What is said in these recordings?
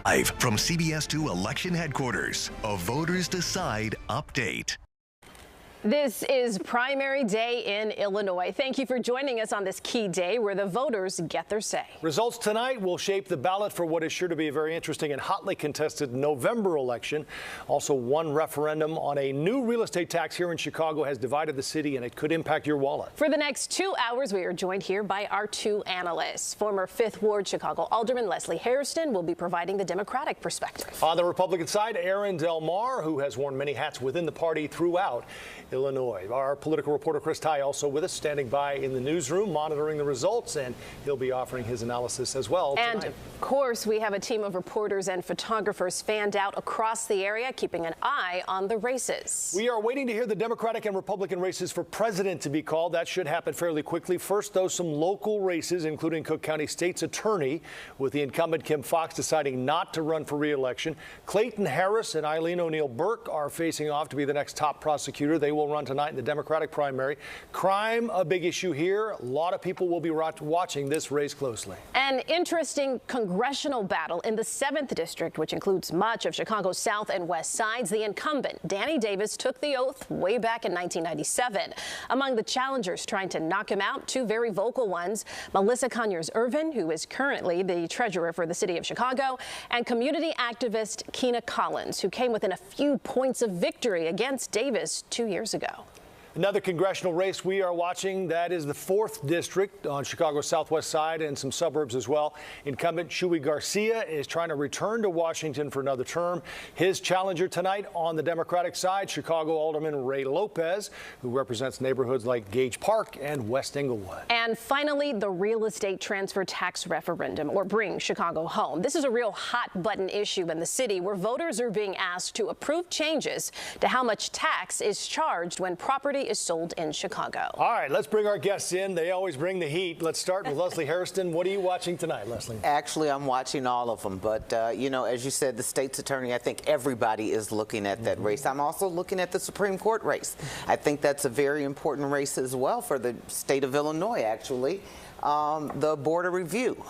Live from CBS2 Election Headquarters, a Voters Decide update. This is primary day in Illinois. Thank you for joining us on this key day where the voters get their say. Results tonight will shape the ballot for what is sure to be a very interesting and hotly contested November election. Also, one referendum on a new real estate tax here in Chicago has divided the city, and it could impact your wallet. For the next 2 hours, we are joined here by our two analysts. Former 5th Ward Chicago Alderman Leslie Hairston will be providing the Democratic perspective. On the Republican side, Aaron Del Mar, who has worn many hats within the party throughout Illinois. Our political reporter Chris Tye also with us, standing by in the newsroom, monitoring the results, and he'll be offering his analysis as well tonight. And of course, we have a team of reporters and photographers fanned out across the area, keeping an eye on the races. We are waiting to hear the Democratic and Republican races for president to be called. That should happen fairly quickly. First, though, some local races, including Cook County State's Attorney, with the incumbent Kim Foxx deciding not to run for re-election. Clayton Harris and Eileen Burke are facing off to be the next top prosecutor. They will run tonight in the Democratic primary. Crime, a big issue here. A lot of people will be watching this race closely. An interesting congressional battle in the 7th District, which includes much of Chicago's south and west sides. The incumbent, Danny Davis, took the oath way back in 1997. Among the challengers trying to knock him out, two very vocal ones, Melissa Conyears-Ervin, who is currently the treasurer for the city of Chicago, and community activist Kina, who came within a few points of victory against Davis 2 years ago. Another congressional race we are watching, that is the 4th District on Chicago's southwest side and some suburbs as well. Incumbent Chuy Garcia is trying to return to Washington for another term. His challenger tonight on the Democratic side, Chicago Alderman Lopez, who represents neighborhoods like Gage Park and West Englewood. And finally, the real estate transfer tax referendum, or Bring Chicago Home. This is a real hot button issue in the city where voters are being asked to approve changes to how much tax is charged when property is sold in Chicago. All right, let's bring our guests in. They always bring the heat. Let's start with Leslie Hairston. What are you watching tonight, Leslie? Actually, I'm watching all of them. But, you know, as you said, the state's attorney, I think everybody is looking at that race. I'm also looking at the Supreme Court race. I think that's a very important race as well for the state of Illinois, actually. The Board of Review.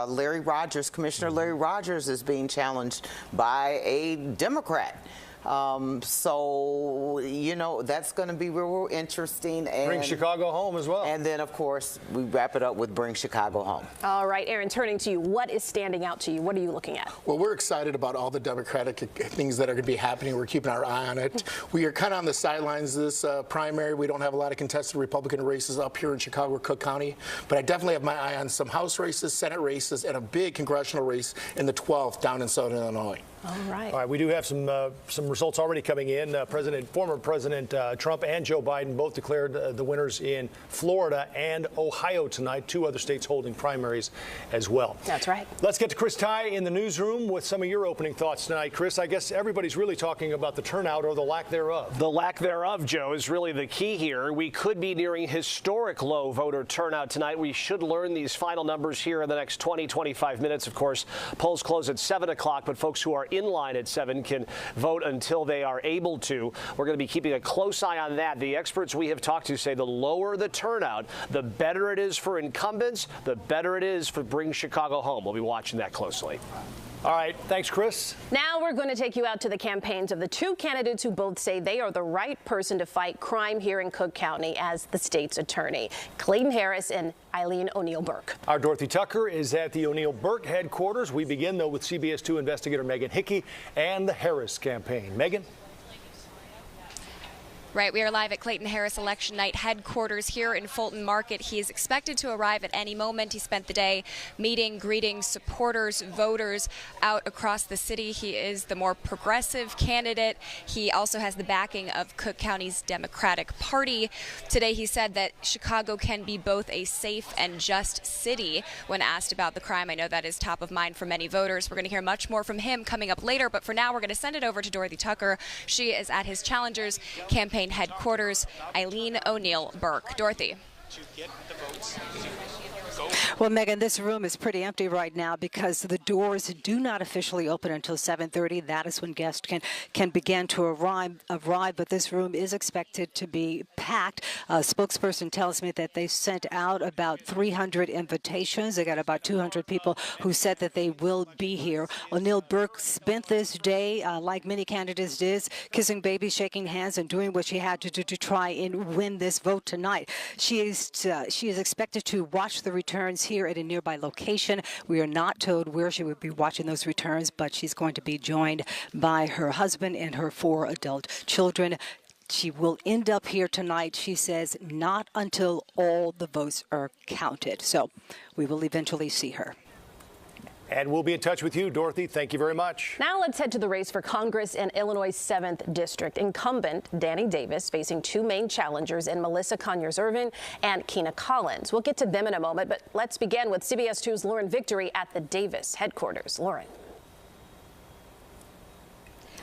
Larry Rogers, Commissioner Larry Rogers, is being challenged by a Democrat. So, you know, that's going to be real interesting. And Bring Chicago Home as well. And then, of course, we wrap it up with Bring Chicago Home. All right, Aaron, turning to you, what is standing out to you? What are you looking at? Well, we're excited about all the Democratic things that are going to be happening. We're keeping our eye on it. We are kind of on the sidelines this primary. We don't have a lot of contested Republican races up here in Chicago or Cook County, but I definitely have my eye on some House races, Senate races, and a big congressional race in the 12th down in Southern Illinois. All right. All right. We do have some results already coming in. Former President Trump and Joe Biden both declared the winners in Florida and Ohio tonight. 2 other states holding primaries as well. That's right. Let's get to Chris Tye in the newsroom with some of your opening thoughts tonight. Chris, I guess everybody's really talking about the turnout or the lack thereof. The lack thereof, Joe, is really the key here. We could be nearing historic low voter turnout tonight. We should learn these final numbers here in the next 20-25 minutes. Of course, polls close at 7 o'clock, but folks who are in line at 7 can vote until they are able to. We're going to be keeping a close eye on that. The experts we have talked to say the lower the turnout, the better it is for incumbents, the better it is for Bring Chicago Home. We'll be watching that closely. All right. Thanks, Chris. Now we're going to take you out to the campaigns of the 2 candidates who both say they are the right person to fight crime here in Cook County as the state's attorney, Clayton Harris and Eileen Burke. Our Dorothy Tucker is at the Burke headquarters. We begin, though, with CBS 2 investigator Megan Hickey and the Harris campaign. Megan? Right, we are live at Clayton Harris election night headquarters here in Fulton Market. He is expected to arrive at any moment. He spent the day meeting, greeting supporters, voters out across the city. He is the more progressive candidate. He also has the backing of Cook County's Democratic Party. Today he said that Chicago can be both a safe and just city. When asked about the crime, I know that is top of mind for many voters. We're going to hear much more from him coming up later, but for now we're going to send it over to Dorothy Tucker. She is at his challengers campaign headquarters, Eileen Burke. Dorothy. to get the votes to go. Well, Megan, this room is pretty empty right now because the doors do not officially open until 7:30. That is when guests can begin to arrive. But this room is expected to be packed. A spokesperson tells me that they sent out about 300 invitations. They got about 200 people who said that they will be here. Burke spent this day, like many candidates did, kissing babies, shaking hands, and doing what she had to do to try and win this vote tonight. She is expected to watch the returns here at a nearby location. We are not told where she would be watching those returns, but she's going to be joined by her husband and her 4 adult children. She will end up here tonight, she says, not until all the votes are counted. So we will eventually see her. And we'll be in touch with you, Dorothy. Thank you very much. Now let's head to the race for Congress in Illinois' 7th District. Incumbent Danny Davis facing 2 main challengers in Melissa Conyears-Ervin and Kina Collins. We'll get to them in a moment, but let's begin with CBS 2's Lauren Victory at the Davis headquarters. Lauren.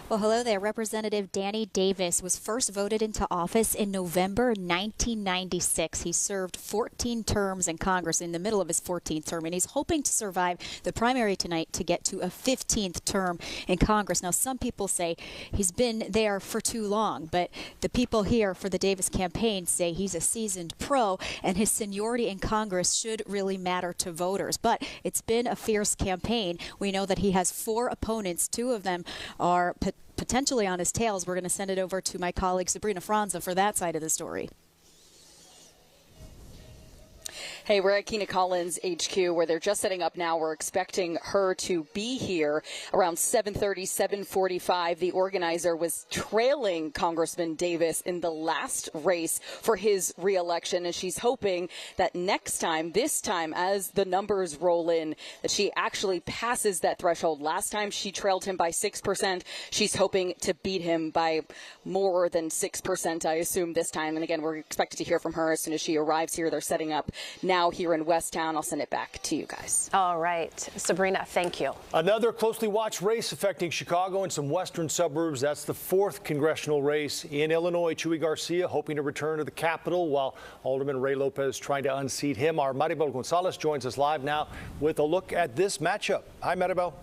Well, hello there. Representative Danny Davis was first voted into office in November 1996. He served 14 terms in Congress in the middle of his 14th term, and he's hoping to survive the primary tonight to get to a 15th term in Congress. Now, some people say he's been there for too long, but the people here for the Davis campaign say he's a seasoned pro, and his seniority in Congress should really matter to voters. But it's been a fierce campaign. We know that he has 4 opponents. 2 of them are potentially on his tails. We're going to send it over to my colleague Sabrina Franza for that side of the story. Hey, we're at Kina Collins HQ where they're just setting up now. We're expecting her to be here around 7:30, 7:45. The organizer was trailing Congressman Davis in the last race for his reelection, and she's hoping that this time, as the numbers roll in, that she actually passes that threshold. Last time she trailed him by 6%. She's hoping to beat him by more than 6%, I assume, this time. And again, we're expected to hear from her as soon as she arrives here. They're setting up now here in Westtown. I'll send it back to you guys. All right. Sabrina, thank you. Another closely watched race affecting Chicago and some western suburbs. That's the 4th congressional race in Illinois. Chuy Garcia hoping to return to the Capitol while Alderman Ray Lopez trying to unseat him. Our Marybel Gonzalez joins us live now with a look at this matchup. Hi, Marybel.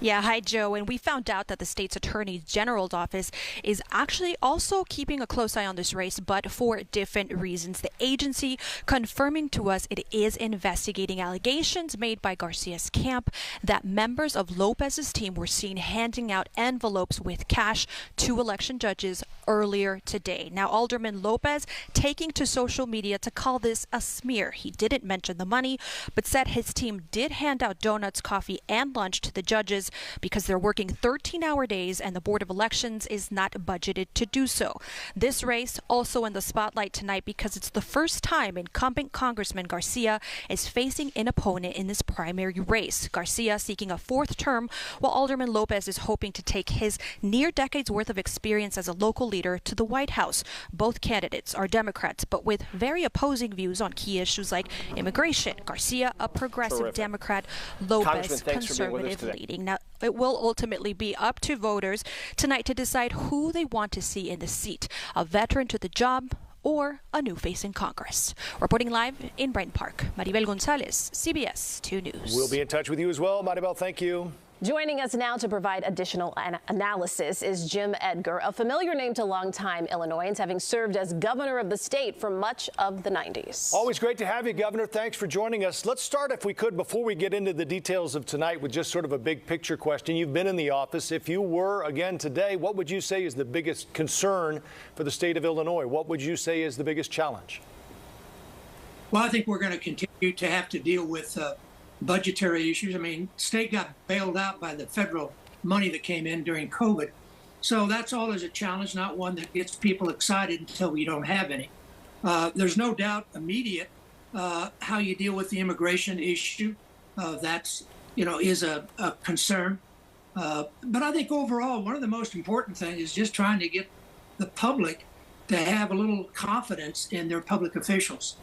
Yeah, hi, Joe. And we found out that the state's attorney general's office is actually also keeping a close eye on this race, but for different reasons. The agency confirming to us it is investigating allegations made by Garcia's camp that members of Lopez's team were seen handing out envelopes with cash to election judges earlier today. Now, Alderman Lopez taking to social media to call this a smear. He didn't mention the money, but said his team did hand out donuts, coffee, and lunch to the judges because they're working 13-hour days and the Board of Elections is not budgeted to do so. This race also in the spotlight tonight because it's the first time incumbent Congressman Garcia is facing an opponent in this primary race. Garcia seeking a 4th term, while Alderman Lopez is hoping to take his near decade's worth of experience as a local leader to the White House. Both candidates are Democrats, but with very opposing views on key issues like immigration. Garcia, a progressive Democrat, Lopez, conservative leading. Now, it will ultimately be up to voters tonight to decide who they want to see in the seat, a veteran to the job or a new face in Congress. Reporting live in Brighton Park, Marybel Gonzalez, CBS 2 News. We'll be in touch with you as well, Marybel. Thank you. Joining us now to provide additional analysis is Jim Edgar, a familiar name to longtime Illinoisans, having served as governor of the state for much of the 90s. Always great to have you, Governor. Thanks for joining us. Let's start, if we could, before we get into the details of tonight, with just sort of a big picture question. You've been in the office. If you were again today, what would you say is the biggest concern for the state of Illinois? What would you say is the biggest challenge? Well, I think we're going to continue to have to deal with budgetary issues. I mean, state got bailed out by the federal money that came in during COVID. So that's always a challenge, not one that gets people excited until we don't have any. There's no doubt immediate how you deal with the immigration issue. That's, is a concern. But I think overall, one of the most important things is just trying to get the public to have a little confidence in their public officials.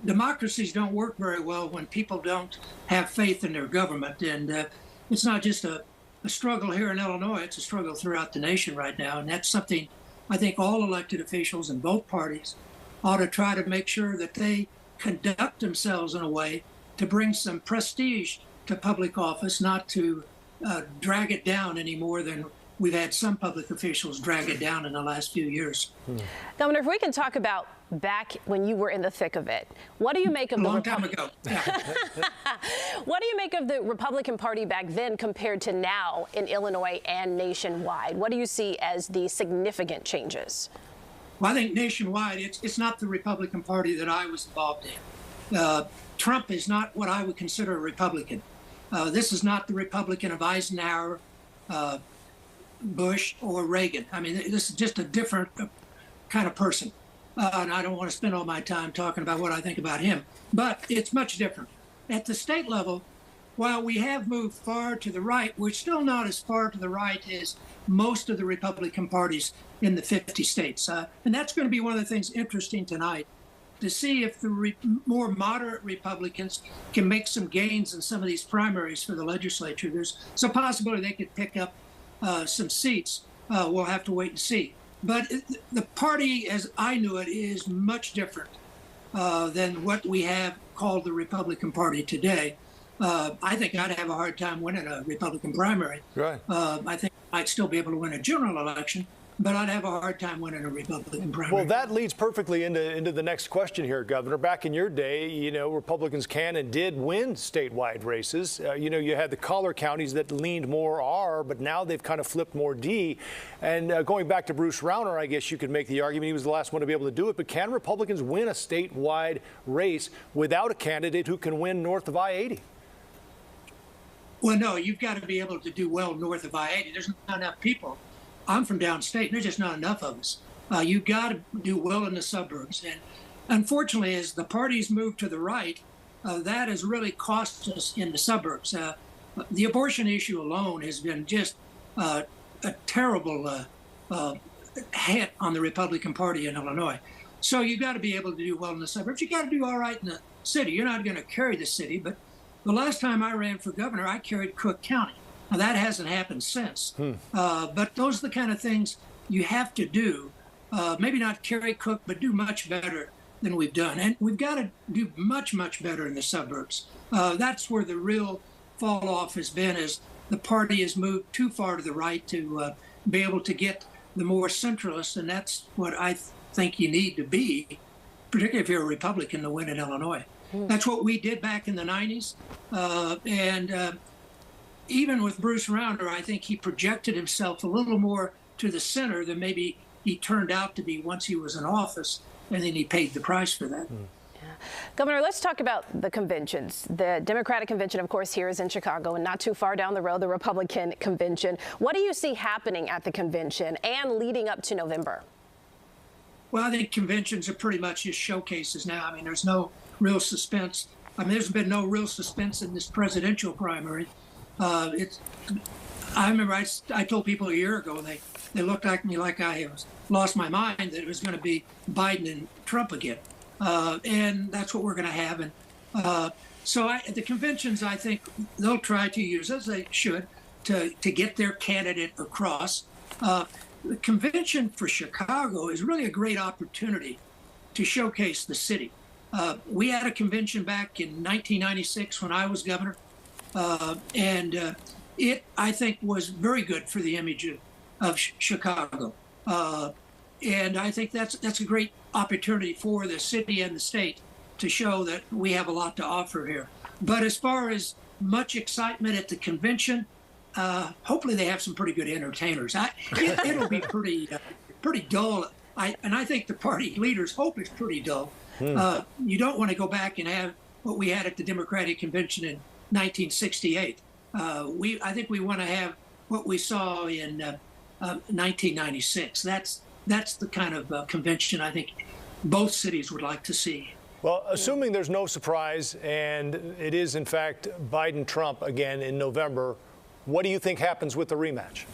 Democracies don't work very well when people don't have faith in their government. And it's not just a struggle here in Illinois, it's a struggle throughout the nation right now. And that's something I think all elected officials in both parties ought to try to make sure that they conduct themselves in a way to bring some prestige to public office, not to drag it down any more than we've had some public officials drag it down in the last few years. Governor, if we can talk about back when you were in the thick of it, what do you make of a long time ago? Yeah. What do you make of the Republican Party back then compared to now in Illinois and nationwide? What do you see as the significant changes? Well, I think nationwide, it's not the Republican Party that I was involved in. Trump is not what I would consider a Republican. This is not the Republican of Eisenhower, Bush, or Reagan. I mean, this is just a different kind of person. And I don't want to spend all my time talking about what I think about him, but it's much different. At the state level, while we have moved far to the right, we're still not as far to the right as most of the Republican parties in the 50 states. And that's going to be one of the things interesting tonight, to see if the more moderate Republicans can make some gains in some of these primaries for the legislature. There's a possibility they could pick up some seats. We'll have to wait and see. But the party, as I knew it, is much different than what we have called the Republican Party today. I think I'd have a hard time winning a Republican primary. Right. I think I might still be able to win a general election, but I'd have a hard time winning a Republican primary. Well, that leads perfectly into the next question here, Governor. Back in your day, you know, Republicans can and did win statewide races. You know, you had the collar counties that leaned more R, but now they've kind of flipped more D. And going back to Bruce Rauner, I guess you could make the argument he was the last one to be able to do it. But can Republicans win a statewide race without a candidate who can win north of I-80? Well, no, you've got to be able to do well north of I-80. There's not enough people. I'm from downstate, and there's just not enough of us. You've got to do well in the suburbs. And unfortunately, as the parties move to the right, that has really cost us in the suburbs. The abortion issue alone has been just a terrible hit on the Republican Party in Illinois. So you've got to be able to do well in the suburbs. You've got to do all right in the city. You're not going to carry the city, but the last time I ran for governor, I carried Cook County. Now, that hasn't happened since. But those are the kind of things you have to do. Maybe not carry Cook, but do much better than we've done. And we've got to do much, much better in the suburbs. That's where the real fall off has been, as the party has moved too far to the right to be able to get the more centralists. And that's what I think you need to be, particularly if you're a Republican, to win in Illinois. That's what we did back in the 90s. Even with Bruce Rauner, I think he projected himself a little more to the center than maybe he turned out to be once he was in office, and then he paid the price for that. Governor, let's talk about the conventions. The Democratic convention, of course, here is in Chicago, and not too far down the road, the Republican convention. What do you see happening at the convention and leading up to November? Well, I think conventions are pretty much just showcases now. I mean, there's no real suspense. I mean, there's been no real suspense in this presidential primary. I remember I told people a year ago, they looked at me like I lost my mind, that it was going to be Biden and Trump again. And that's what we're going to have. And so at the conventions, I think they'll try to use, as they should, to get their candidate across. The convention for Chicago is really a great opportunity to showcase the city. We had a convention back in 1996 when I was governor. It, I think, was very good for the image of Chicago. And I think that's a great opportunity for the city and the state to show that we have a lot to offer here. But as far as much excitement at the convention, hopefully they have some pretty good entertainers. It'll be pretty dull. I think the party leaders hope it's pretty dull. You don't want to go back and have what we had at the Democratic convention in 1968. I think we want to have what we saw in 1996. That's the kind of convention I think both cities would like to see. Well, assuming there's no surprise and it is, in fact, Biden-Trump again in November, what do you think happens with the rematch?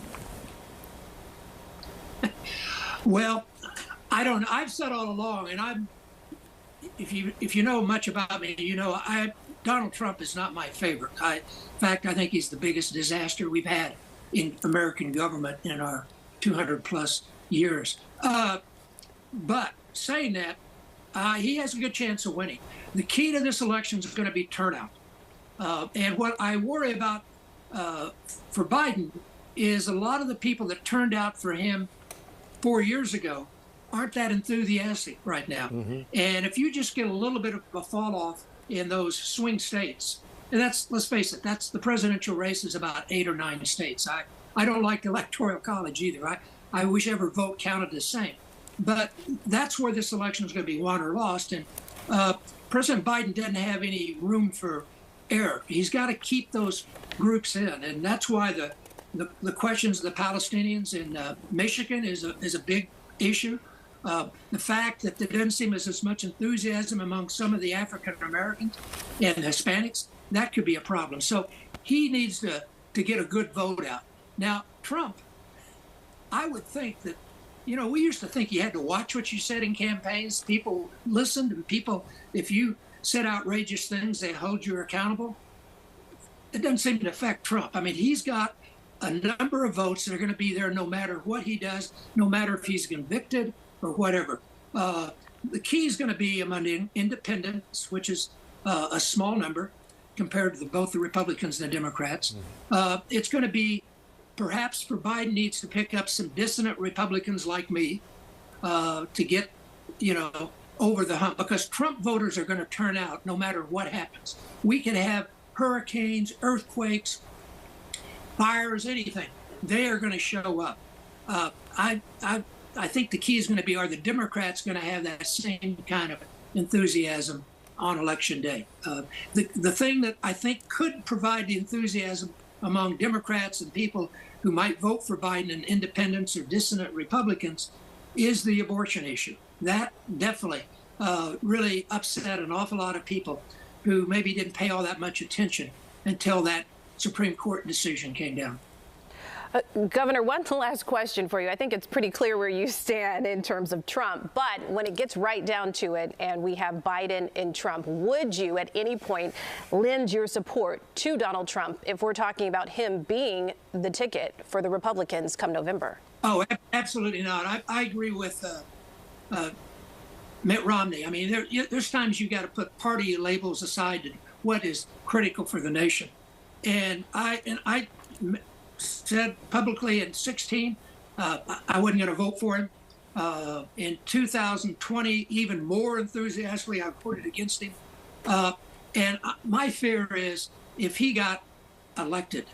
Well, I don't know. I've said all along, and if you know much about me, you know Donald Trump is not my favorite. In fact, I think he's the biggest disaster we've had in American government in our 200 plus years. But saying that, he has a good chance of winning. The key to this election is going to be turnout. And what I worry about for Biden is a lot of the people that turned out for him 4 years ago aren't that enthusiastic right now. And if you just get a little bit of a fall off in those swing states, and that's, let's face it, that's the presidential race is about 8 or 9 states. I don't like the Electoral College either. I wish every vote counted the same. But that's where this election is going to be won or lost. And President Biden doesn't have any room for error. He's got to keep those groups in. And that's why the questions of the Palestinians in Michigan is a big issue. The fact that there doesn't seem as much enthusiasm among some of the African Americans and Hispanics, that could be a problem. So he needs to get a good vote out. Now, Trump, I would think that, we used to think you had to watch what you said in campaigns. People listened, and people, if you said outrageous things, they hold you accountable. It doesn't seem to affect Trump. I mean, he's got a number of votes that are going to be there no matter what he does, no matter if he's convicted or whatever. The key is going to be among independents, which is a small number compared to both the Republicans and the Democrats. It's going to be perhaps for Biden needs to pick up some dissonant Republicans like me to get, over the hump, because Trump voters are going to turn out no matter what happens. We can have hurricanes, earthquakes, fires, anything. They are going to show up. I think the key is going to be, are the Democrats going to have that same kind of enthusiasm on Election Day? The thing that I think could provide the enthusiasm among Democrats and people who might vote for Biden and independents or dissonant Republicans is the abortion issue. That definitely really upset an awful lot of people who maybe didn't pay all that much attention until that Supreme Court decision came down. Governor, one last question for you. I think it's pretty clear where you stand in terms of Trump, but when it gets right down to it and we have Biden and Trump, would you at any point lend your support to Donald Trump if we're talking about him being the ticket for the Republicans come November? Oh, absolutely not. I agree with Mitt Romney. I mean, there's times you got to put party labels aside to what is critical for the nation. And I said publicly in 2016, I wasn't going to vote for him. In 2020, even more enthusiastically, I voted against him. And my fear is if he got elected,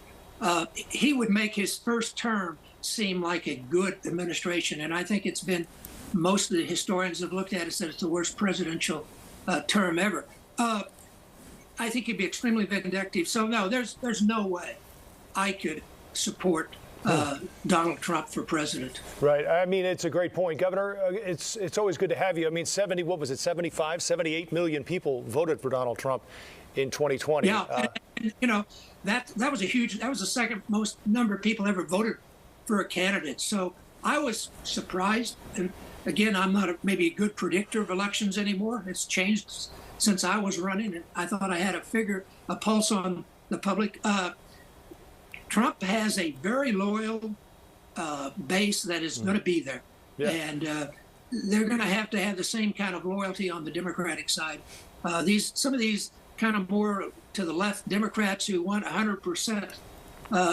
he would make his first term seem like a good administration. And I think it's been, most of the historians have looked at it and said it's the worst presidential term ever. I think he'd be extremely vindictive. So no, there's no way I could support Donald Trump for president. Right. I mean, it's a great point, Governor. It's always good to have you. I mean, 78 million people voted for Donald Trump in 2020. Yeah, that was the second most number of people ever voted for a candidate. So I was surprised. And again, I'm not maybe a good predictor of elections anymore. It's changed since I was running, and I thought I had a pulse on the public. Trump has a very loyal base that is going to be there. Yeah. And they're going to have the same kind of loyalty on the Democratic side. Some of these kind of more to the left Democrats who want 100%,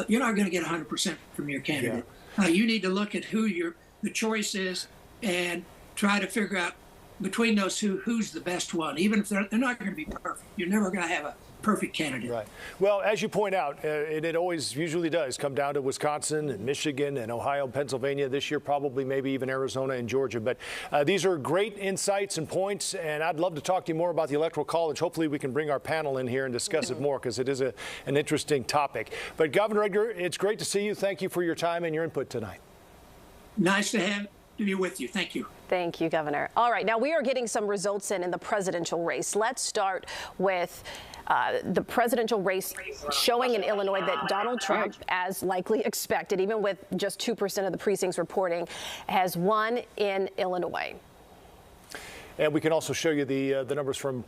you're not going to get 100% from your candidate. Yeah. You need to look at who the choice is and try to figure out between those who's the best one. Even if they're not going to be perfect, you're never going to have a perfect candidate. Right. Well, as you point out, it always usually does come down to Wisconsin and Michigan and Ohio, Pennsylvania. This year, probably maybe even Arizona and Georgia. But these are great insights and points, and I'd love to talk to you more about the Electoral College. Hopefully, we can bring our panel in here and discuss it more because it is an interesting topic. But Governor Edgar, it's great to see you. Thank you for your time and your input tonight. Nice to be with you. Thank you. Thank you, Governor. All right, now we are getting some results in the presidential race. Let's start with the presidential race showing in Illinois that Donald Trump, as likely expected, even with just 2% of the precincts reporting, has won in Illinois. And we can also show you the numbers from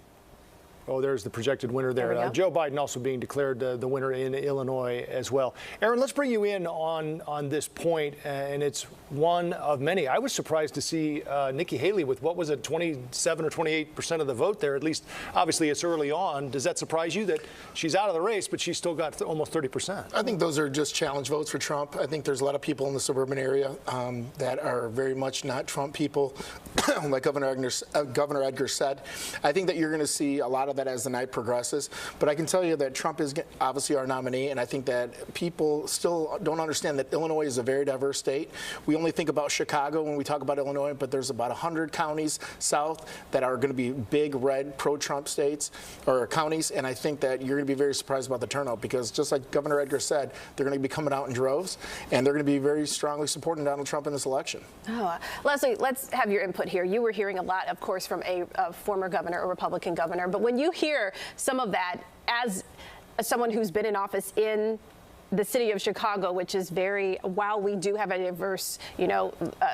Oh, there's the projected winner there. Joe Biden also being declared the winner in Illinois as well. Aaron, let's bring you in on this point, and it's one of many. I was surprised to see Nikki Haley with, what was it, 27 or 28% of the vote there. At least, obviously, it's early on. Does that surprise you that she's out of the race, but she's still got almost 30%? I think those are just challenge votes for Trump. I think there's a lot of people in the suburban area that are very much not Trump people, like Governor Edgar said. I think that you're going to see a lot of that as the night progresses. But I can tell you that Trump is obviously our nominee, and I think that people still don't understand that Illinois is a very diverse state. We only think about Chicago when we talk about Illinois, but there's about 100 counties south that are going to be big red pro-Trump states or counties, and I think that you're going to be very surprised about the turnout because just like Governor Edgar said, they're going to be coming out in droves, and they're going to be very strongly supporting Donald Trump in this election. Oh, Leslie, let's have your input here. You were hearing a lot, of course, from a former governor, a Republican governor, but when you hear some of that as someone who's been in office in the city of Chicago, which is while we do have a diverse,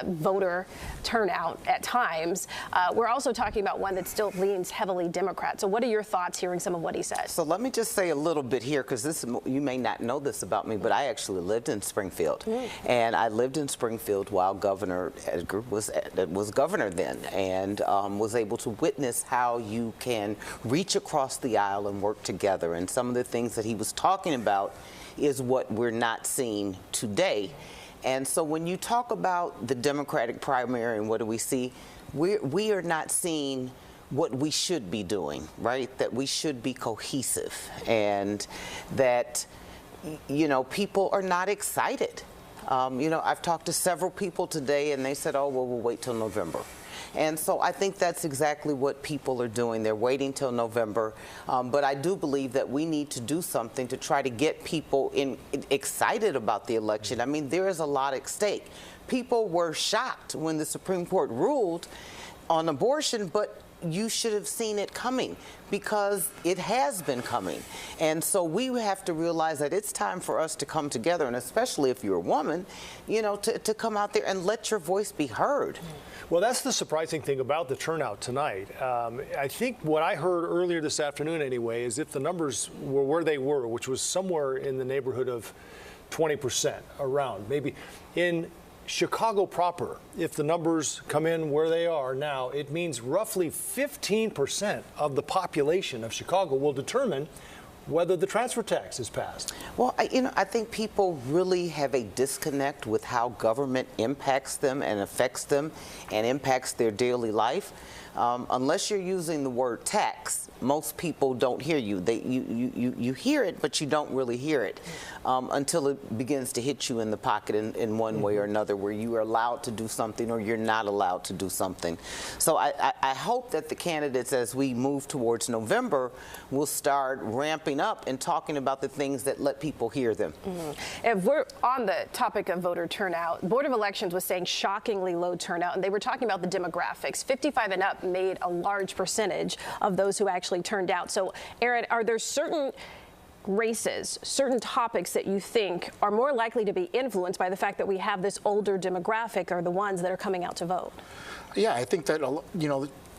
voter turnout at times, we're also talking about one that still leans heavily Democrat. So what are your thoughts hearing some of what he said? So let me just say a little bit here, because you may not know this about me, but I actually lived in Springfield. And I lived in Springfield while Governor Edgar was governor then, and was able to witness how you can reach across the aisle and work together. And some of the things that he was talking about is what we're not seeing today. And so when you talk about the Democratic primary and what do we see, we are not seeing what we should be doing, right? That we should be cohesive and that, people are not excited. I've talked to several people today and they said, oh, well, we'll wait till November. And so I think that's exactly what people are doing. They're waiting till November. But I do believe that we need to do something to try to get people excited about the election. I mean, there is a lot at stake. People were shocked when the Supreme Court ruled on abortion, but you should have seen it coming because it has been coming. And so we have to realize that it's time for us to come together, and especially if you're a woman, to come out there and let your voice be heard. Well, that's the surprising thing about the turnout tonight. I think what I heard earlier this afternoon anyway is if the numbers were where they were, which was somewhere in the neighborhood of 20% around, maybe in Chicago proper, if the numbers come in where they are now, it means roughly 15% of the population of Chicago will determine whether the transfer tax is passed. Well, I think people really have a disconnect with how government impacts them and affects them and impacts their daily life. Unless you're using the word tax, most people don't hear you. You hear it, but you don't really hear it until it begins to hit you in the pocket in one way or another, where you are allowed to do something or you're not allowed to do something. So I hope that the candidates, as we move towards November, will start ramping up and talking about the things that let people hear them. If we're on the topic of voter turnout, Board of Elections was saying shockingly low turnout, and they were talking about the demographics. 55 and up made a large percentage of those who actually turned out. So, Aaron, are there certain races, certain topics that you think are more likely to be influenced by the fact that we have this older demographic, or the ones that are coming out to vote? Yeah, I think that,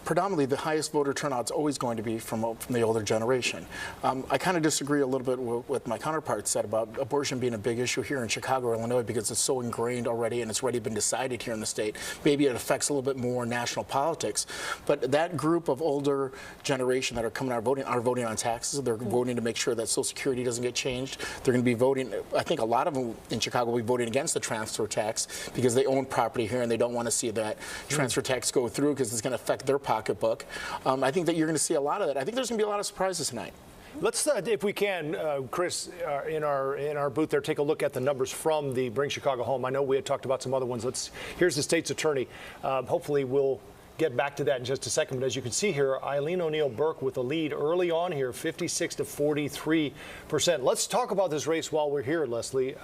predominantly the highest voter turnout is always going to be from the older generation. I kind of disagree a little bit with what my counterpart said about abortion being a big issue here in Chicago, Illinois, because it's so ingrained already and it's already been decided here in the state. Maybe it affects a little bit more national politics, but that group of older generation that are coming out are voting on taxes. They're voting to make sure that Social Security doesn't get changed. They're going to be voting, I think a lot of them in Chicago will be voting against the transfer tax because they own property here and they don't want to see that transfer tax go through because it's going to affect their pocketbook. I think that you're going to see a lot of that. I think there's going to be a lot of surprises tonight. Let's, if we can, Chris, in our booth there, take a look at the numbers from the Bring Chicago Home. I know we had talked about some other ones. Here's the state's attorney. Hopefully we'll get back to that in just a second. But as you can see here, Eileen O'Neill Burke with a lead early on here, 56 to 43%. Let's talk about this race while we're here, Leslie.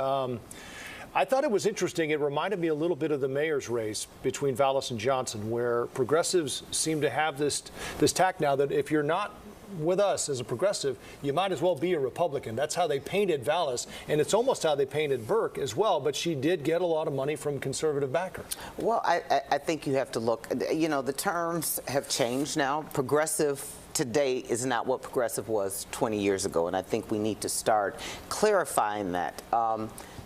I thought it was interesting. It reminded me a little bit of the mayor's race between Vallis and Johnson, where progressives seem to have this tack now that if you're not with us as a progressive, you might as well be a Republican. That's how they painted Vallis, and it's almost how they painted Burke as well, but she did get a lot of money from conservative backers. Well, I think you have to look, the terms have changed now. Progressive today is not what progressive was 20 years ago, and I think we need to start clarifying that.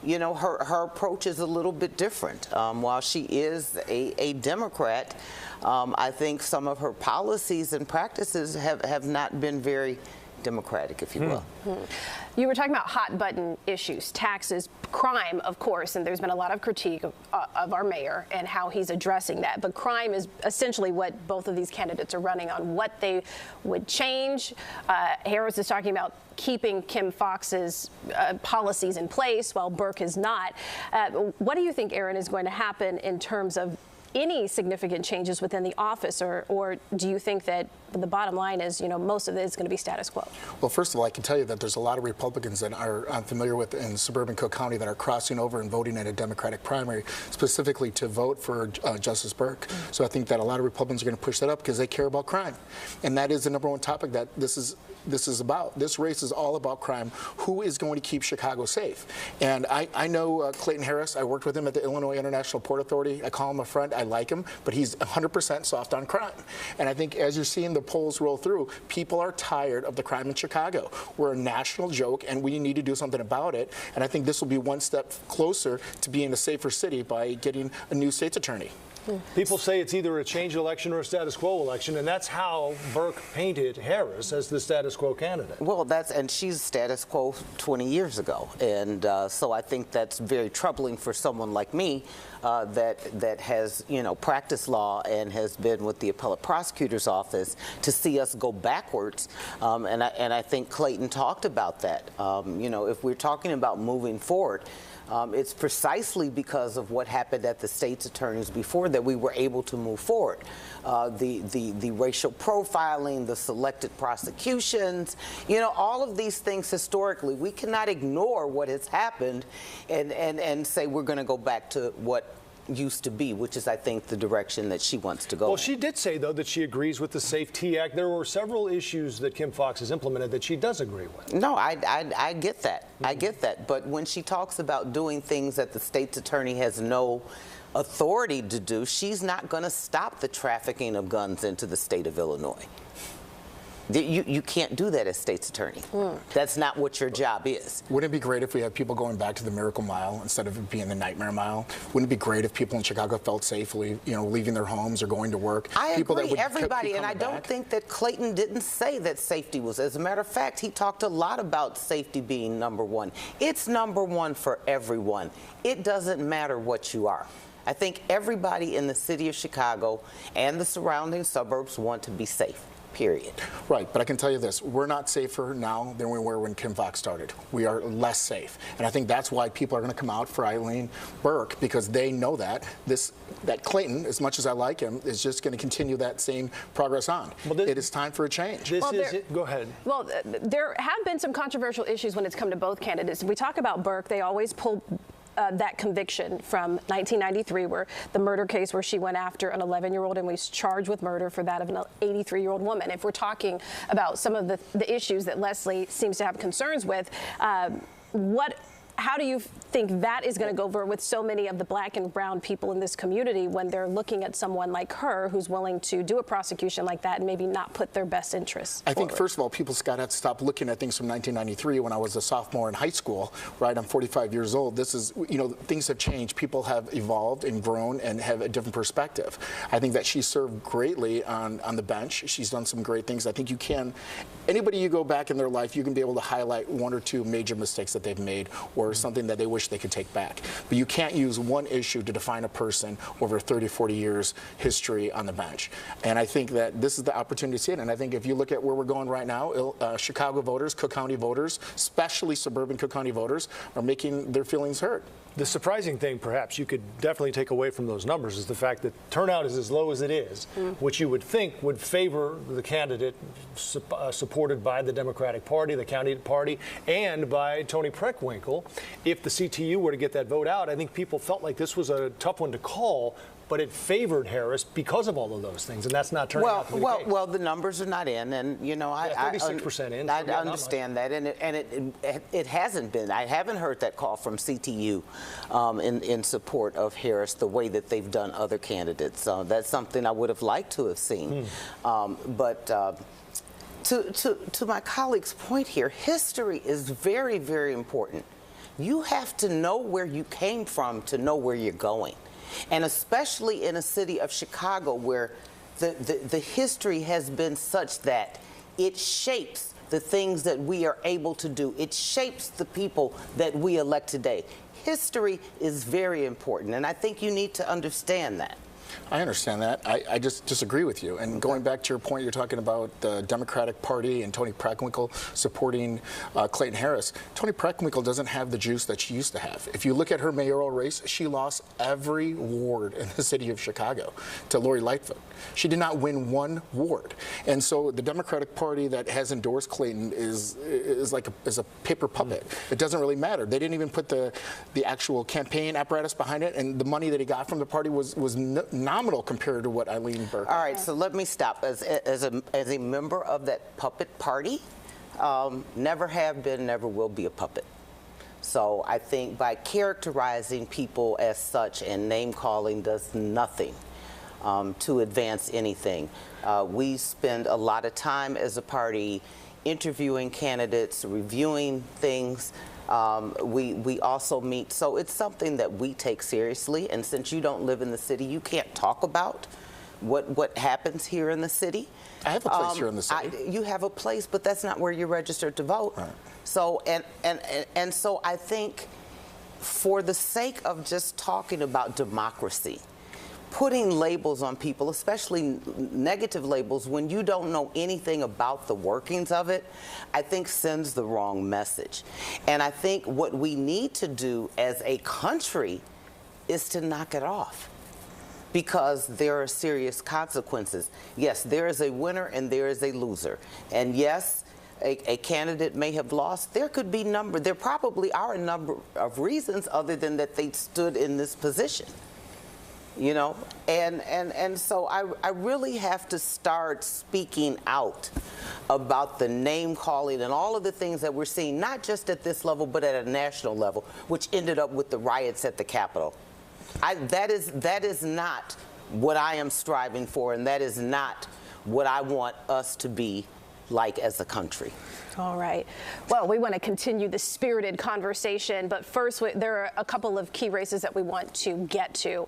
You know, her approach is a little bit different. While she is a Democrat, I think some of her policies and practices have not been very democratic, if you will. You were talking about hot button issues, taxes, crime, of course, and there's been a lot of critique of our mayor and how he's addressing that. But crime is essentially what both of these candidates are running on, what they would change. Harris is talking about keeping Kim Foxx's policies in place while Burke is not. What do you think, Aaron, is going to happen in terms of any significant changes within the office, or do you think that the bottom line is, you know, most of it is going to be status quo? Well, first of all, I can tell you that there's a lot of Republicans that I'm familiar with in suburban Cook County that are crossing over and voting in a Democratic primary, specifically to vote for Justice Burke. So I think that a lot of Republicans are going to push that up because they care about crime, and that is the #1 topic that this is about. This race is all about crime. Who is going to keep Chicago safe? And I know Clayton Harris. I worked with him at the Illinois International Port Authority. I call him a friend. I like him, but he's 100% soft on crime. And I think as you're seeing the polls roll through, people are tired of the crime in Chicago. We're a national joke, and we need to do something about it. And I think this will be one step closer to being a safer city by getting a new state's attorney. People say it's either a change election or a status quo election, and that's how Burke painted Harris as the status quo candidate. Well, and she's status quo 20 years ago, and so I think that's very troubling for someone like me that has, you know, practiced law and has been with the appellate prosecutor's office to see us go backwards. And I think Clayton talked about that. You know, if we're talking about moving forward, it's precisely because of what happened at the state's attorneys before that we were able to move forward. The racial profiling, the selected prosecutions, you know, all of these things historically, we cannot ignore what has happened and say we're going to go back to what used to be, which is, I think, the direction that she wants to go. Well, she did say, though, that she agrees with the Safety Act. There were several issues that Kim Foxx has implemented that she does agree with. No, I get that. I get that. But when she talks about doing things that the state's attorney has no authority to do, she's not going to stop the trafficking of guns into the state of Illinois. You can't do that as state's attorney. That's not what your job is. Wouldn't it be great if we had people going back to the Miracle Mile instead of it being the Nightmare Mile? Wouldn't it be great if people in Chicago felt safely, you know, leaving their homes or going to work? I people agree, that would everybody, and I don't back. think that Clayton didn't say that safety was. As a matter of fact, he talked a lot about safety being #1. It's #1 for everyone. It doesn't matter what you are. I think everybody in the city of Chicago and the surrounding suburbs want to be safe. Period. Right, but I can tell you this, we're not safer now than we were when Kim Foxx started. We are less safe. And I think that's why people are going to come out for Eileen Burke, because they know that that Clayton, as much as I like him, is just going to continue that same progress on. Well, it is time for a change. Go ahead. Well, there have been some controversial issues when it's come to both candidates. If we talk about Burke, they always pull that conviction from 1993, where the murder case where she went after an 11-year-old and was charged with murder for that of an 83-year-old woman. If we're talking about some of the issues that Leslie seems to have concerns with, how do you think that is going to go over with so many of the black and brown people in this community when they're looking at someone like her who's willing to do a prosecution like that and maybe not put their best interests I think, forward? first of all, people's got to stop looking at things from 1993 when I was a sophomore in high school, right? I'm 45 years old. This is, you know, things have changed. People have evolved and grown and have a different perspective. I think that she served greatly on the bench. She's done some great things. I think you can, anybody you go back in their life, you can be able to highlight 1 or 2 major mistakes that they've made or something that they wish they could take back. But you can't use one issue to define a person over 30, 40 years history on the bench. And I think that this is the opportunity to see it. And I think if you look at where we're going right now, Chicago voters, Cook County voters, especially suburban Cook County voters, are making their feelings heard. The surprising thing, perhaps, you could definitely take away from those numbers is the fact that turnout is as low as it is, which you would think would favor the candidate supported by the Democratic Party, the county party, and by Tony Preckwinkle. If the CTU were to get that vote out, I think people felt like this was a tough one to call, but it favored Harris because of all of those things, and that's not turning out to be the case. Well, the numbers are not in, and you know, 36% in. I understand that, and it hasn't been. I haven't heard that call from CTU in support of Harris the way that they've done other candidates. That's something I would have liked to have seen, but. To my colleague's point here, history is very, very important. You have to know where you came from to know where you're going. And especially in a city of Chicago where the history has been such that it shapes the things that we are able to do. It shapes the people that we elect today. History is very important, and I think you need to understand that. I understand that. I just disagree with you. And going back to your point, you're talking about the Democratic Party and Toni Preckwinkle supporting Clayton Harris. Toni Preckwinkle doesn't have the juice that she used to have. If you look at her mayoral race, she lost every ward in the city of Chicago to Lori Lightfoot. She did not win one ward. And so the Democratic Party that has endorsed Clayton is a paper puppet. It doesn't really matter. They didn't even put the actual campaign apparatus behind it, and the money that he got from the party was nominal compared to what Eileen Burke. All right, so let me stop. As a member of that puppet party, never have been, never will be a puppet. So I think by characterizing people as such and name calling does nothing to advance anything. We spend a lot of time as a party interviewing candidates, reviewing things. We also meet, so it's something that we take seriously, and since you don't live in the city, you can't talk about what happens here in the city. I have a place here in the city. You have a place, but that's not where you're registered to vote. Right. So, and so I think for the sake of just talking about democracy, putting labels on people, especially negative labels, when you don't know anything about the workings of it, I think sends the wrong message. And I think what we need to do as a country is to knock it off, because there are serious consequences. Yes, there is a winner and there is a loser. And yes, a candidate may have lost. There probably are a number of reasons other than that they stood in this position. You know, and so I really have to start speaking out about the name calling and all of the things that we're seeing, not just at this level, but at a national level, which ended up with the riots at the Capitol. That is not what I am striving for, and that is not what I want us to be like as a country. All right. Well, we want to continue the spirited conversation, but first, there are a couple of key races that we want to get to.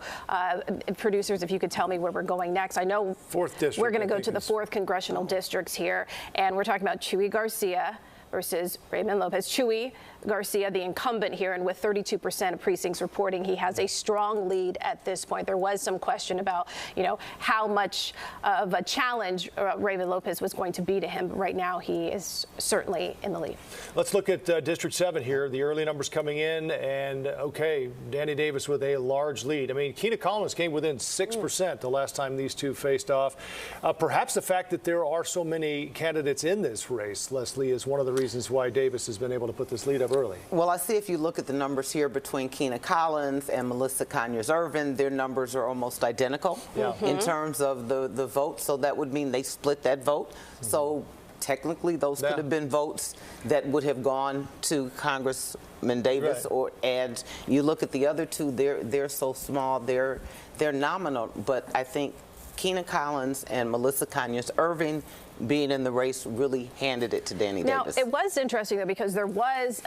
Producers, if you could tell me where we're going next. I know 4th district. We're going to go to the 4th congressional districts here, and we're talking about Chuy Garcia versus Raymond Lopez. Chuy Garcia, the incumbent here, and with 32% of precincts reporting, he has a strong lead at this point. There was some question about, how much of a challenge Raymond Lopez was going to be to him. But right now, he is certainly in the lead. Let's look at District 7 here. The early numbers coming in, and okay, Danny Davis with a large lead. I mean, Kina Collins came within 6% the last time these two faced off. Perhaps the fact that there are so many candidates in this race, Leslie, is one of the reasons why Davis has been able to put this lead up early. Well, I see if you look at the numbers here between Kina Collins and Melissa Conyears-Ervin, their numbers are almost identical in terms of the vote. So that would mean they split that vote. So technically, those could have been votes that would have gone to Congressman Davis. Right. And you look at the other two, they're so small, they're nominal. But I think Kina Collins and Melissa Conyears-Ervin being in the race really handed it to Danny Davis. Now, it was interesting, though, because there was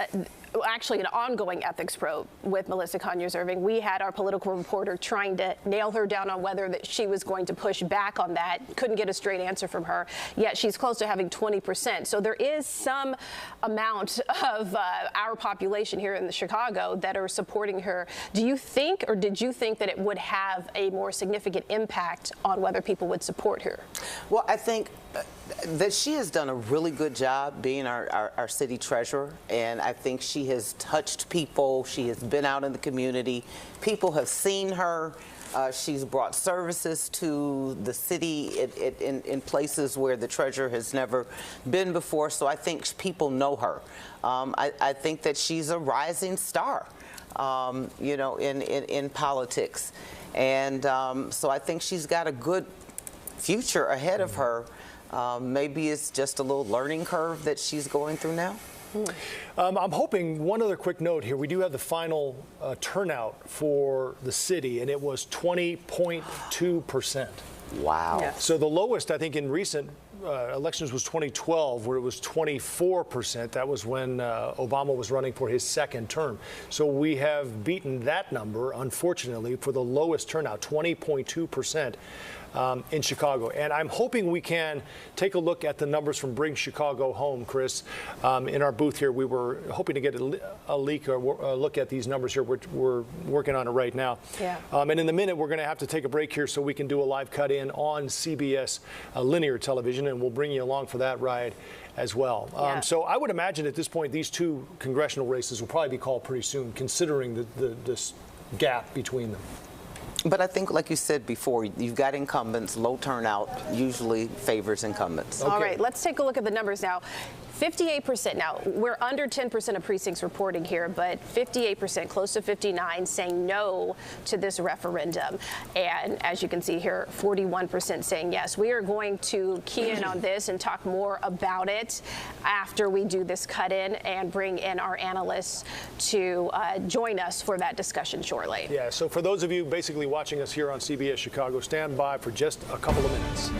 actually an ongoing ethics probe with Melissa Conyears-Ervin. We had our political reporter trying to nail her down on whether that she was going to push back on that. Couldn't get a straight answer from her, yet she's close to having 20%. So there is some amount of our population here in Chicago that are supporting her. Do you think, or did you think, that it would have a more significant impact on whether people would support her? Well, I think that she has done a really good job being our city treasurer, and I think she has touched people. She has been out in the community. People have seen her. She's brought services to the city in places where the treasurer has never been before, so I think people know her. I think that she's a rising star, in politics, and so I think she's got a good future ahead of her. Maybe it's just a little learning curve that she's going through now. I'm hoping, one other quick note here, we do have the final turnout for the city, and it was 20.2%. Wow. Yeah. So the lowest, I think, in recent elections was 2012, where it was 24%. That was when Obama was running for his second term. So we have beaten that number, unfortunately, for the lowest turnout, 20.2%. In Chicago. And I'm hoping we can take a look at the numbers from Bring Chicago Home, Chris. In our booth here, we were hoping to get a leak or a look at these numbers here. We're working on it right now. Yeah. And in a minute, we're going to have to take a break here so we can do a live cut in on CBS linear television, and we'll bring you along for that ride as well. Yeah. So I would imagine at this point, these two congressional races will probably be called pretty soon, considering this gap between them. But I think, like you said before, you've got incumbents. Low turnout usually favors incumbents. Okay. All right, let's take a look at the numbers now. 58%. Now, we're under 10% of precincts reporting here, but 58%, close to 59, saying no to this referendum. And as you can see here, 41% saying yes. We are going to key in on this and talk more about it after we do this cut-in and bring in our analysts to join us for that discussion shortly. Yeah, so for those of you basically watching us here on CBS Chicago, stand by for just a couple of minutes.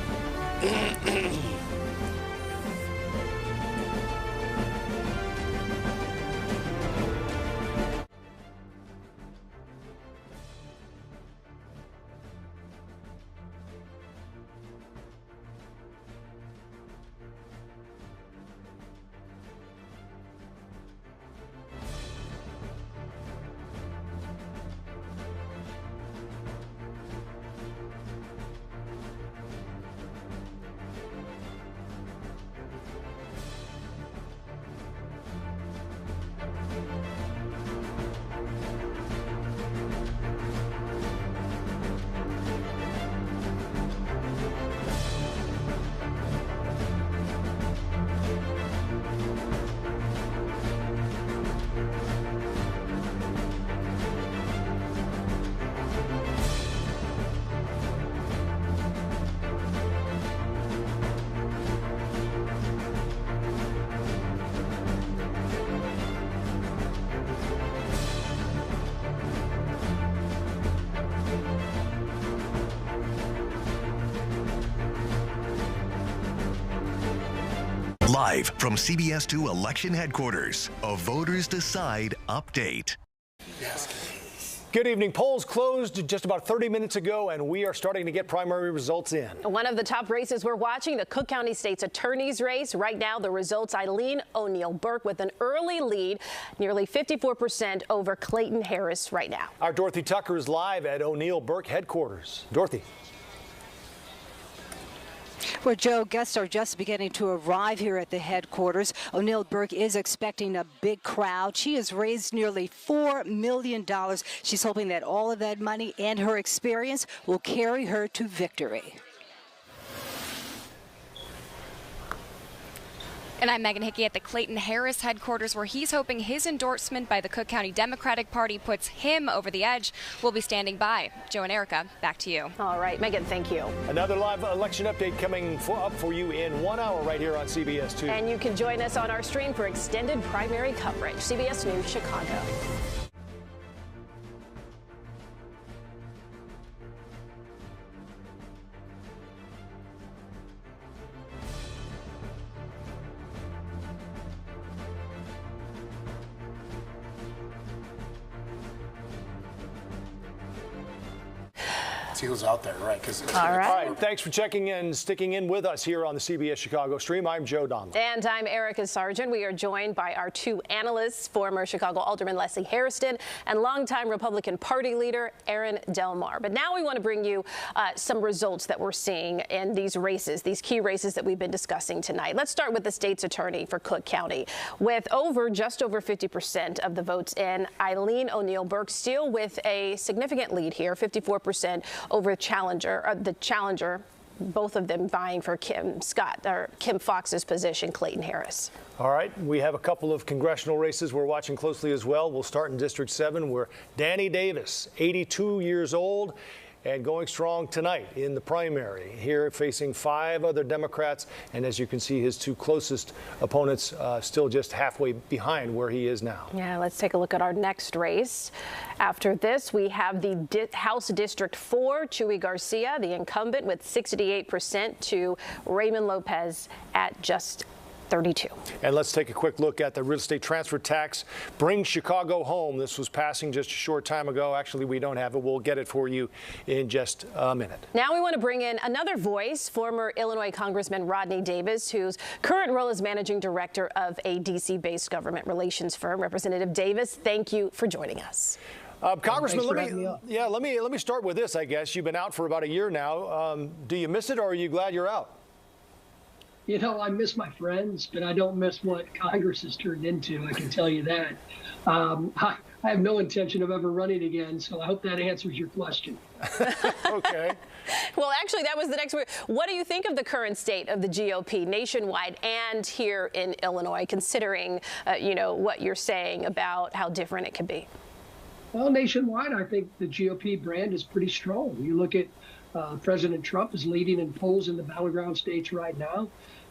Live from CBS 2 Election Headquarters, a Voters Decide update. Good evening. Polls closed just about 30 minutes ago, and we are starting to get primary results in. One of the top races we're watching, the Cook County State's Attorney's race. Right now, the results, Eileen O'Neill Burke with an early lead, nearly 54% over Clayton Harris right now. Our Dorothy Tucker is live at O'Neill Burke headquarters. Dorothy. Well, Joe, guests are just beginning to arrive here at the headquarters. O'Neill Burke is expecting a big crowd. She has raised nearly $4 million. She's hoping that all of that money and her experience will carry her to victory. And I'm Megan Hickey at the Clayton Harris headquarters, where he's hoping his endorsement by the Cook County Democratic Party puts him over the edge. We'll be standing by. Joe and Irika, back to you. All right, Megan, thank you. Another live election update coming up for you in 1 hour right here on CBS 2. And you can join us on our stream for extended primary coverage. CBS News, Chicago. See who's out there, right? All right. Thanks for checking in and sticking in with us here on the CBS Chicago stream. I'm Joe Donlon. And I'm Irika Sargent. We are joined by our two analysts, former Chicago Alderman Leslie Hairston and longtime Republican Party leader Aaron Del Mar. But now we want to bring you some results that we're seeing in these races, these key races that we've been discussing tonight. Let's start with the state's attorney for Cook County. With just over 50% of the votes in, Eileen O'Neill Burke still with a significant lead here, 54% over the challenger, both of them vying for Kim Foxx's position, Clayton Harris. All right, we have a couple of congressional races we're watching closely as well. We'll start in District 7, where Danny Davis, 82 years old, and going strong tonight in the primary. Here facing 5 other Democrats, and as you can see, his 2 closest opponents still just halfway behind where he is now. Yeah, let's take a look at our next race. After this, we have the House District 4, Chuy Garcia, the incumbent, with 68% to Raymond Lopez at just 32. And let's take a quick look at the real estate transfer tax. Bring Chicago home. This was passing just a short time ago. Actually, we don't have it. We'll get it for you in just a minute. Now we want to bring in another voice, former Illinois Congressman Rodney Davis, whose current role is managing director of a D.C.-based government relations firm. Representative Davis, thank you for joining us. Congressman, let me start with this. I guess you've been out for about a year now. Do you miss it, or are you glad you're out? You know, I miss my friends, but I don't miss what Congress has turned into, I can tell you that. I have no intention of ever running again, so I hope that answers your question. Okay. Well, actually, that was the next word. What do you think of the current state of the GOP nationwide and here in Illinois, considering, what you're saying about how different it could be? Well, nationwide, I think the GOP brand is pretty strong. You look at President Trump is leading in polls in the battleground states right now.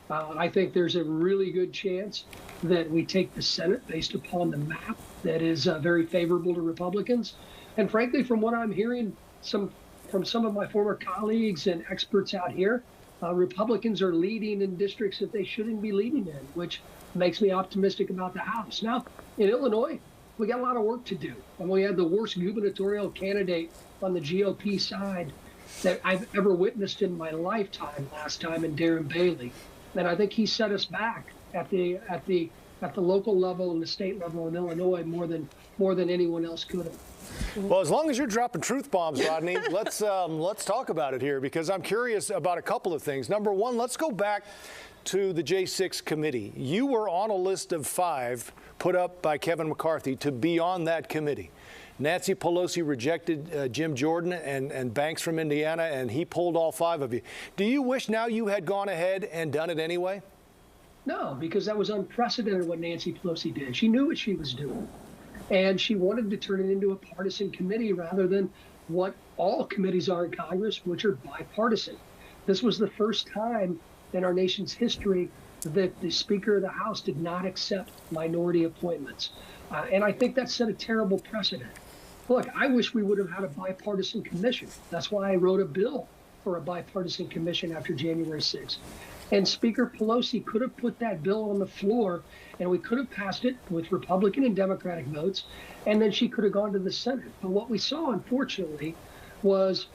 I think there's a really good chance that we take the Senate based upon the map that is very favorable to Republicans. And frankly, from what I'm hearing from some of my former colleagues and experts out here, Republicans are leading in districts that they shouldn't be leading in, which makes me optimistic about the House. Now, in Illinois, we got a lot of work to do. And we had the worst gubernatorial candidate on the GOP side that I've ever witnessed in my lifetime last time in Darren Bailey. And I think he set us back at the local level and the state level in Illinois more than anyone else could have. Well, as long as you're dropping truth bombs, Rodney, let's talk about it here, because I'm curious about a couple of things. Number one, let's go back to the J6 committee. You were on a list of 5 put up by Kevin McCarthy to be on that committee. Nancy Pelosi rejected Jim Jordan and Banks from Indiana, and he pulled all 5 of you. Do you wish now you had gone ahead and done it anyway? No, because that was unprecedented what Nancy Pelosi did. She knew what she was doing, and she wanted to turn it into a partisan committee rather than what all committees are in Congress, which are bipartisan. This was the first time in our nation's history that the Speaker of the House did not accept minority appointments. And I think that set a terrible precedent. Look, I wish we would have had a bipartisan commission. That's why I wrote a bill for a bipartisan commission after January 6th. And Speaker Pelosi could have put that bill on the floor, and we could have passed it with Republican and Democratic votes, and then she could have gone to the Senate. But what we saw, unfortunately, was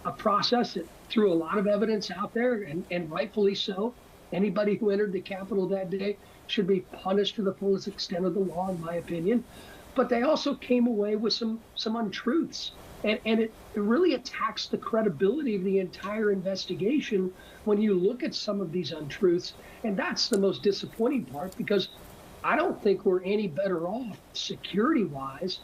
a process that threw a lot of evidence out there, and rightfully so. Anybody who entered the Capitol that day should be punished to the fullest extent of the law, in my opinion. But they also came away with some untruths. And it really attacks the credibility of the entire investigation when you look at some of these untruths. And that's the most disappointing part, because I don't think we're any better off security-wise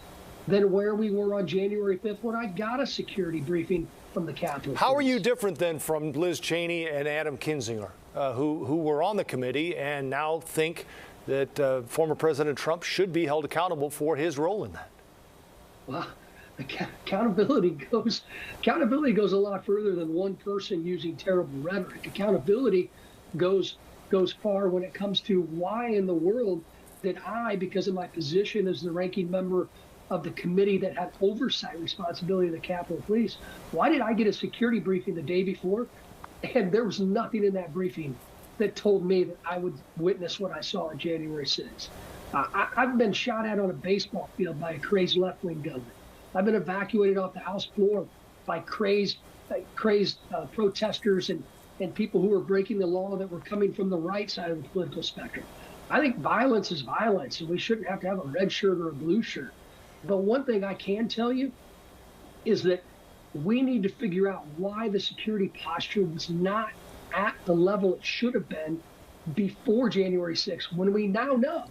than where we were on January 5th when I got a security briefing from the Capitol. How are you different then from Liz Cheney and Adam Kinzinger, who were on the committee and now think that former President Trump should be held accountable for his role in that? Well, accountability goes a lot further than one person using terrible rhetoric. Accountability goes far when it comes to why in the world did I, because of my position as the ranking member of the committee that had oversight responsibility of the Capitol Police, why did I get a security briefing the day before? And there was nothing in that briefing that told me that I would witness what I saw on January 6th. I've been shot at on a baseball field by a crazed left-wing gunman. I've been evacuated off the House floor by crazed protesters and people who were breaking the law that were coming from the right side of the political spectrum. I think violence is violence, and we shouldn't have to have a red shirt or a blue shirt. But one thing I can tell you is that we need to figure out why the security posture was not at the level it should have been before January 6th, when we now know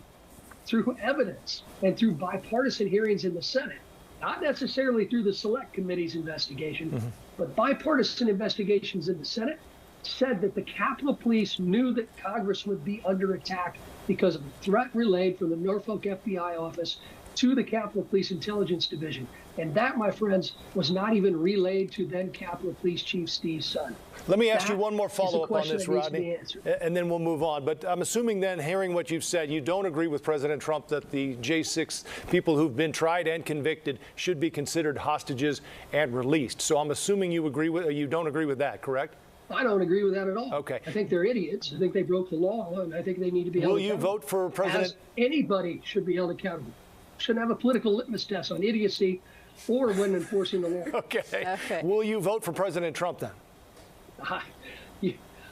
through evidence and through bipartisan hearings in the Senate, not necessarily through the Select Committee's investigation, but bipartisan investigations in the Senate, said that the Capitol Police knew that Congress would be under attack because of a threat relayed from the Norfolk FBI office to the Capitol Police Intelligence Division. And that, my friends, was not even relayed to then Capitol Police Chief Steve Sund. Let me ask you one more follow-up on this, Rodney, and then we'll move on. But I'm assuming then, hearing what you've said, you don't agree with President Trump that the J6 people who've been tried and convicted should be considered hostages and released. So I'm assuming you don't agree with that, correct? I don't agree with that at all. Okay. I think they're idiots. I think they broke the law, and I think they need to be held accountable. Will you vote for President? As anybody should be held accountable. Shouldn't have a political litmus test on idiocy or when enforcing the law. Okay. Will you vote for President Trump then?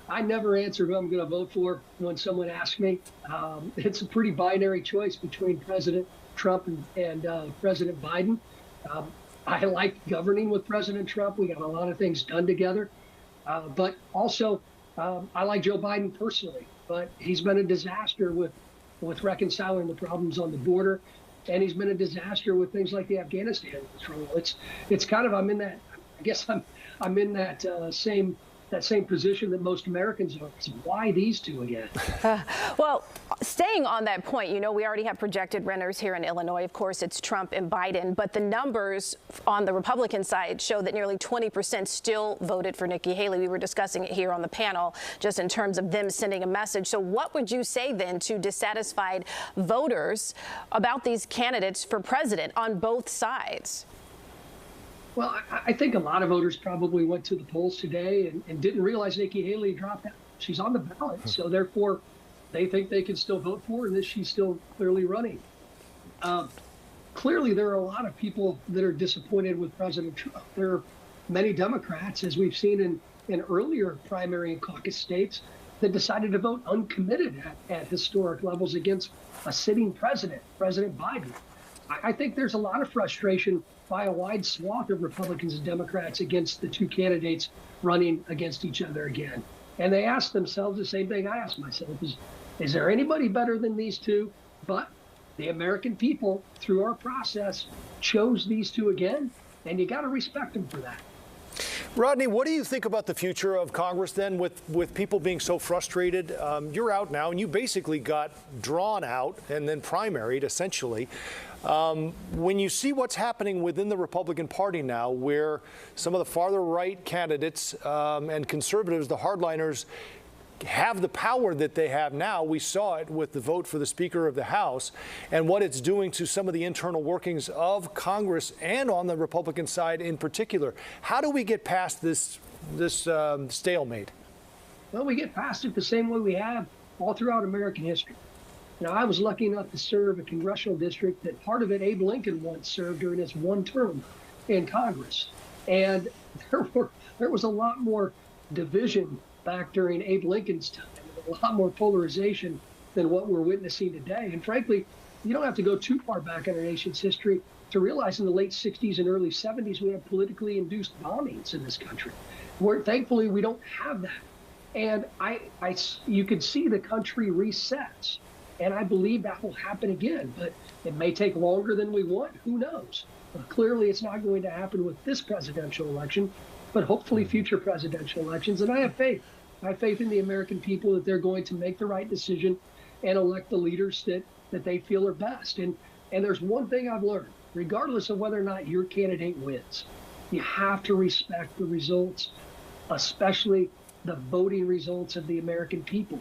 I never answer who I'm going to vote for when someone asks me. It's a pretty binary choice between President Trump and President Biden. I like governing with President Trump. We got a lot of things done together. But also, I like Joe Biden personally, but he's been a disaster with reconciling the problems on the border, and he's been a disaster with things like the Afghanistan withdrawal. It's kind of, I'm in that same position that most Americans are. It's why these two again? Well, staying on that point, you know, we already have projected renters here in Illinois. Of course, it's Trump and Biden, but the numbers on the Republican side show that nearly 20% still voted for Nikki Haley. We were discussing it here on the panel, just in terms of them sending a message. So what would you say then to dissatisfied voters about these candidates for president on both sides? Well, I think a lot of voters probably went to the polls today and didn't realize Nikki Haley dropped out. She's on the ballot, so therefore they think they can still vote for her and that she's still clearly running. Clearly, there are a lot of people that are disappointed with President Trump. There are many Democrats, as we've seen in earlier primary and caucus states, that decided to vote uncommitted at historic levels against a sitting president, President Biden. I think there's a lot of frustration by a wide swath of Republicans and Democrats against the two candidates running against each other again. And they ask themselves the same thing I ask myself, is there anybody better than these two? But the American people, through our process, chose these two again, and you got to respect them for that. Rodney, what do you think about the future of Congress then with people being so frustrated? You're out now, and you basically got drawn out and then primaried, essentially. When you see what's happening within the Republican Party now, where some of the farther right candidates and conservatives, the hardliners, have the power that they have now. We saw it with the vote for the Speaker of the House and what it's doing to some of the internal workings of Congress and on the Republican side in particular. How do we get past this stalemate? Well, we get past it the same way we have all throughout American history. Now, I was lucky enough to serve a congressional district that part of it Abe Lincoln once served during his one term in Congress. And there was a lot more division back during Abe Lincoln's time, a lot more polarization than what we're witnessing today. And frankly, you don't have to go too far back in our nation's history to realize in the late 60s and early 70s, we had politically induced bombings in this country. Thankfully, we don't have that. And you can see the country resets. And I believe that will happen again, but it may take longer than we want. Who knows? Clearly, it's not going to happen with this presidential election, but hopefully future presidential elections. And I have faith. I have faith in the American people that they're going to make the right decision and elect the leaders that they feel are best. And there's one thing I've learned, regardless of whether or not your candidate wins, you have to respect the results, especially the voting results of the American people.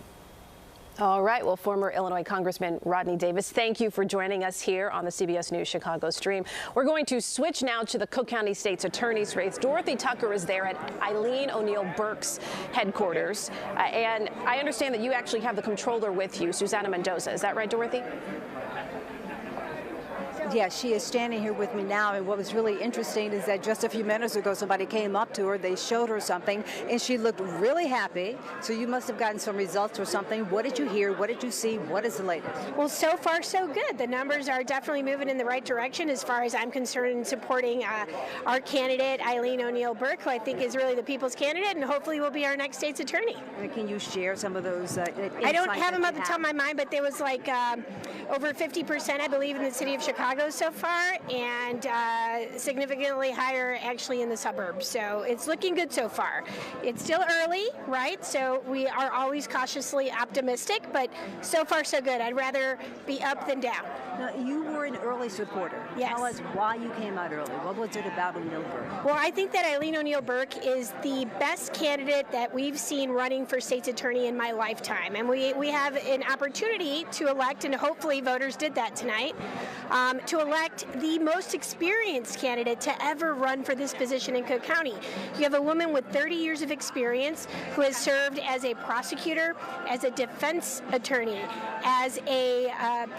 All right. Well, former Illinois Congressman Rodney Davis, thank you for joining us here on the CBS News Chicago stream. We're going to switch now to the Cook County State's Attorney's race. Dorothy Tucker is there at Eileen O'Neill Burke's headquarters. And I understand that you actually have the comptroller with you, Susana Mendoza. Is that right, Dorothy? Yeah, she is standing here with me now, and what was really interesting is that just a few minutes ago somebody came up to her, they showed her something, and she looked really happy. So you must have gotten some results or something. What did you hear? What did you see? What is the latest? Well, so far so good. The numbers are definitely moving in the right direction as far as I'm concerned in supporting our candidate, Eileen O'Neill Burke, who I think is really the people's candidate and hopefully will be our next state's attorney. Can you share some of those I don't have them at the top of my mind, but there was like over 50%, I believe, in the city of Chicago Chicago so far, and significantly higher actually in the suburbs. So it's looking good so far. It's still early, right? So we are always cautiously optimistic, but so far so good. I'd rather be up than down. Now, you were an early supporter. Yes. Tell us why you came out early. What was it about O'Neill Burke? Well, I think that Eileen O'Neill Burke is the best candidate that we've seen running for state's attorney in my lifetime. And we have an opportunity to elect, and hopefully voters did that tonight, to elect the most experienced candidate to ever run for this position in Cook County. You have a woman with 30 years of experience who has served as a prosecutor, as a defense attorney, as a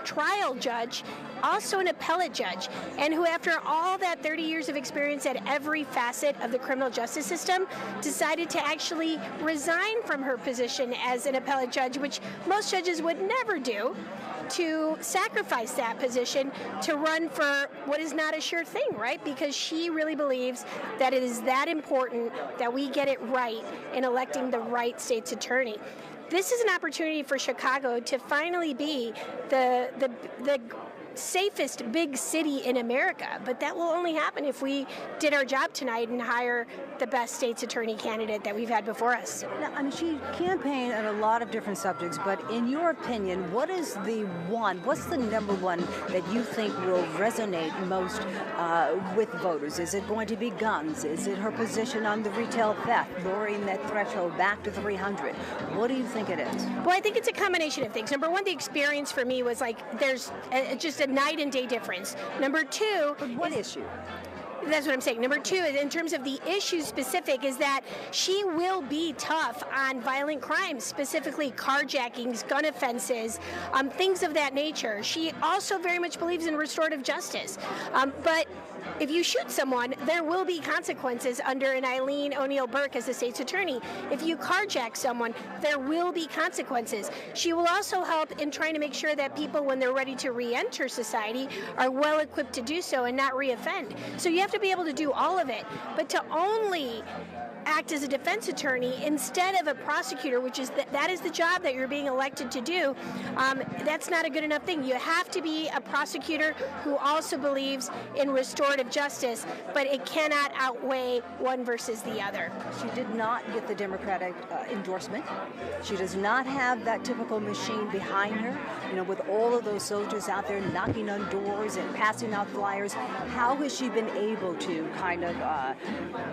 trial judge, also an appellate judge, and who after all that 30 years of experience at every facet of the criminal justice system decided to actually resign from her position as an appellate judge, which most judges would never do, to sacrifice that position to run for what is not a sure thing, right? Because she really believes that it is that important that we get it right in electing the right state's attorney. This is an opportunity for Chicago to finally be the safest big city in America, but that will only happen if we did our job tonight and hire the best state's attorney candidate that we've had before us. Now, I mean, she campaigned on a lot of different subjects, but in your opinion, what's the number one that you think will resonate most with voters? Is it going to be guns? Is it her position on the retail theft, lowering that threshold back to 300? What do you think it is? Well, I think it's a combination of things. Number one, the experience for me was like there's just a night and day difference. Number two, but what issue? That's what I'm saying. Number two, in terms of the issue specific, is that she will be tough on violent crimes, specifically carjackings, gun offenses, things of that nature. She also very much believes in restorative justice. But if you shoot someone, there will be consequences under an Eileen O'Neill Burke as the state's attorney. If you carjack someone, there will be consequences. She will also help in trying to make sure that people, when they're ready to re-enter society, are well equipped to do so and not re-offend. So you have to be able to do all of it. But to only act as a defense attorney instead of a prosecutor, which is that is the job that you're being elected to do, that's not a good enough thing. You have to be a prosecutor who also believes in restorative justice, but it cannot outweigh one versus the other. She did not get the Democratic endorsement. She does not have that typical machine behind her, with all of those soldiers out there knocking on doors and passing out flyers. How has she been able to kind of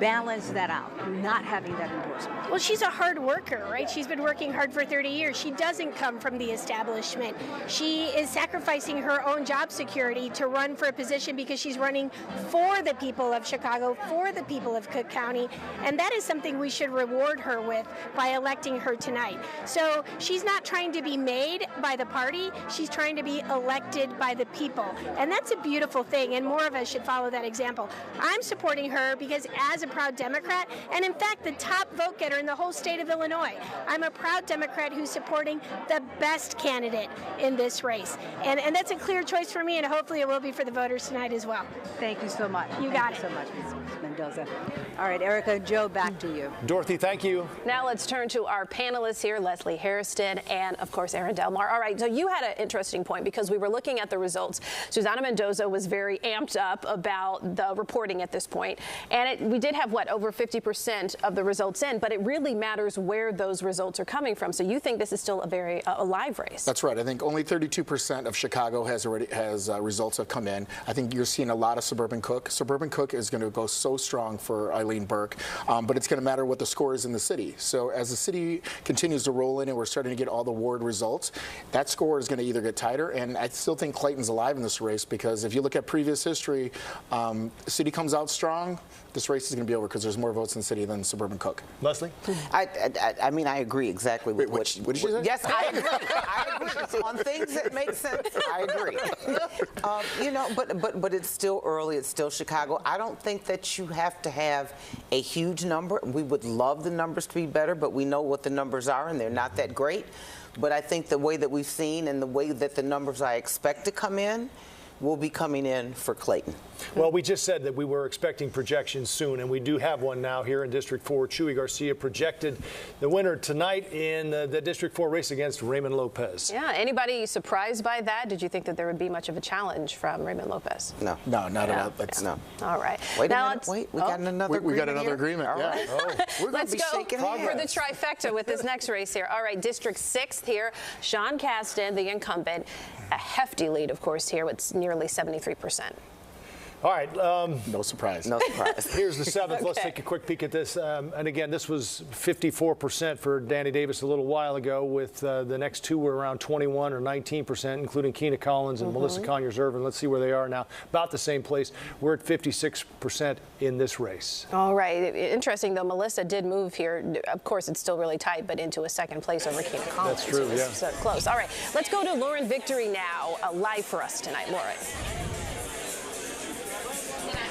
balance that out? Not having that endorsement? Well, she's a hard worker, right? She's been working hard for 30 years. She doesn't come from the establishment. She is sacrificing her own job security to run for a position because she's running for the people of Chicago, for the people of Cook County, and that is something we should reward her with by electing her tonight. So she's not trying to be made by the party, she's trying to be elected by the people, and that's a beautiful thing, and more of us should follow that example. I'm supporting her because as a proud Democrat, and in fact, the top vote getter in the whole state of Illinois. I'm a proud Democrat who's supporting the best candidate in this race. And that's a clear choice for me, and hopefully it will be for the voters tonight as well. Thank you so much. You got it. Thank you so much, Ms. Mendoza. All right, Irika, Joe, back to you. Dorothy, thank you. Now let's turn to our panelists here, Leslie Hairston and, of course, Aaron Del Mar. All right, so you had an interesting point because we were looking at the results. Susana Mendoza was very amped up about the reporting at this point. And we did have, over 50% of the results in, but it really matters where those results are coming from. So you think this is still a very live race? That's right. I think only 32% of Chicago has results have come in. I think you're seeing a lot of suburban Cook. Suburban Cook is going to go so strong for Eileen Burke, but it's going to matter what the score is in the city. So as the city continues to roll in and we're starting to get all the ward results, that score is going to either get tighter, and I still think Clayton's alive in this race because if you look at previous history, the city comes out strong, this race is going to be over because there's more votes in the city than suburban Cook. Leslie? I mean, I agree exactly with what did you say? Yes, I agree. I agree. On things that make sense, I agree. But it's still early. It's still Chicago. I don't think that you have to have a huge number. We would love the numbers to be better, but we know what the numbers are, and they're not that great. But I think the way that we've seen and the way that the numbers I expect to come in, will be coming in for Clayton. Well, we just said that we were expecting projections soon, and we do have one now here in District 4. Chuy Garcia projected the winner tonight in the District 4 race against Raymond Lopez. Yeah, anybody surprised by that? Did you think that there would be much of a challenge from Raymond Lopez? No. No, not at all. That's no. All right. Wait now a minute. Wait, we got another agreement. We got another agreement. All right. We're Let's be go shaking for hands. the trifecta with this next race here. All right, District 6th here. Sean Casten, the incumbent, a hefty lead, of course, here with nearly 73%. All right. No surprise. No surprise. Here's the 7th. Okay. Let's take a quick peek at this. And again, this was 54% for Danny Davis a little while ago, with the next two were around 21 or 19%, including Kina Collins and Melissa Conyears-Ervin. Let's see where they are now. About the same place. We're at 56% in this race. All right. Interesting, though. Melissa did move here. Of course, it's still really tight, but into a second place over Kina Collins. That's true, yeah. So close. All right. Let's go to Lauren Victory now, live for us tonight. Lauren.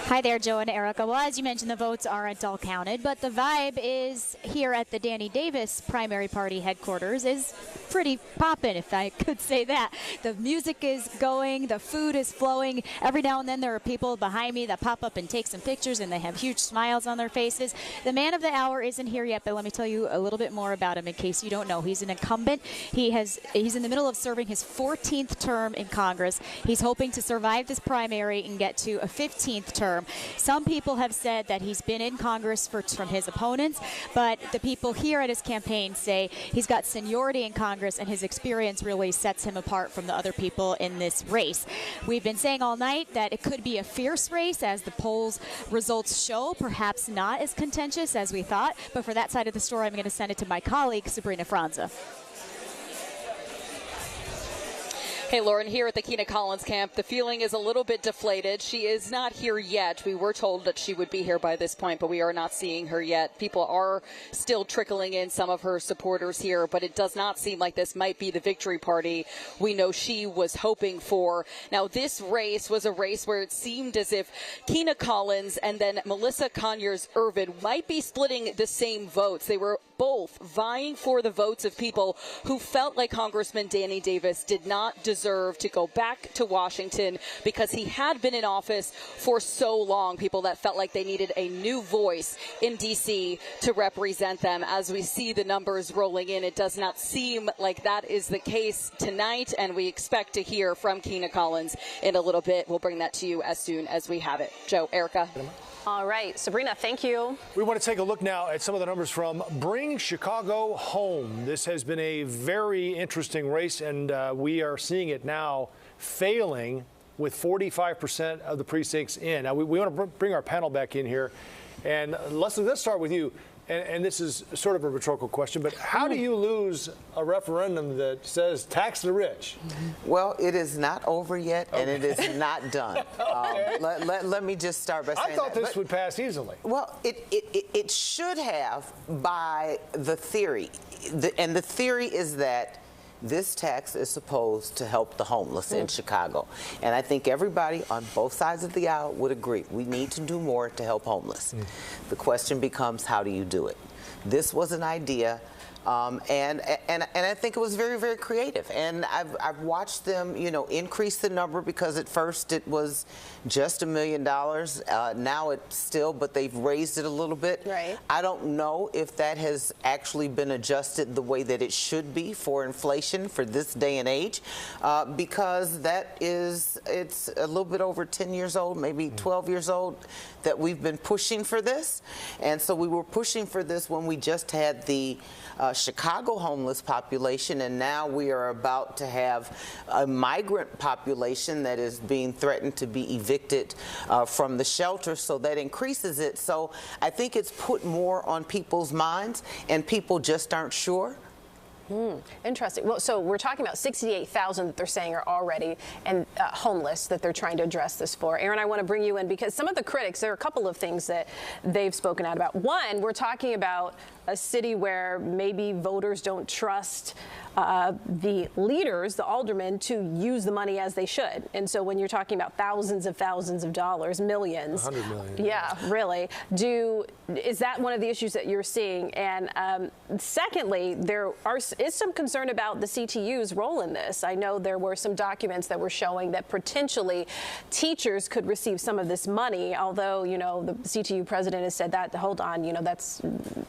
Hi there, Joe and Irika. Well, as you mentioned, the votes aren't all counted, but the vibe is here at the Danny Davis primary party headquarters is pretty poppin', if I could say that. The music is going, the food is flowing. Every now and then there are people behind me that pop up and take some pictures, and they have huge smiles on their faces. The man of the hour isn't here yet, but let me tell you a little bit more about him in case you don't know. He's an incumbent. He's in the middle of serving his 14th term in Congress. He's hoping to survive this primary and get to a 15th term. Some people have said that he's been in Congress from his opponents, but the people here at his campaign say he's got seniority in Congress, and his experience really sets him apart from the other people in this race. We've been saying all night that it could be a fierce race, as the polls results show, perhaps not as contentious as we thought, but for that side of the story, I'm going to send it to my colleague, Sabrina Franza. Hey, Lauren, here at the Kina Collins camp, the feeling is a little bit deflated. She is not here yet. We were told that she would be here by this point, but we are not seeing her yet. People are still trickling in, some of her supporters here, but it does not seem like this might be the victory party we know she was hoping for. Now, this race was a race where it seemed as if Kina Collins and then Melissa Conyears-Ervin might be splitting the same votes. They were both vying for the votes of people who felt like Congressman Danny Davis did not deserve to go back to Washington because he had been in office for so long. People that felt like they needed a new voice in D.C. to represent them. As we see the numbers rolling in, it does not seem like that is the case tonight, and we expect to hear from Kina Collins in a little bit. We'll bring that to you as soon as we have it. Joe, Irika. All right, Sabrina, thank you. We want to take a look now at some of the numbers from Bring Chicago Home. This has been a very interesting race, and we are seeing it now failing with 45% of the precincts in. Now, we want to bring our panel back in here. And Leslie, let's start with you. And this is sort of a rhetorical question, but how do you lose a referendum that says tax the rich? Well, it is not over yet, and it is not done. Okay. Let me just start by saying I thought this would pass easily. Well, it should have by the theory. And the theory is that this tax is supposed to help the homeless in Chicago. And I think everybody on both sides of the aisle would agree. We need to do more to help homeless. The question becomes, how do you do it? This was an idea. And I think it was very, very creative. And I've watched them, increase the number, because at first it was just $1 million. Now it's still, but they've raised it a little bit. Right. I don't know if that has actually been adjusted the way that it should be for inflation for this day and age, because it's a little bit over 10 years old, maybe 12 years old, that we've been pushing for this. And so we were pushing for this when we just had the Chicago homeless population, and now we are about to have a migrant population that is being threatened to be evicted from the shelter, so that increases it. So I think it's put more on people's minds, and people just aren't sure. Interesting. Well, so we're talking about 68,000 that they're saying are already and homeless that they're trying to address this for. Aaron, I want to bring you in because some of the critics, there are a couple of things that they've spoken out about. One, we're talking about a city where maybe voters don't trust the leaders, the aldermen, to use the money as they should. And so when you're talking about thousands of dollars, millions. 100 million. Yeah, really. Is that one of the issues that you're seeing? And secondly, there is some concern about the CTU's role in this. I know there were some documents that were showing that potentially teachers could receive some of this money, although, you know, the CTU president has said that, hold on, you know,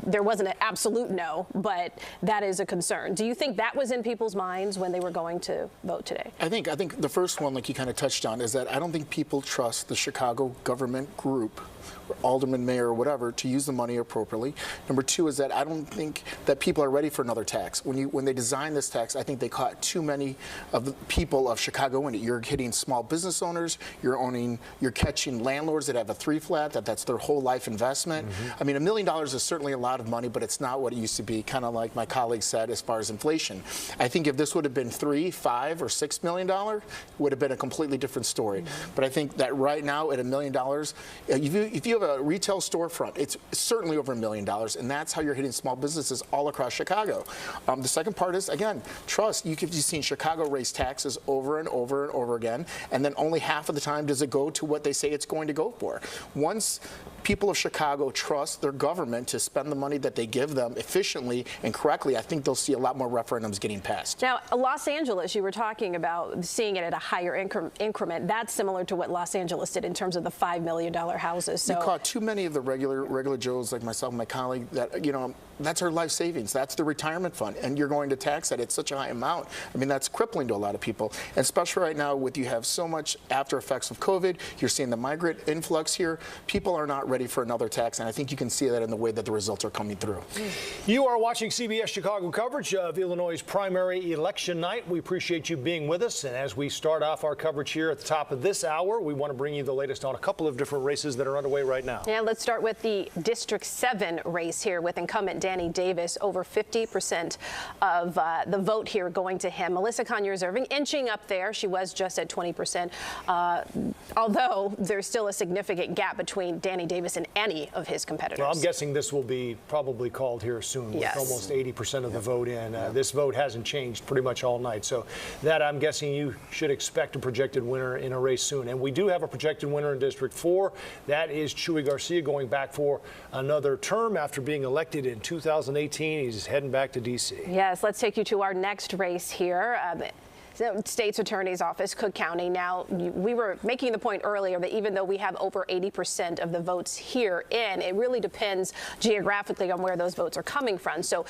there wasn't an absolute no, but that is a concern. Do you think that was in people's minds when they were going to vote today? I think the first one, like you kind of touched on, is that I don't think people trust the Chicago government group, alderman, mayor, or whatever, to use the money appropriately. Number two is that I don't think that people are ready for another tax. When they designed this tax, I think they caught too many of the people of Chicago in it. You're hitting small business owners. You're catching landlords that have a 3-flat, that's their whole life investment. I mean, $1 million is certainly a lot of money, but it's not what it used to be, kind of like my colleague said, as far as inflation. I think if this would have been $3, $5, or $6 million, it would have been a completely different story. But I think that right now at $1 million, if you have a retail storefront, it's certainly over $1 million, and that's how you're hitting small businesses all across Chicago. The second part is, again, trust. You've seen Chicago raise taxes over and over and over again, and then only half of the time does it go to what they say it's going to go for. Once people of Chicago trust their government to spend the money that they give them efficiently and correctly, I think they'll see a lot more referendums getting passed. Now, Los Angeles, you were talking about seeing it at a higher increment. That's similar to what Los Angeles did in terms of the $5 million houses. So you caught too many of the regular Joes like myself and my colleague that, you know, that's our life savings. That's the retirement fund. And you're going to tax that at such a high amount. I mean, that's crippling to a lot of people. And especially right now you have so much after effects of COVID, you're seeing the migrant influx here. People are not ready for another tax. And I think you can see that in the way that the results are coming through. You are watching CBS Chicago coverage of Illinois' primary election night. We appreciate you being with us. And as we start off our coverage here at the top of this hour, we want to bring you the latest on a couple of different races that are underway right now. Yeah, let's start with the District 7 race here with incumbent Danny Davis. Over 50% of the vote here going to him. Melissa Conyears-Ervin inching up there. She was just at 20%, although there's still a significant gap between Danny Davis and any of his competitors. Well, I'm guessing this will be probably called here soon with almost 80% of the vote in. This vote hasn't changed pretty much all night. So that, I'm guessing, you should expect a projected winner in a race soon. And we do have a projected winner in District 4. That is Chuy Garcia, going back for another term after being elected in 2018. He's heading back to D.C. Yes, let's take you to our next race here. State's Attorney's Office, Cook County. Now, we were making the point earlier that even though we have over 80% of the votes here in, it really depends geographically on where those votes are coming from. So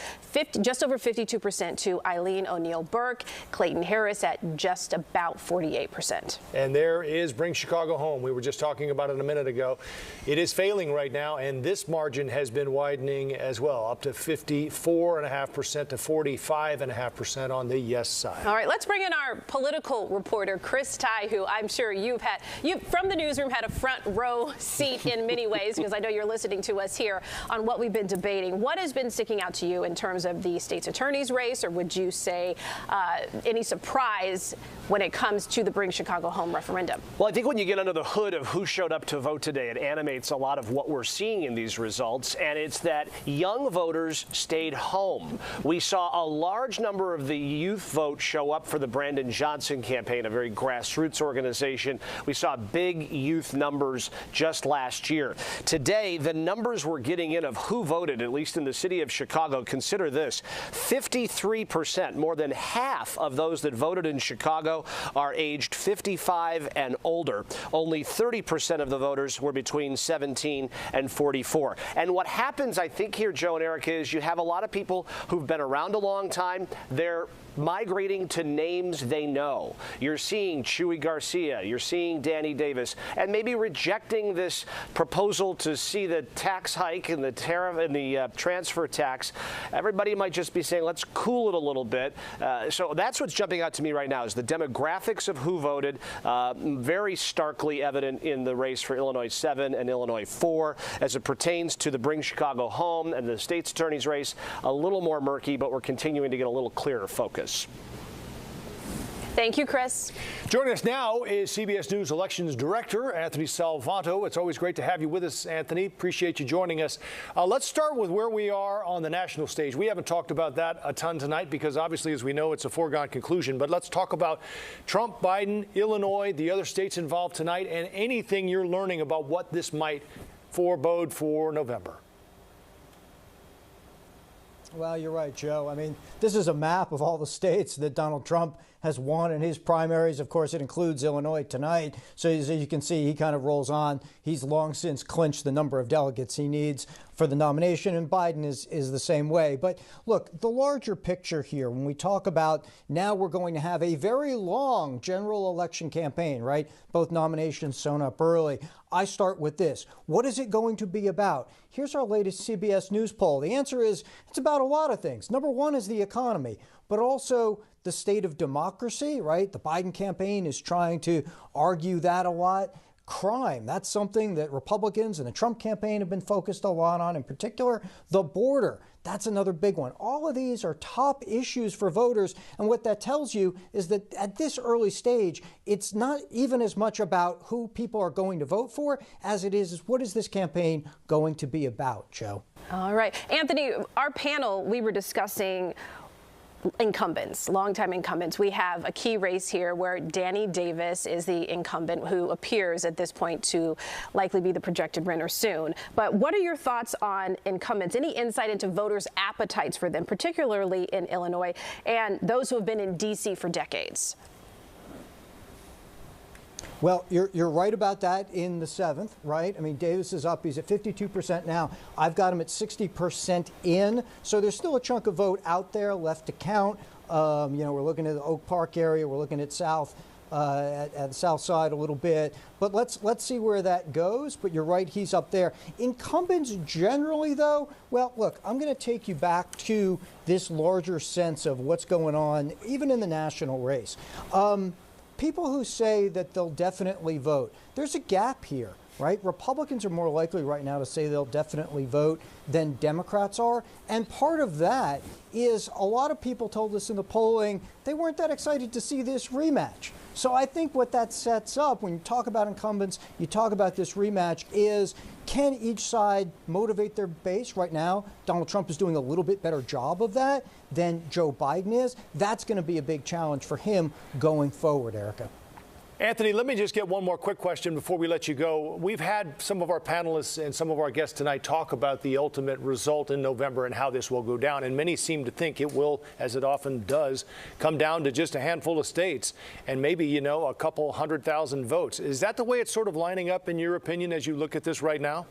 just over 52% to Eileen O'Neill Burke, Clayton Harris at just about 48%. And there is Bring Chicago Home. We were just talking about it a minute ago. It is failing right now, and this margin has been widening as well, up to 54.5% to 45.5% on the yes side. All right, let's bring in our political reporter, Chris Tye, who I'm sure you from the newsroom had a front row seat in many ways, because I know you're listening to us here on what we've been debating. What has been sticking out to you in terms of the state's attorney's race, or would you say any surprise when it comes to the Bring Chicago Home referendum? Well, I think when you get under the hood of who showed up to vote today, it animates a lot of what we're seeing in these results, and it's that young voters stayed home. We saw a large number of the youth vote show up for the Brandon Johnson campaign, a very grassroots organization. We saw big youth numbers just last year. Today, the numbers we're getting in of who voted, at least in the city of Chicago, consider this: 53%, more than half of those that voted in Chicago are aged 55 and older. Only 30% of the voters were between 17 and 44. And what happens, I think, here, Joe and Irika, is you have a lot of people who've been around a long time. They're migrating to names they know. You're seeing Chuy Garcia, you're seeing Danny Davis, and maybe rejecting this proposal to see the tax hike and the tariff and the transfer tax. Everybody might just be saying, let's cool it a little bit. So that's what's jumping out to me right now, is the demographics of who voted, very starkly evident in the race for Illinois 7 and Illinois 4. As it pertains to the Bring Chicago Home and the state's attorney's race, a little more murky, but we're continuing to get a little clearer focus. Thank you, Chris. Joining us now is CBS News Elections Director Anthony Salvanto. It's always great to have you with us, Anthony. Appreciate you joining us. Let's start with where we are on the national stage. We haven't talked about that a ton tonight because obviously, as we know, it's a foregone conclusion. But let's talk about Trump, Biden, Illinois, the other states involved tonight, and anything you're learning about what this might forebode for November. Well, you're right, Joe. I mean, this is a map of all the states that Donald Trump has won in his primaries. Of course, it includes Illinois tonight. So as you can see, he kind of rolls on. He's long since clinched the number of delegates he needs for the nomination, and Biden is the same way. But look, the larger picture here, when we talk about now we're going to have a very long general election campaign, right? Both nominations sewn up early. I start with this. What is it going to be about? Here's our latest CBS News poll. The answer is it's about a lot of things. Number one is the economy, but also the state of democracy, right? The Biden campaign is trying to argue that a lot. Crime, that's something that Republicans and the Trump campaign have been focused a lot on, in particular, the border. That's another big one. All of these are top issues for voters. And what that tells you is that at this early stage, it's not even as much about who people are going to vote for as it is what is this campaign going to be about, Joe? All right. Anthony, our panel, we were discussing incumbents, longtime incumbents. We have a key race here where Danny Davis is the incumbent who appears at this point to likely be the projected winner soon. But what are your thoughts on incumbents? Any insight into voters' appetites for them, particularly in Illinois and those who have been in D.C. for decades? Well, you're right about that in the 7th, right? I mean, Davis is up. He's at 52% now. I've got him at 60% in. So there's still a chunk of vote out there left to count. We're looking at the Oak Park area. We're looking at at the south side a little bit. But let's see where that goes. But you're right, he's up there. Incumbents generally, though, well, look, I'm going to take you back to this larger sense of what's going on, even in the national race. People who say that they'll definitely vote, there's a gap here, right? Republicans are more likely right now to say they'll definitely vote than Democrats are. And part of that is a lot of people told us in the polling they weren't that excited to see this rematch. So I think what that sets up, when you talk about incumbents, you talk about this rematch, is can each side motivate their base? Right now, Donald Trump is doing a little bit better job of that than Joe Biden is. That's going to be a big challenge for him going forward, Irika. Anthony, let me just get one more quick question before we let you go. We've had some of our panelists and some of our guests tonight talk about the ultimate result in November and how this will go down. And many seem to think it will, as it often does, come down to just a handful of states and maybe, a couple 100,000 votes. Is that the way it's sort of lining up, in your opinion, as you look at this right now?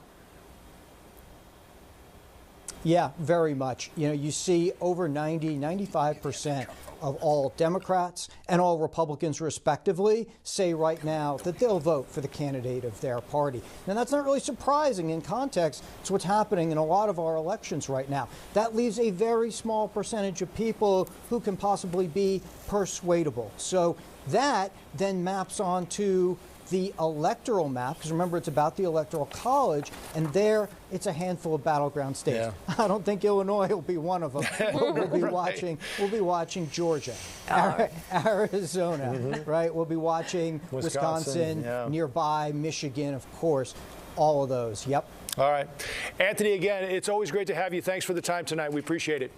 Yeah, very much. You see over 95% of all Democrats and all Republicans, respectively, say right now that they'll vote for the candidate of their party. Now, that's not really surprising in context. It's what's happening in a lot of our elections right now. That leaves a very small percentage of people who can possibly be persuadable. So that then maps onto the electoral map, because remember, it's about the Electoral College, and there it's a handful of battleground states. Yeah. I don't think Illinois will be one of them. We'll be watching Georgia, Arizona, right? We'll be watching Wisconsin nearby, Michigan, of course, all of those. Yep. All right. Anthony, again, it's always great to have you. Thanks for the time tonight. We appreciate it.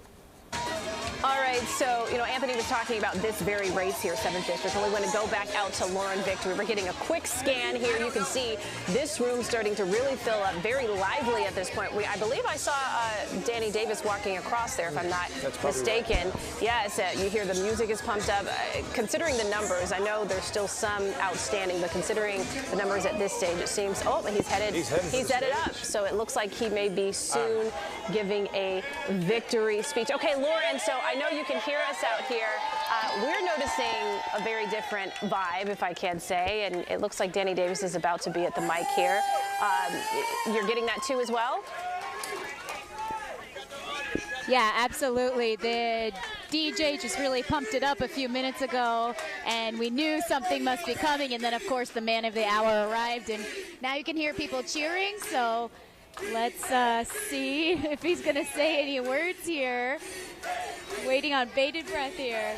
All right, so, Anthony was talking about this very race here, 7th District, and we want to go back out to Lauren Victory. We're getting a quick scan here. You can see this room starting to really fill up, very lively at this point. I believe I saw Danny Davis walking across there, if I'm not mistaken. Right. Yes, you hear the music is pumped up. Considering the numbers, I know there's still some outstanding, but considering the numbers at this stage, it seems, he's headed up. So it looks like he may be soon giving a victory speech. Okay, Lauren, so I know you can hear us out here. We're noticing a very different vibe, if I can say, and it looks like Danny Davis is about to be at the mic here. You're getting that too as well? Yeah, absolutely. The DJ just really pumped it up a few minutes ago, and we knew something must be coming, and then, of course, the man of the hour arrived, and now you can hear people cheering, so let's see if he's going to say any words here. Waiting on bated breath here.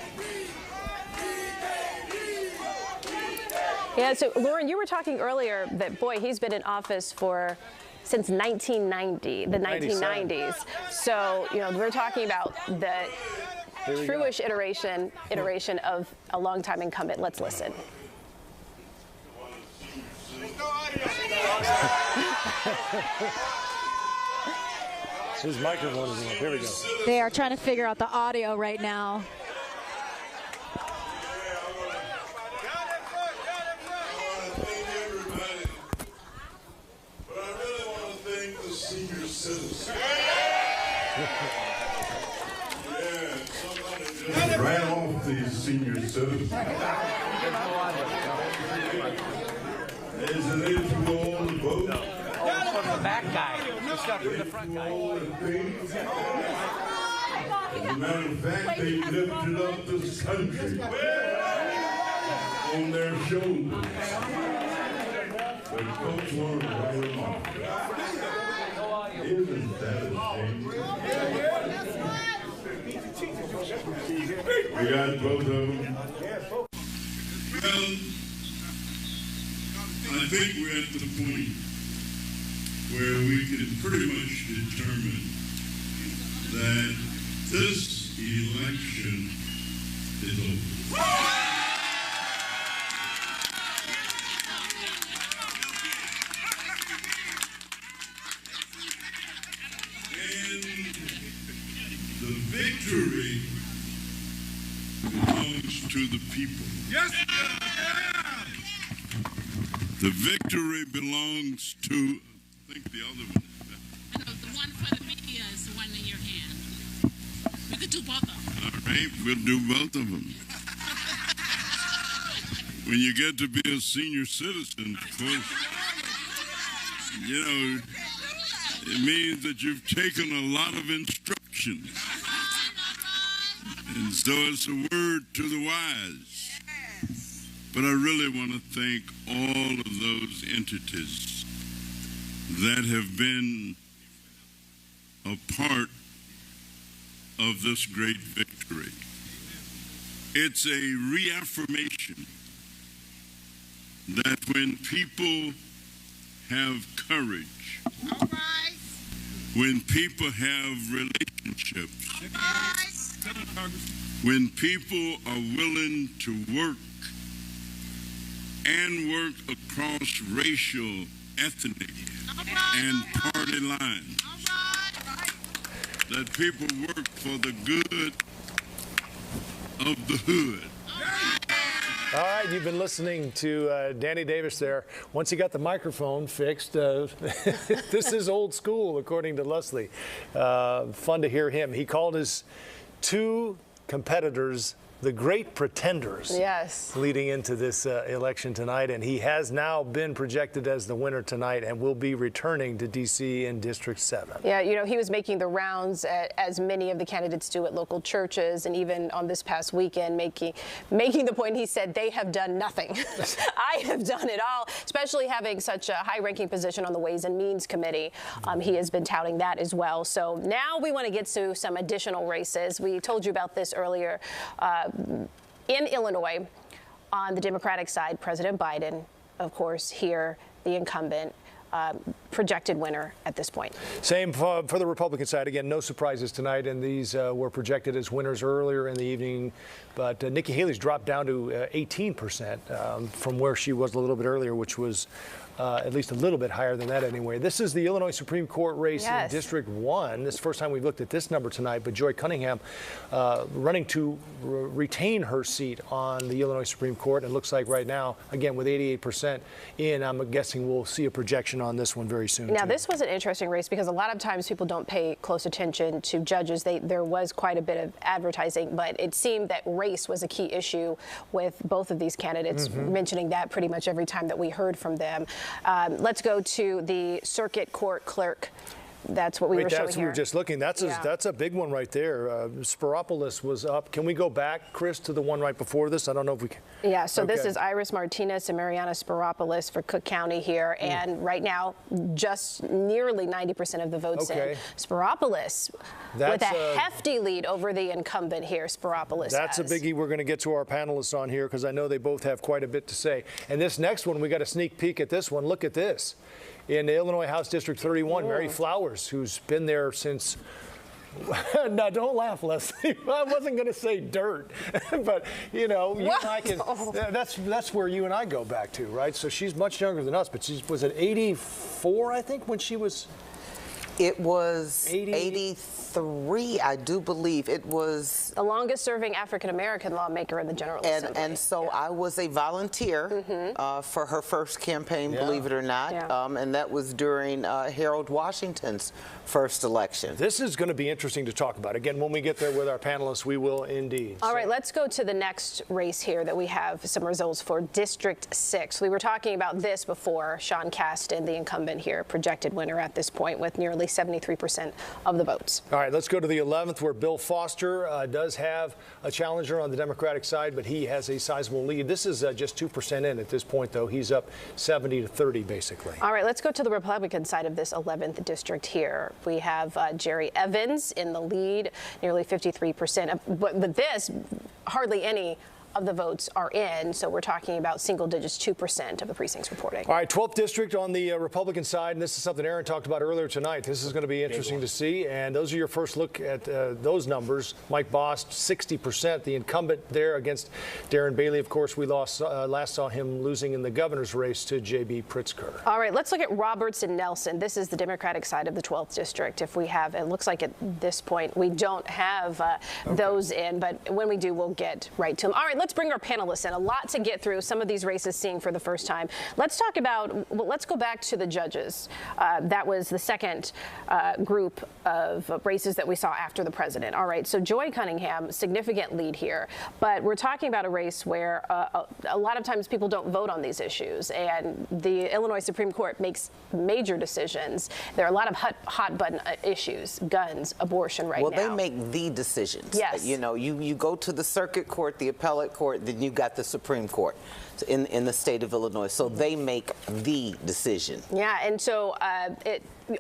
Yeah, so Lauren, you were talking earlier that, boy, he's been in office since 1990, the 1990s. So, you know, we're talking about the true-ish iteration of a longtime incumbent. Let's listen. His microphone is on. Here we go. They are trying to figure out the audio right now. Senior citizens. Ran off these senior citizens. Isn't it too old to vote? No, it's from the back guy. It's not from the front guy. As a matter of fact, they lifted up this country on their shoulders. But folks want to write them off. Isn't that a shame? We got both of them. Well, I think we're at the point where we can pretty much determine that this election is over. The victory belongs to the people. Yes, yeah. The victory belongs to, I think the other one. No, the one for the media is the one in your hand. We could do both of them. All right, we'll do both of them. When you get to be a senior citizen, folks, you know, it means that you've taken a lot of instruction. And so it's a word to the wise. But I really want to thank all of those entities that have been a part of this great victory. It's a reaffirmation that when people have courage, when people have relationships, when people are willing to work and work across racial, ethnic, and party lines, that people work for the good of the hood. All right, you've been listening to Danny Davis there. Once he got the microphone fixed, this is old school, according to Leslie. Fun to hear him. He called his two competitors the great pretenders. Yes. Leading into this election tonight, and he has now been projected as the winner tonight and will be returning to D.C. in District 7. Yeah, you know, he was making the rounds as many of the candidates do at local churches, and even on this past weekend making the point, he said, they have done nothing. I have done it all, especially having such a high-ranking position on the Ways and Means Committee. He has been touting that as well. So now we want to get to some additional races. We told you about this earlier. In Illinois, on the Democratic side, President Biden, of course, here, the incumbent, projected winner at this point. Same for the Republican side. Again, no surprises tonight, and these were projected as winners earlier in the evening. But Nikki Haley's dropped down to 18% from where she was a little bit earlier, which was at least a little bit higher than that anyway. This is the Illinois Supreme Court race in District 1. This is the first time we've looked at this number tonight, but Joy Cunningham running to retain her seat on the Illinois Supreme Court. And it looks like right now, again, with 88% in, I'm guessing we'll see a projection on this one very soon. Now, this was an interesting race because a lot of times people don't pay close attention to judges. There was quite a bit of advertising, but it seemed that race was a key issue with both of these candidates, mentioning that pretty much every time that we heard from them. Let's go to the circuit court clerk That's what we were showing That's here. we were just looking. That's a big one right there. Spiropoulos was up. Can we go back, Chris, to the one right before this? I don't know if we can. Yeah, so this is Iris Martinez and Mariana Spiropoulos for Cook County here. And right now, just nearly 90% of the votes in. Spiropoulos with a hefty lead over the incumbent here, Spiropoulos That's a biggie we're going to get to our panelists on here because I know they both have quite a bit to say. And this next one, we got a sneak peek at this one. Look at this. In Illinois House District 31, Mary Flowers, who's been there since... Now, don't laugh, Leslie. I wasn't going to say dirt, but, you know, you and I can, that's where you and I go back to, right? So she's much younger than us, but she was at 84, I think, when she was... It was 83, I do believe. It was the longest-serving African-American lawmaker in the General Assembly. And so I was a volunteer for her first campaign, believe it or not, and that was during Harold Washington's first election. This is going to be interesting to talk about. Again, when we get there with our panelists, we will indeed. All right, let's go to the next race here that we have some results for District 6. We were talking about this before. Sean Casten, the incumbent here, projected winner at this point with nearly 73% of the votes. All right, let's go to the 11th, where Bill Foster does have a challenger on the Democratic side, but he has a sizable lead. This is just 2% in at this point, though. He's up 70-30, basically. All right, let's go to the Republican side of this 11th district here. We have Jerry Evans in the lead, nearly 53%. But this, hardly any of the votes are in, so we're talking about single digits, 2% of the precincts reporting. All right, 12th district on the Republican side, and this is something Aaron talked about earlier tonight. This is going to be interesting to see, and those are your first look at those numbers. Mike Bost, 60%, the incumbent there against Darren Bailey. Of course, we last saw him losing in the governor's race to J.B. Pritzker. All right, let's look at Roberts and Nelson. This is the Democratic side of the 12th district. If we have, it looks like at this point we don't have those in, but when we do, we'll get right to them. All right, let's bring our panelists in. A lot to get through. Some of these races seeing for the first time. Let's talk about, well, let's go back to the judges. That was the second group of races that we saw after the president. All right, so Joy Cunningham, significant lead here. But we're talking about a race where a lot of times people don't vote on these issues, and the Illinois Supreme Court makes major decisions. There are a lot of hot button issues, guns, abortion now. Well, they make the decisions. Yes. You know, you go to the circuit court, the appellate court, then you got the Supreme Court in the state of Illinois. So they make the decision. Yeah, and so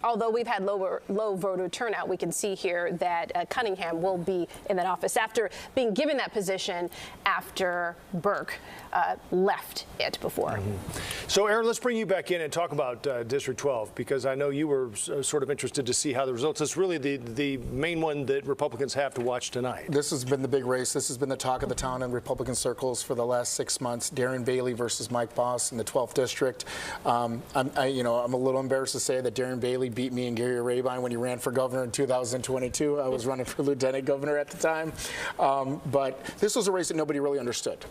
although we've had low voter turnout, we can see here that Cunningham will be in that office after being given that position after Burke left it before. So, Aaron, let's bring you back in and talk about District 12, because I know you were sort of interested to see how the results. It's really the main one that Republicans have to watch tonight. This has been the big race. This has been the talk of the town in Republican circles for the last 6 months. Darren Bailey versus Mike Bost in the 12th district. I'm a little embarrassed to say that Darren Bailey beat me and Gary Rabine when he ran for governor in 2022. I was running for lieutenant governor at the time. But this was a race that nobody really understood.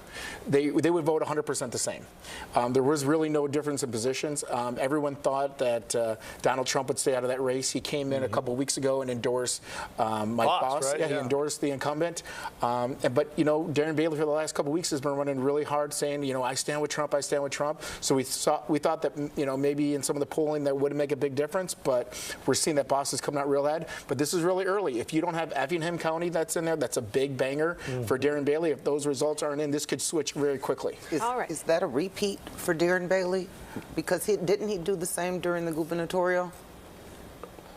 They would vote 100% the same. There was really no difference in positions. Everyone thought that Donald Trump would stay out of that race. He came in a couple weeks ago and endorsed Mike Bost. Right? He endorsed the incumbent. But, you know, Darren Bailey for the last couple weeks has been running really hard, saying, you know, I stand with Trump, I stand with Trump. So we thought that, you know, maybe in some of the polling that would make a big difference, but we're seeing that Bost is coming out real ahead. But this is really early. If you don't have Effingham County that's in there, that's a big banger for Darren Bailey. If those results aren't in, this could switch very quickly. Is that a repeat for Darren Bailey? Because didn't he do the same during the gubernatorial?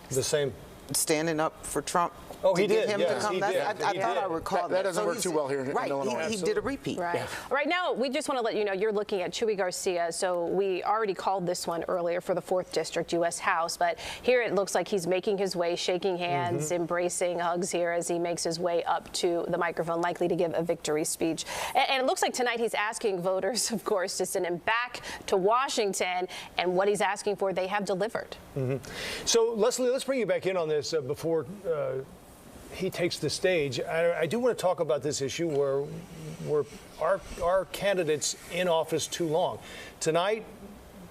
The same? Standing up for Trump? Oh, he did. Him to come. I thought I recalled that. That doesn't work too well here in Illinois. He did a repeat. Right. Yeah. Right now, we just want to let you know you're looking at Chuy Garcia. So we already called this one earlier for the 4th District U.S. House. But here it looks like he's making his way, shaking hands, embracing hugs here as he makes his way up to the microphone, likely to give a victory speech. And it looks like tonight he's asking voters, of course, to send him back to Washington. And what he's asking for, they have delivered. So, Leslie, let's bring you back in on this before he takes the stage. I do want to talk about this issue where our candidates in office too long. Tonight,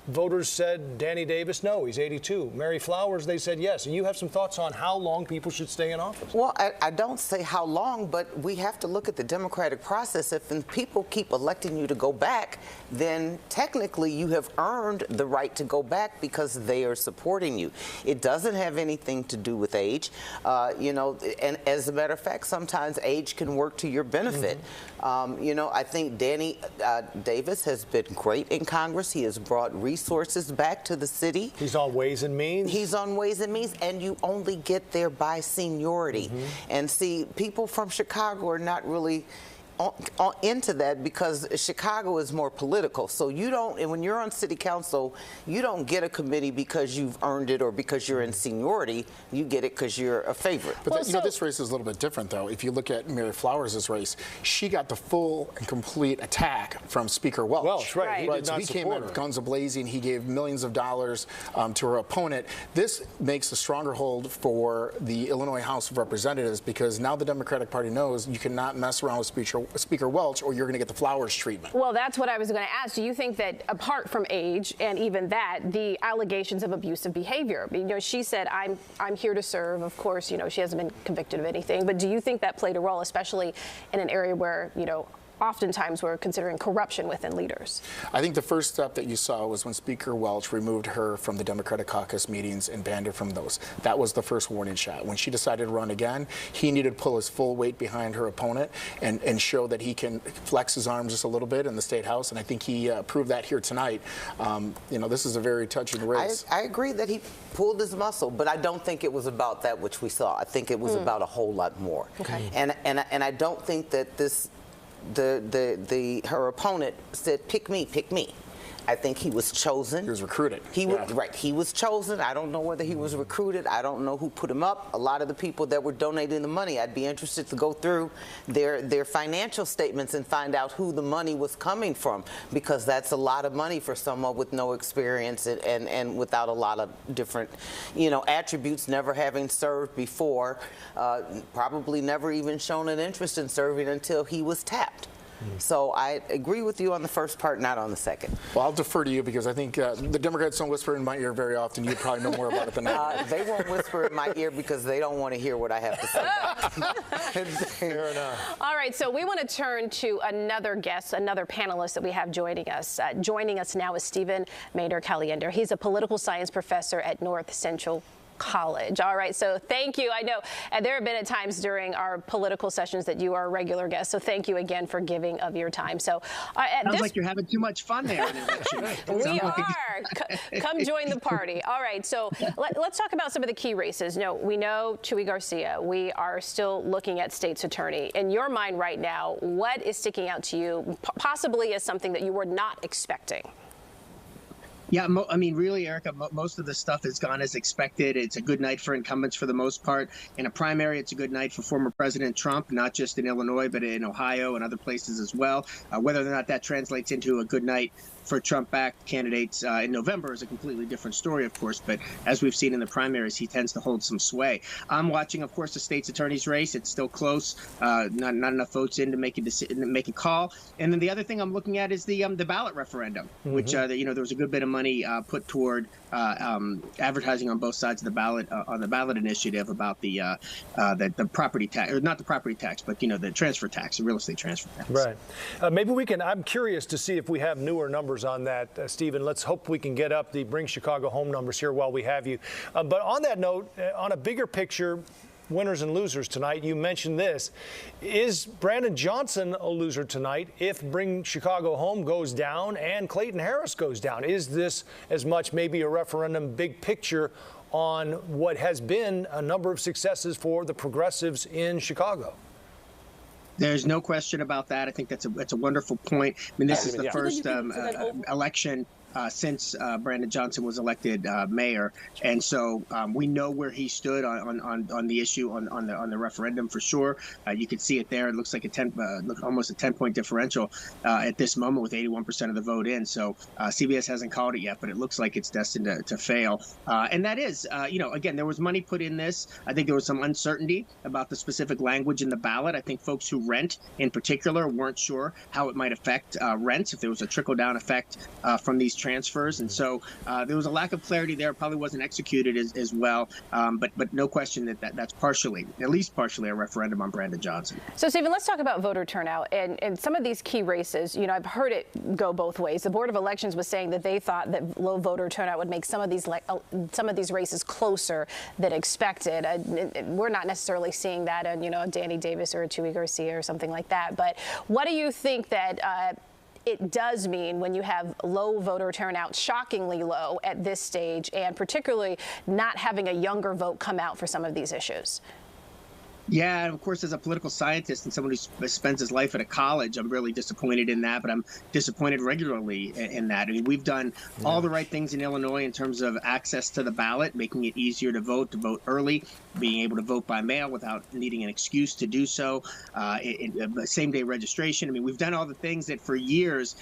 voters said Danny Davis, no, he's 82. Mary Flowers, they said yes. And you have some thoughts on how long people should stay in office? Well, I don't say how long, but we have to look at the democratic process. If people keep electing you to go back, then technically you have earned the right to go back because they are supporting you. It doesn't have anything to do with age. You know, and as a matter of fact, sometimes age can work to your benefit. You know, I think Danny Davis has been great in Congress. He has brought resources back to the city. He's on Ways and Means. He's on Ways and Means, and you only get there by seniority. And see, people from Chicago are not really into that because Chicago is more political. So you don't, and when you're on city council, you don't get a committee because you've earned it or because you're in seniority. You get it because you're a favorite. But well, you know, this race is a little bit different, though. If you look at Mary Flowers' race, she got the full and complete attack from Speaker Welch. Welch, right. So he came in guns a-blazing. He gave millions of dollars to her opponent. This makes a stronger hold for the Illinois House of Representatives because now the Democratic Party knows you cannot mess around with Speaker Welch or you're going to get the Flowers treatment. Well, that's what I was going to ask. Do you think that apart from age and even that, the allegations of abusive behavior, you know, she said, I'm here to serve. Of course, you know, she hasn't been convicted of anything. But do you think that played a role, especially in an area where, you know, oftentimes we're considering corruption within leaders? I think the first step that you saw was when Speaker Welch removed her from the Democratic caucus meetings and banned her from those. That was the first warning shot. When she decided to run again, he needed to pull his full weight behind her opponent and show that he can flex his arms just a little bit in the State House, and I think he proved that here tonight. You know, this is a very touching race. I agree that he pulled his muscle, but I don't think it was about that which we saw. I think it was about a whole lot more. Okay. And I don't think that this her opponent said, pick me, pick me. I think he was chosen. He was recruited. Right. He was chosen. I don't know whether he was recruited. I don't know who put him up. A lot of the people that were donating the money, I'd be interested to go through their financial statements and find out who the money was coming from, because that's a lot of money for someone with no experience and without a lot of different, you know, attributes, never having served before, probably never even shown an interest in serving until he was tapped. So I agree with you on the first part, not on the second. Well, I'll defer to you because I think the Democrats don't whisper in my ear very often. You probably know more about it than I do. They won't whisper in my ear because they don't want to hear what I have to say. Fair enough. All right, so we want to turn to another guest, another panelist that we have joining us. Joining us now is Stephen Maynard-Caliendo. He's a political science professor at North Central College. All right, so thank you. I know there have been at times during our political sessions that you are a regular guest, so thank you again for giving of your time. So sounds like you're having too much fun there. We are. Come join the party. All right, so let's talk about some of the key races. No, we know Chuy Garcia. We are still looking at state's attorney. In your mind right now, what is sticking out to you, possibly as something that you were not expecting? Yeah, I mean, really, Erica, most of the stuff has gone as expected. It's a good night for incumbents for the most part. In a primary, it's a good night for former President Trump, not just in Illinois, but in Ohio and other places as well. Whether or not that translates into a good night for Trump-backed candidates in November is a completely different story, of course. But as we've seen in the primaries, he tends to hold some sway. I'm watching, of course, the state's attorney's race. It's still close. Not enough votes in to make a call. And then the other thing I'm looking at is the ballot referendum, which you know, there was a good bit of money put toward advertising on both sides of the ballot on the ballot initiative about the property tax, or not the property tax, but you know, the transfer tax, the real estate transfer tax. Right. Maybe we can. I'm curious to see if we have newer numbers on that, Stephen. Let's hope we can get up the Bring Chicago Home numbers here while we have you. But on that note, on a bigger picture, winners and losers tonight, you mentioned this. Is Brandon Johnson a loser tonight if Bring Chicago Home goes down and Clayton Harris goes down? Is this as much maybe a referendum big picture on what has been a number of successes for the progressives in Chicago? There's no question about that. I think that's a wonderful point. I mean, this is the first election since Brandon Johnson was elected mayor, and so we know where he stood on the issue on the referendum for sure. You can see it there. It looks like almost a 10-point differential at this moment with 81% of the vote in. So CBS hasn't called it yet, but it looks like it's destined to fail. And that is, you know, again, there was money put in this. I think there was some uncertainty about the specific language in the ballot. I think folks who rent, in particular, weren't sure how it might affect rents, if there was a trickle-down effect from these transfers. And so there was a lack of clarity there. Probably wasn't executed as well. But no question that's partially, at least partially, a referendum on Brandon Johnson. So, Stephen, let's talk about voter turnout. And some of these key races, you know, I've heard it go both ways. The Board of Elections was saying that they thought that low voter turnout would make some of these races closer than expected. We're not necessarily seeing that on, you know, Danny Davis or a Chuy Garcia or something like that. But what do you think that it does mean when you have low voter turnout, shockingly low at this stage, and particularly not having a younger vote come out for some of these issues? Yeah, and of course, as a political scientist and someone who spends his life at a college, I'm really disappointed in that, but I'm disappointed regularly in that. I mean, we've done all the right things in Illinois in terms of access to the ballot, making it easier to vote early, being able to vote by mail without needing an excuse to do so, same-day registration. I mean, we've done all the things that for years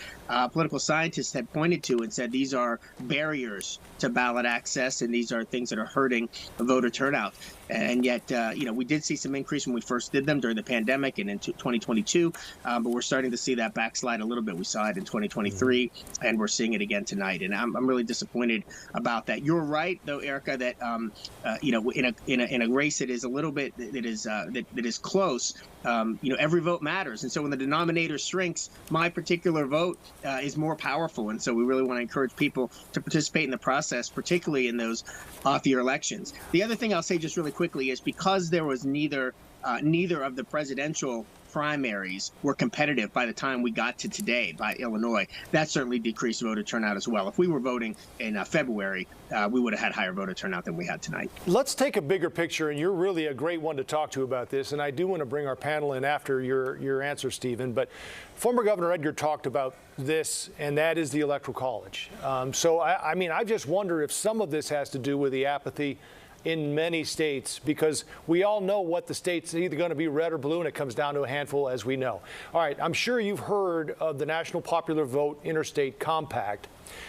political scientists had pointed to and said these are barriers to ballot access and these are things that are hurting voter turnout. And yet, you know, we did see some increase when we first did them during the pandemic and in 2022, but we're starting to see that backslide a little bit. We saw it in 2023, and we're seeing it again tonight. And I'm really disappointed about that. You're right, though, Irika, that you know, in a race that is a little bit that is close. You know, every vote matters, and so when the denominator shrinks, my particular vote is more powerful. And so we really want to encourage people to participate in the process, particularly in those off-year elections. The other thing I'll say just really quickly is because there was neither of the presidential primaries were competitive by the time we got to today by Illinois, that certainly decreased voter turnout as well. If we were voting in February, we would have had higher voter turnout than we had tonight. Let's take a bigger picture, and you're really a great one to talk to about this, and I do want to bring our panel in after your answer, Stephen, but former Governor Edgar talked about this, and that is the Electoral College. So, I mean, I just wonder if some of this has to do with the apathy in many states, because we all know what the states are either going to be red or blue, and it comes down to a handful, as we know. All right, I'm sure you've heard of the National Popular Vote Interstate Compact.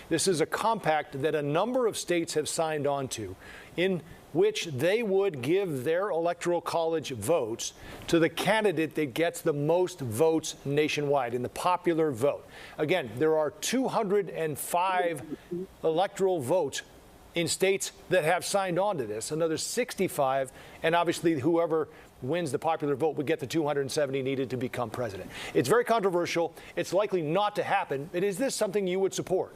This is a compact that a number of states have signed on to, in which they would give their electoral college votes to the candidate that gets the most votes nationwide in the popular vote. Again, there are 205 electoral votes in states that have signed on to this, another 65, and obviously whoever wins the popular vote would get the 270 needed to become president. It's very controversial. It's likely not to happen. But is this something you would support?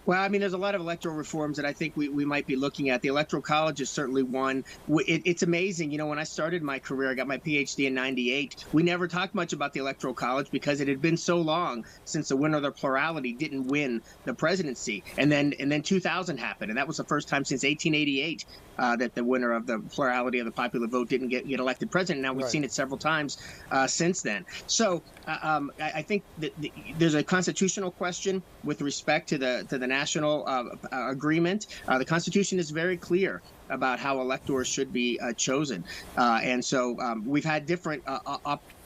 Well, I mean, there's a lot of electoral reforms that I think we might be looking at. The Electoral College is certainly one. It's amazing. You know, when I started my career, I got my PhD in '98. We never talked much about the Electoral College because it had been so long since the winner of the plurality didn't win the presidency. And then 2000 happened, and that was the first time since 1888 that the winner of the plurality of the popular vote didn't get elected president. Now we've seen it several times since then. So I think that there's a constitutional question with respect to the national agreement. The Constitution is very clear about how electors should be chosen. And so we've had different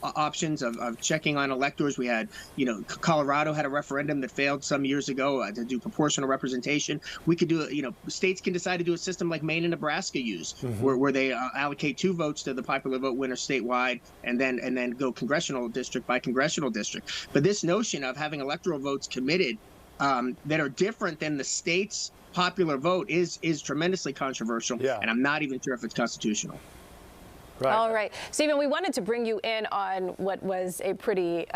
options of checking on electors. We had, you know, Colorado had a referendum that failed some years ago to do proportional representation. We could do, you know, states can decide to do a system like Maine and Nebraska use, where they allocate 2 votes to the popular vote winner statewide and then go congressional district by congressional district. But this notion of having electoral votes committed that are different than the state's popular vote is tremendously controversial, and I'm not even sure if it's constitutional. Right. All right. Stephen, we wanted to bring you in on what was a pretty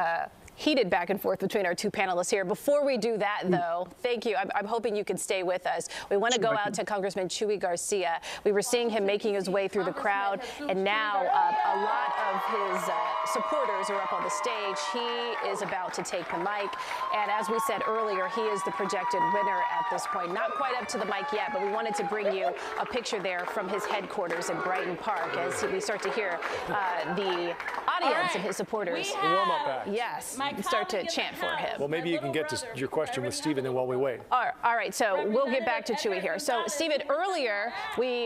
heated back and forth between our two panelists here. Before we do that, though, thank you. I'm hoping you can stay with us. We want to go out to Congressman Chuy Garcia. We were seeing him making his way through the crowd, and now a lot of his supporters are up on the stage. He is about to take the mic, and as we said earlier, he is the projected winner at this point. Not quite up to the mic yet, but we wanted to bring you a picture there from his headquarters in Brighton Park as we start to hear the audience of his supporters. Warm-up act. Yes. Start to chant for him. Well, maybe you can get to your question with Stephen then while we wait. All right, so we'll get back to Chuy here. So, Stephen, earlier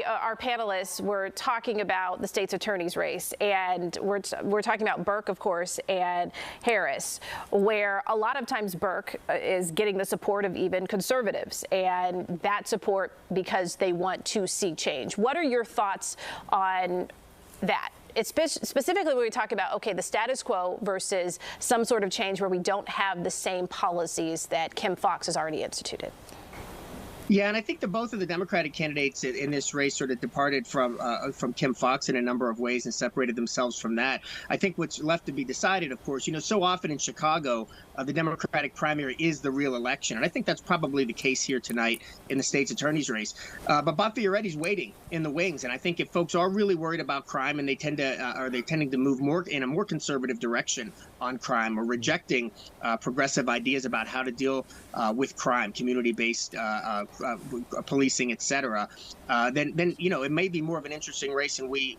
our panelists were talking about the state's attorney's race, and we're talking about Burke, of course, and Harris, where a lot of times Burke is getting the support of even conservatives, and that support because they want to see change. What are your thoughts on that? it's specifically when we talk about, okay, the status quo versus some sort of change where we don't have the same policies that Kim Foxx has already instituted. Yeah, and I think that both of the Democratic candidates in this race sort of departed from Kim Foxx in a number of ways and separated themselves from that. I think what's left to be decided, of course, so often in Chicago, the Democratic primary is the real election. And I think that's probably the case here tonight in the state's attorney's race. But Bob Fioretti's waiting in the wings. And I think if folks are really worried about crime and they're tending to move more in a more conservative direction on crime or rejecting progressive ideas about how to deal with crime, community-based policing, et cetera, then it may be more of an interesting race than we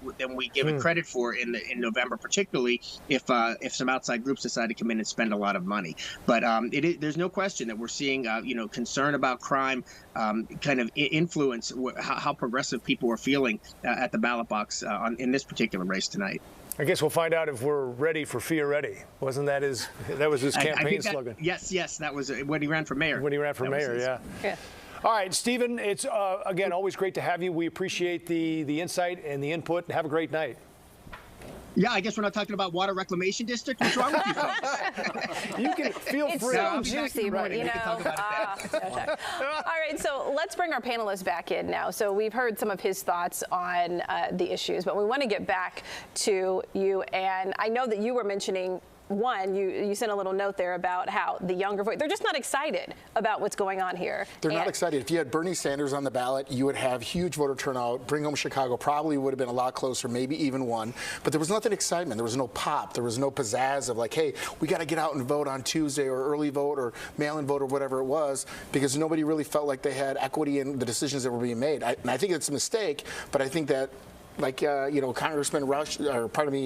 give it credit for in November, particularly if some outside groups decide to come in and spend a lot of money. But there's no question that we're seeing concern about crime kind of influence how progressive people are feeling at the ballot box in this particular race tonight. I guess we'll find out if we're ready for Fioretti. Wasn't that his campaign slogan? Yes, that was when he ran for mayor. When he ran for mayor, yeah. All right, Stephen, it's, again, always great to have you. We appreciate the insight and the input, and have a great night. Yeah, I guess we're not talking about water reclamation district. What's wrong with you folks? You can feel free. It's so juicy, but all right, so let's bring our panelists back in now. So we've heard some of his thoughts on the issues, but we want to get back to you. And I know that you were mentioning, you sent a little note there about how the younger voice, they're just not excited about what's going on here. They're not excited. If you had Bernie Sanders on the ballot, you would have huge voter turnout. Bring Home Chicago probably would have been a lot closer, maybe even won. But there was nothing excitement. There was no pop. There was no pizzazz of like, hey, we got to get out and vote on Tuesday or early vote or mail-in vote or whatever it was, because nobody really felt like they had equity in the decisions that were being made. And I think it's a mistake, but I think that, like Congressman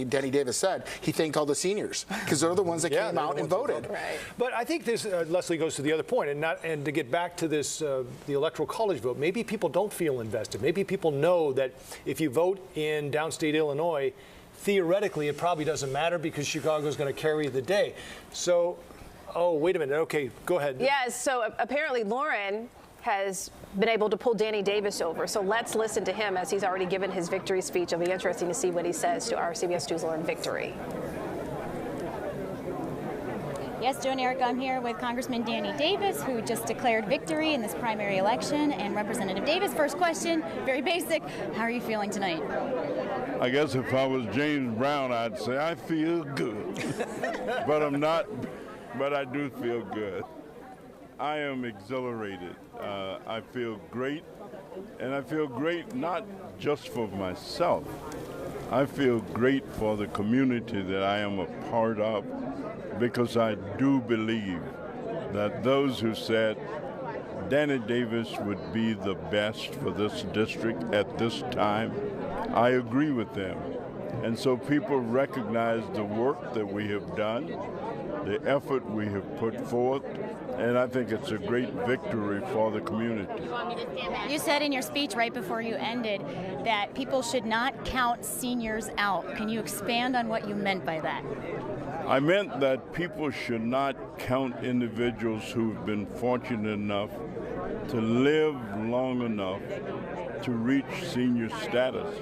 Danny Davis said, he thanked all the seniors because they're the ones that came out and voted. Right. But I think this, Leslie, goes to the other point, and to get back to this, the electoral college vote. Maybe people don't feel invested. Maybe people know that if you vote in downstate Illinois, theoretically it probably doesn't matter because Chicago's going to carry the day. So, oh, wait a minute. Okay, go ahead. Yes. So apparently Lauren has been able to pull Danny Davis over. So let's listen to him as he's already given his victory speech. It'll be interesting to see what he says to our CBS News Lauren Victory. Yes, Joe and Erica, I'm here with Congressman Danny Davis, who just declared victory in this primary election. And Representative Davis, first question, very basic. How are you feeling tonight? I guess if I was James Brown, I'd say I feel good. But I'm not, but I do feel good. I am exhilarated. I feel great, and I feel great not just for myself. I feel great for the community that I am a part of, because I do believe that those who said Danny Davis would be the best for this district at this time, I agree with them. And so people recognize the work that we have done, the effort we have put forth, and I think it's a great victory for the community. You said in your speech right before you ended that people should not count seniors out. Can you expand on what you meant by that? I meant that people should not count individuals who've been fortunate enough to live long enough to reach senior status.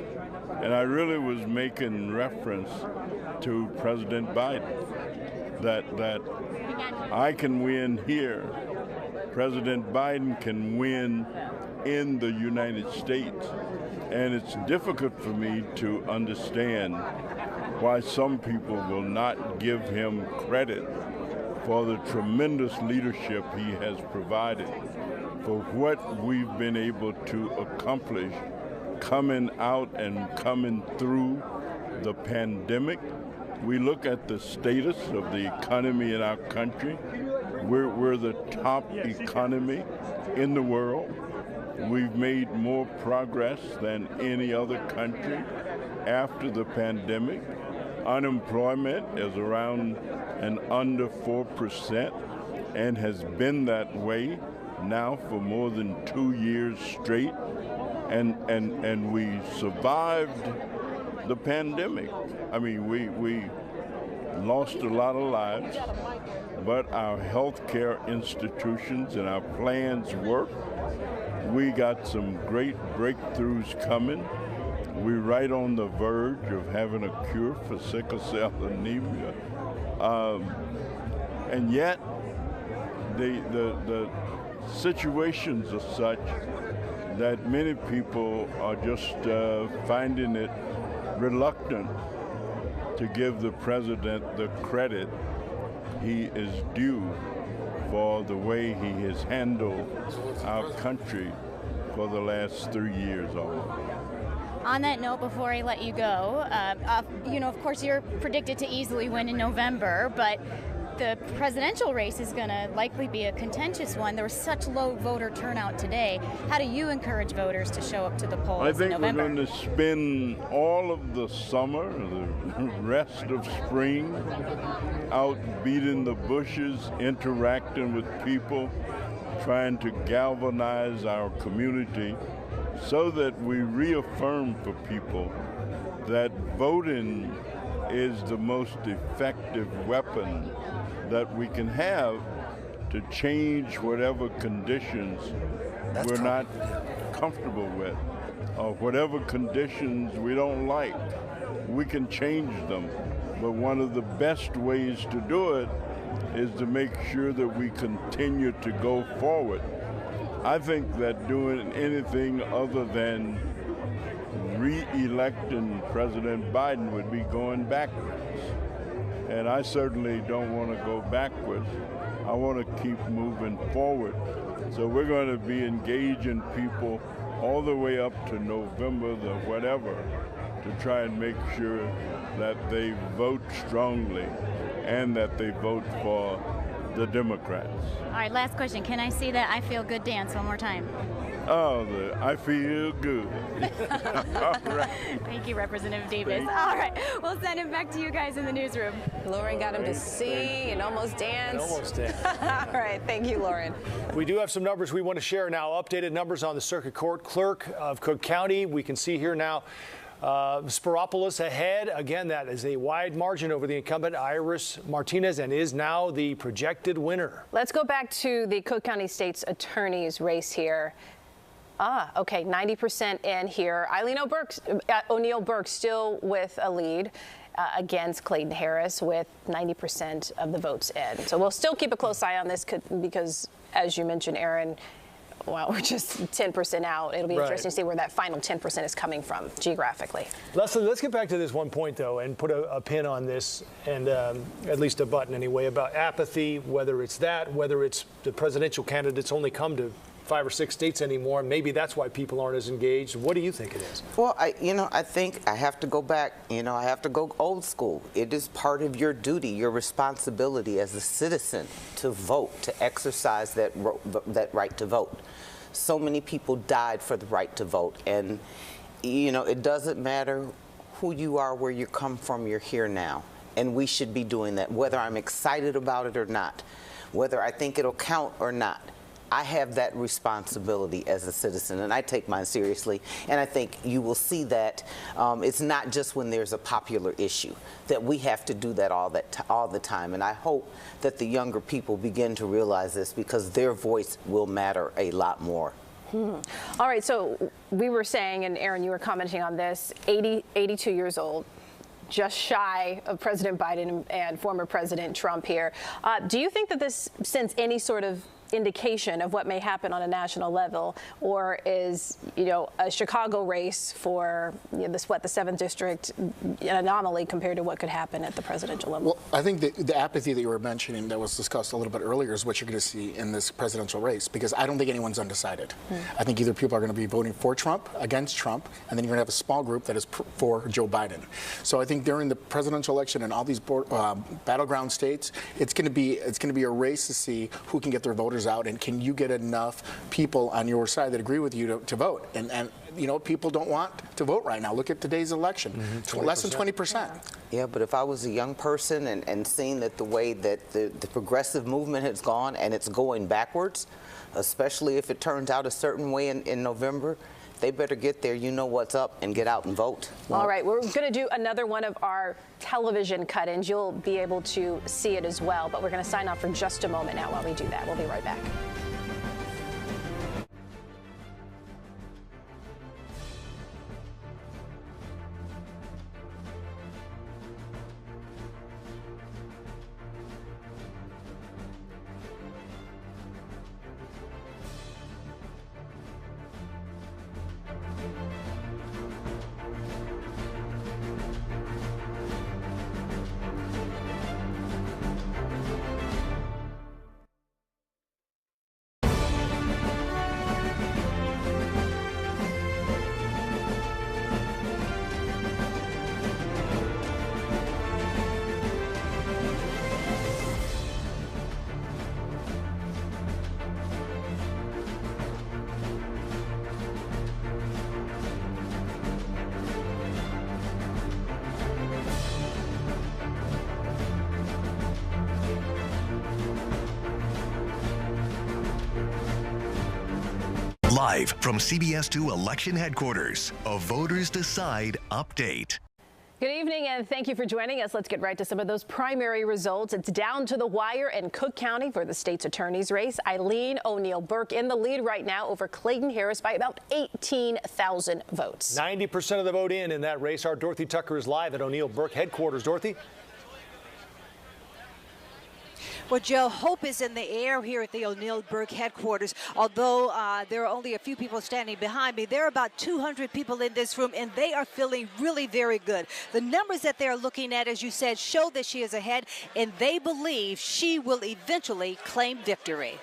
And I really was making reference to President Biden, that I can win here. President Biden can win in the United States. And it's difficult for me to understand why some people will not give him credit for the tremendous leadership he has provided, for what we've been able to accomplish coming out and coming through the pandemic. We look at the status of the economy in our country. We're the top economy in the world. We've made more progress than any other country after the pandemic. Unemployment is around and under 4% and has been that way now for more than 2 years straight. And we survived the pandemic. I mean, we lost a lot of lives, but our healthcare institutions and our plans work. We got some great breakthroughs coming We're right on the verge of having a cure for sickle cell anemia. And yet, the situations are such that many people are just finding it reluctant to give the president the credit he is due for the way he has handled our country for the last 3 years almost. On that note, before I let you go, of course, you're predicted to easily win in November, but the presidential race is going to likely be a contentious one. There was such low voter turnout today. How do you encourage voters to show up to the polls in November? I think we're going to spend all of the summer, the rest of spring, out beating the bushes, interacting with people, trying to galvanize our community so that we reaffirm for people that voting is the most effective weapon that we can have to change whatever conditions we're not comfortable with, or whatever conditions we don't like. We can change them, but one of the best ways to do it is to make sure that we continue to go forward. I think that doing anything other than re-electing President Biden would be going backwards. And I certainly don't want to go backwards. I want to keep moving forward. So we're going to be engaging people all the way up to November, the whatever, to try and make sure that they vote strongly and that they vote for the Democrats. All right, last question. Can I see that I Feel Good dance one more time? Oh, I feel good. All right. Thank you, Representative Davis. All right, we'll send him back to you guys in the newsroom. Lauren got him to see and almost dance. Almost dance. All right, thank you, Lauren. We do have some numbers we want to share now. Updated numbers on the Circuit Court Clerk of Cook County. We can see here now Spiropoulos ahead. Again, that is a wide margin over the incumbent Iris Martinez and is now the projected winner. Let's go back to the Cook County State's Attorney's race here. Okay, 90% in here. Eileen O'Neill Burke still with a lead against Clayton Harris with 90% of the votes in. So we'll still keep a close eye on this because, as you mentioned, Aaron, well, we're just 10% out. It'll be interesting to see where that final 10% is coming from geographically. Leslie, let's get back to this one point, though, and put a pin on this, and at least a button anyway, about apathy, whether it's that, whether it's the presidential candidates only come to 5 or 6 states anymore. Maybe that's why people aren't as engaged. What do you think it is? Well, I think I have to go back. I have to go old school. It is part of your duty, your responsibility as a citizen to vote, to exercise that right to vote. So many people died for the right to vote, and it doesn't matter who you are, where you come from. You're here now, and we should be doing that, whether I'm excited about it or not, whether I think it'll count or not. I have that responsibility as a citizen, and I take mine seriously. And I think you will see that it's not just when there's a popular issue, that we have to do that all the time. And I hope that the younger people begin to realize this, because their voice will matter a lot more. All right, so we were saying, and Aaron, you were commenting on this, 82 years old, just shy of President Biden and former President Trump here. Do you think that this sends any sort of indication of what may happen on a national level, or is a Chicago race for the 7th district an anomaly compared to what could happen at the presidential level? Well, I think the apathy that you were mentioning that was discussed a little bit earlier is what you're going to see in this presidential race, because I don't think anyone's undecided. I think either people are going to be voting for Trump, against Trump, and then you're going to have a small group that is for Joe Biden. So I think during the presidential election in all these battleground states, it's going to be a race to see who can get their voters out, and can you get enough people on your side that agree with you to vote. And people don't want to vote right now. Look at today's election. Less than 20%. Yeah, but if I was a young person and seeing that the way that the progressive movement has gone, and it's going backwards, especially if it turns out a certain way in November, they better get there, you know what's up, and get out and vote. All right, we're going to do another one of our television cut-ins. You'll be able to see it as well, but we're going to sign off for just a moment now while we do that. We'll be right back. Live from CBS 2 Election Headquarters, a Voters Decide update. Good evening and thank you for joining us. Let's get right to some of those primary results. It's down to the wire in Cook County for the state's attorney's race. Eileen O'Neill Burke in the lead right now over Clayton Harris by about 18,000 votes. 90% of the vote in that race. Our Dorothy Tucker is live at O'Neill Burke headquarters. Dorothy? Well, Joe, hope is in the air here at the O'Neill Burke headquarters. Although there are only a few people standing behind me, there are about 200 people in this room, and they are feeling really very good. The numbers that they're looking at, as you said, show that she is ahead, and they believe she will eventually claim victory.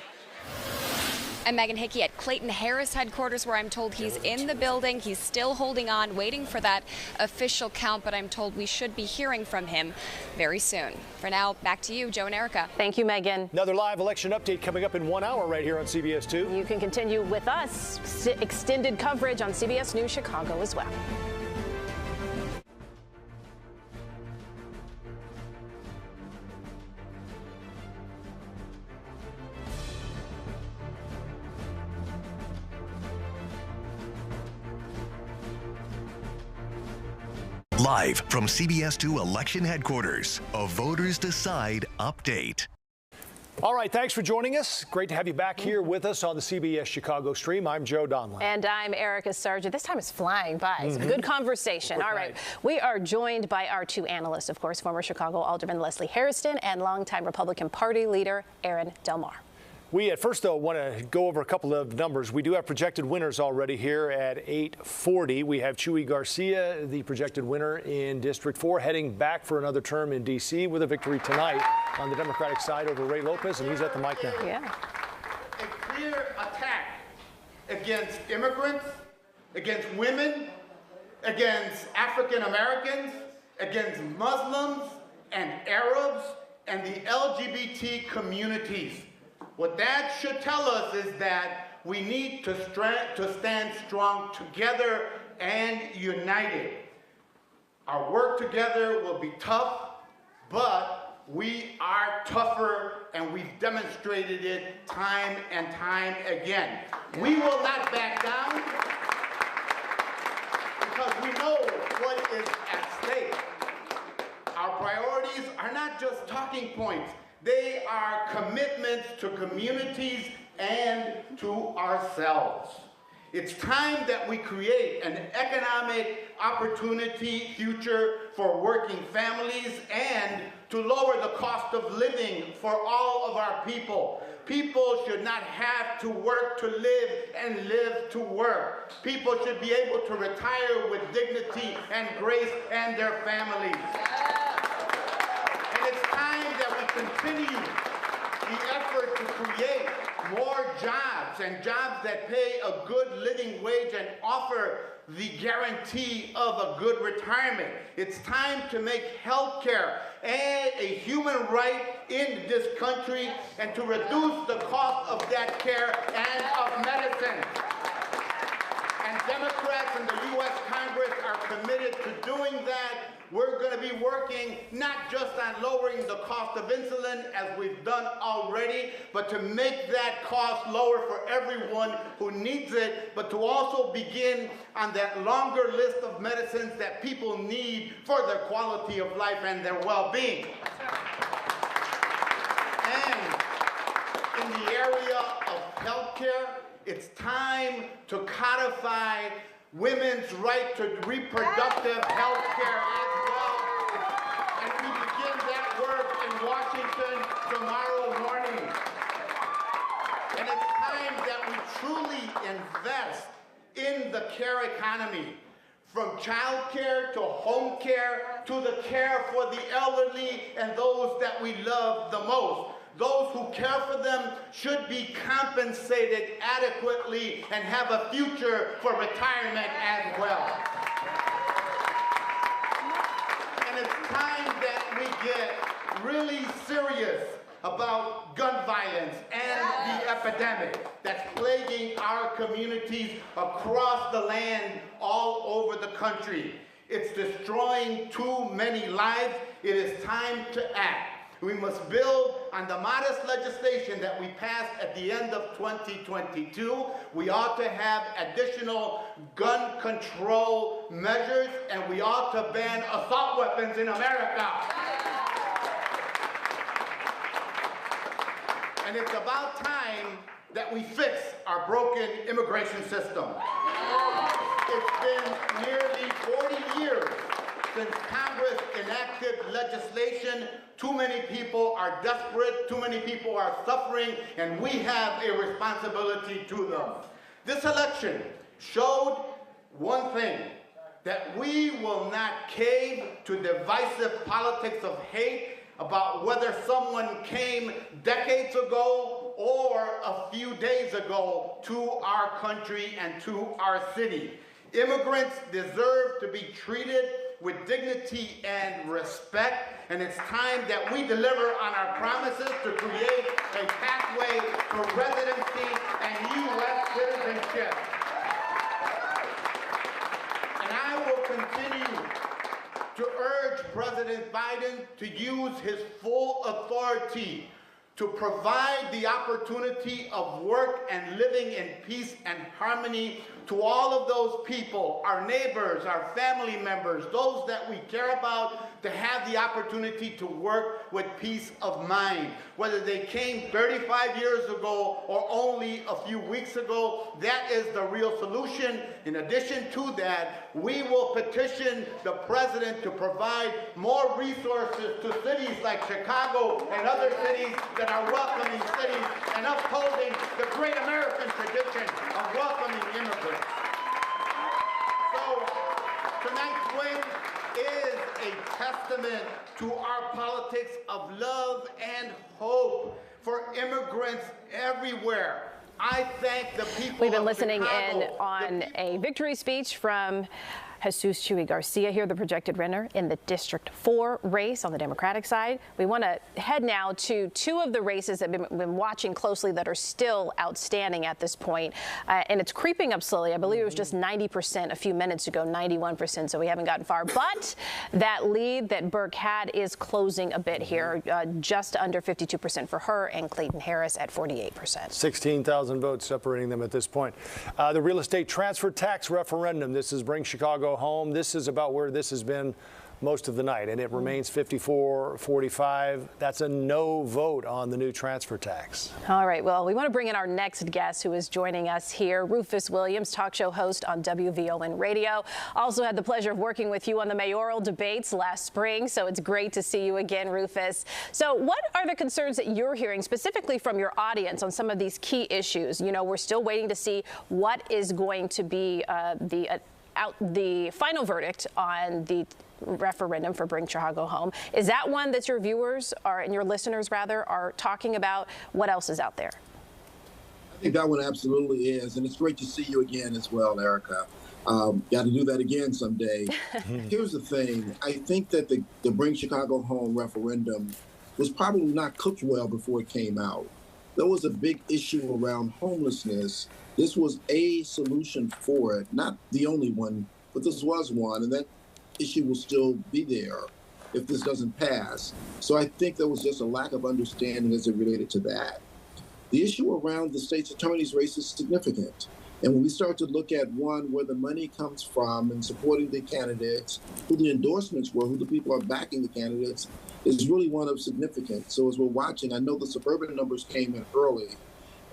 I'm Megan Hickey at Clayton Harris headquarters, where I'm told he's in the building. He's still holding on, waiting for that official count, but I'm told we should be hearing from him very soon. For now, back to you, Joe and Erica. Thank you, Megan. Another live election update coming up in 1 hour right here on CBS 2. You can continue with us. Extended coverage on CBS News Chicago as well. Live from CBS 2 Election Headquarters, a Voters Decide update. All right, thanks for joining us. Great to have you back here with us on the CBS Chicago stream. I'm Joe Donlon. And I'm Irika Sargent. This time is flying by. Some good conversation. All right. We are joined by our two analysts, of course, former Chicago Alderman Leslie Hairston and longtime Republican Party leader Aaron Del Mar. We at first, though, want to go over a couple of numbers. We do have projected winners already here at 8:40. We have Chuy Garcia, the projected winner in District 4, heading back for another term in D.C. with a victory tonight on the Democratic side over Ray Lopez, and he's at the mic now. Yeah. A clear attack against immigrants, against women, against African Americans, against Muslims and Arabs, and the LGBT communities. What that should tell us is that we need to stand strong together and united. Our work together will be tough, but we are tougher, and we've demonstrated it time and time again. We will not back down because we know what is at stake. Our priorities are not just talking points. They are commitments to communities and to ourselves. It's time that we create an economic opportunity future for working families and to lower the cost of living for all of our people. People should not have to work to live and live to work. People should be able to retire with dignity and grace and their families. And it's time that we continue the effort to create more jobs, and jobs that pay a good living wage and offer the guarantee of a good retirement. It's time to make health care a human right in this country and to reduce the cost of that care and of medicine. And Democrats in the U.S. Congress are committed to doing that. We're going to be working not just on lowering the cost of insulin, as we've done already, but to make that cost lower for everyone who needs it, but to also begin on that longer list of medicines that people need for their quality of life and their well-being. And in the area of healthcare, it's time to codify women's right to reproductive health care as well. And we begin that work in Washington tomorrow morning. And it's time that we truly invest in the care economy, from child care to home care to the care for the elderly and those that we love the most. Those who care for them should be compensated adequately and have a future for retirement as well. And it's time that we get really serious about gun violence and the epidemic that's plaguing our communities across the land all over the country. It's destroying too many lives. It is time to act. We must build on the modest legislation that we passed at the end of 2022. We ought to have additional gun control measures, and we ought to ban assault weapons in America. And it's about time that we fix our broken immigration system. It's been nearly 40 years since Congress enacted legislation. Too many people are desperate, too many people are suffering, and we have a responsibility to them. This election showed one thing, that we will not cave to divisive politics of hate about whether someone came decades ago or a few days ago to our country and to our city. Immigrants deserve to be treated with dignity and respect, and it's time that we deliver on our promises to create a pathway for residency and U.S. citizenship. And I will continue to urge President Biden to use his full authority to provide the opportunity of work and living in peace and harmony to all of those people, our neighbors, our family members, those that we care about, to have the opportunity to work with peace of mind. Whether they came 35 years ago or only a few weeks ago, that is the real solution. In addition to that, we will petition the president to provide more resources to cities like Chicago and other cities that are welcoming cities and upholding the great American tradition of welcoming immigrants. So tonight's win is a testament to our politics of love and hope for immigrants everywhere. I thank the people. We've been listening in on a victory speech from Jesus Chuy Garcia here, the projected winner in the District 4 race on the Democratic side. We want to head now to two of the races that we've been watching closely that are still outstanding at this point. And it's creeping up slowly. I believe it was just 90% a few minutes ago, 91%, so we haven't gotten far. But that lead that Burke had is closing a bit here, just under 52% for her and Clayton Harris at 48%. 16,000 votes separating them at this point. The real estate transfer tax referendum. This is Bring Chicago Home. This is about where this has been most of the night, and it remains 54-45. That's a no vote on the new transfer tax. All right, well, we want to bring in our next guest who is joining us here, Rufus Williams, talk show host on WVON Radio. Also had the pleasure of working with you on the mayoral debates last spring, so it's great to see you again, Rufus. So what are the concerns that you're hearing specifically from your audience on some of these key issues? You know, we're still waiting to see what is going to be the final verdict on the referendum for Bring Chicago Home. Is that one that your viewers and your listeners rather are talking about? What else is out there? I think that one absolutely is, and it's great to see you again as well, Erica. Got to do that again someday. Here's the thing. I think that the Bring Chicago Home referendum was probably not cooked well before it came out. There was a big issue around homelessness. This was a solution for it, not the only one, but this was one, and that issue will still be there if this doesn't pass. So I think there was just a lack of understanding as it related to that. The issue around the state's attorney's race is significant. And when we start to look at one, where the money comes from and supporting the candidates, who the endorsements were, who the people are backing the candidates, is really one of significance. So as we're watching, I know the suburban numbers came in early.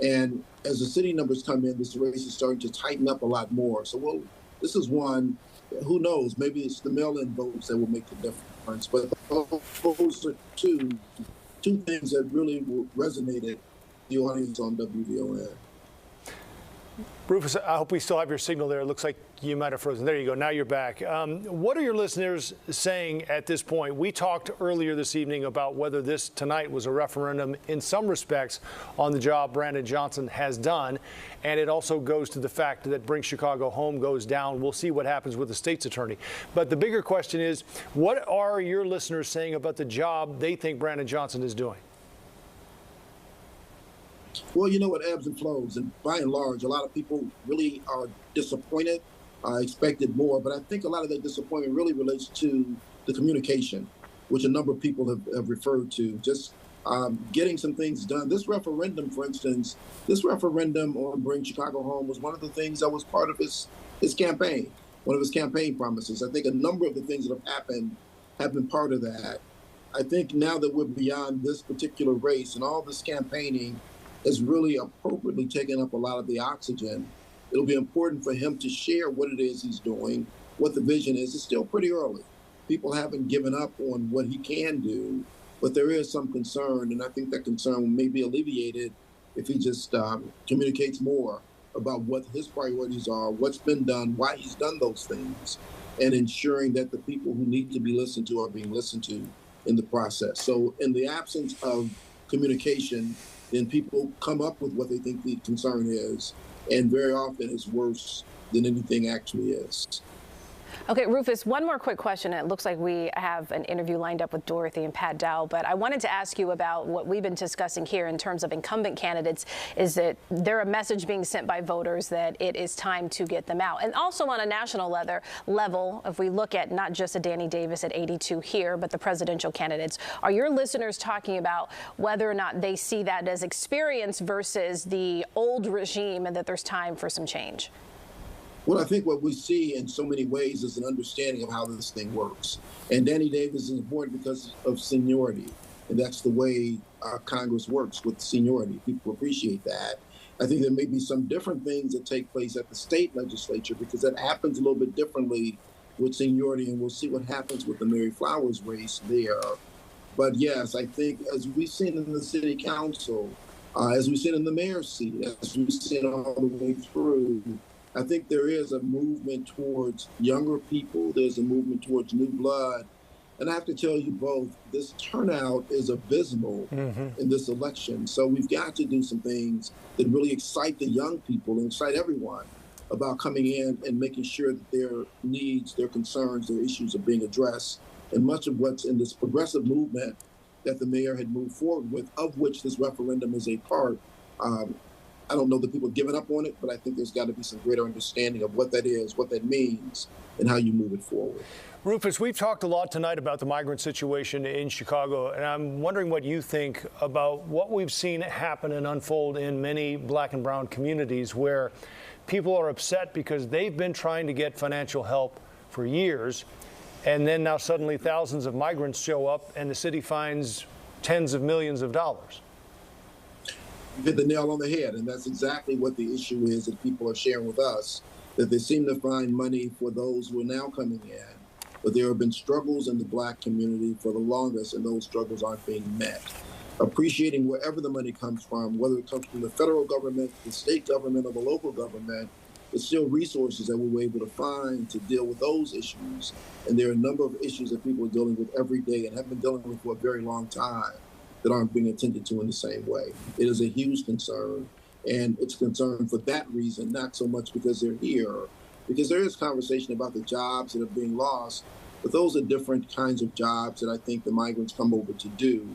And as the city numbers come in, this race is starting to tighten up a lot more. So this is one, who knows, maybe it's the mail-in votes that will make the difference. But those are two things that really resonated the audience on WVON. Rufus, I hope we still have your signal there. It looks like you might have frozen. There you go. Now you're back. What are your listeners saying at this point? We talked earlier this evening about whether this tonight was a referendum in some respects on the job Brandon Johnson has done. And it also goes to the fact that Bring Chicago Home goes down. We'll see what happens with the state's attorney. But the bigger question is, what are your listeners saying about the job they think Brandon Johnson is doing? Well, you know, it ebbs and flows, and by and large, a lot of people really are disappointed, expected more, but I think a lot of that disappointment really relates to the communication. which a number of people have referred to, just getting some things done. This referendum, for instance, this referendum on Bring Chicago Home was one of the things that was part of his campaign, one of his campaign promises. I think a number of the things that have happened have been part of that. I think now that we're beyond this particular race and all this campaigning has really appropriately taken up a lot of the oxygen, it'll be important for him to share what it is he's doing, what the vision is. It's still pretty early. People haven't given up on what he can do, but there is some concern, and I think that concern may be alleviated if he just communicates more about what his priorities are, what's been done, why he's done those things, and ensuring that the people who need to be listened to are being listened to in the process. So in the absence of communication, then people come up with what they think the concern is, and very often it's worse than anything actually is. Okay, Rufus, one more quick question. It looks like we have an interview lined up with Dorothy and Pat Dowell, but I wanted to ask you about what we've been discussing here in terms of incumbent candidates. Is that there a message being sent by voters that it is time to get them out? And also on a national level, if we look at not just a Danny Davis at 82 here, but the presidential candidates, are your listeners talking about whether or not they see that as experience versus the old regime and that there's time for some change? Well, I think what we see in so many ways is an understanding of how this thing works. And Danny Davis is important because of seniority. And that's the way Congress works, with seniority. People appreciate that. I think there may be some different things that take place at the state legislature because that happens a little bit differently with seniority. And we'll see what happens with the Mary Flowers race there. But yes, I think as we've seen in the city council, as we've seen in the mayor's seat, as we've seen all the way through, I think there is a movement towards younger people. There's a movement towards new blood. And I have to tell you both, this turnout is abysmal in this election. So we've got to do some things that really excite the young people and excite everyone about coming in and making sure that their needs, their concerns, their issues are being addressed. And much of what's in this progressive movement that the mayor had moved forward with, of which this referendum is a part, I don't know that people have given up on it, but I think there's got to be some greater understanding of what that is, what that means, and how you move it forward. Rufus, we've talked a lot tonight about the migrant situation in Chicago, and I'm wondering what you think about what we've seen happen and unfold in many black and brown communities where people are upset because they've been trying to get financial help for years, and then now suddenly thousands of migrants show up and the city finds tens of millions of dollars. You hit the nail on the head, and that's exactly what the issue is that people are sharing with us, that they seem to find money for those who are now coming in, but there have been struggles in the black community for the longest, and those struggles aren't being met. Appreciating wherever the money comes from, whether it comes from the federal government, the state government, or the local government, it's still resources that we were able to find to deal with those issues. And there are a number of issues that people are dealing with every day and have been dealing with for a very long time that aren't being attended to in the same way. It is a huge concern, and it's a concern for that reason, not so much because they're here, because there is conversation about the jobs that are being lost, but those are different kinds of jobs that I think the migrants come over to do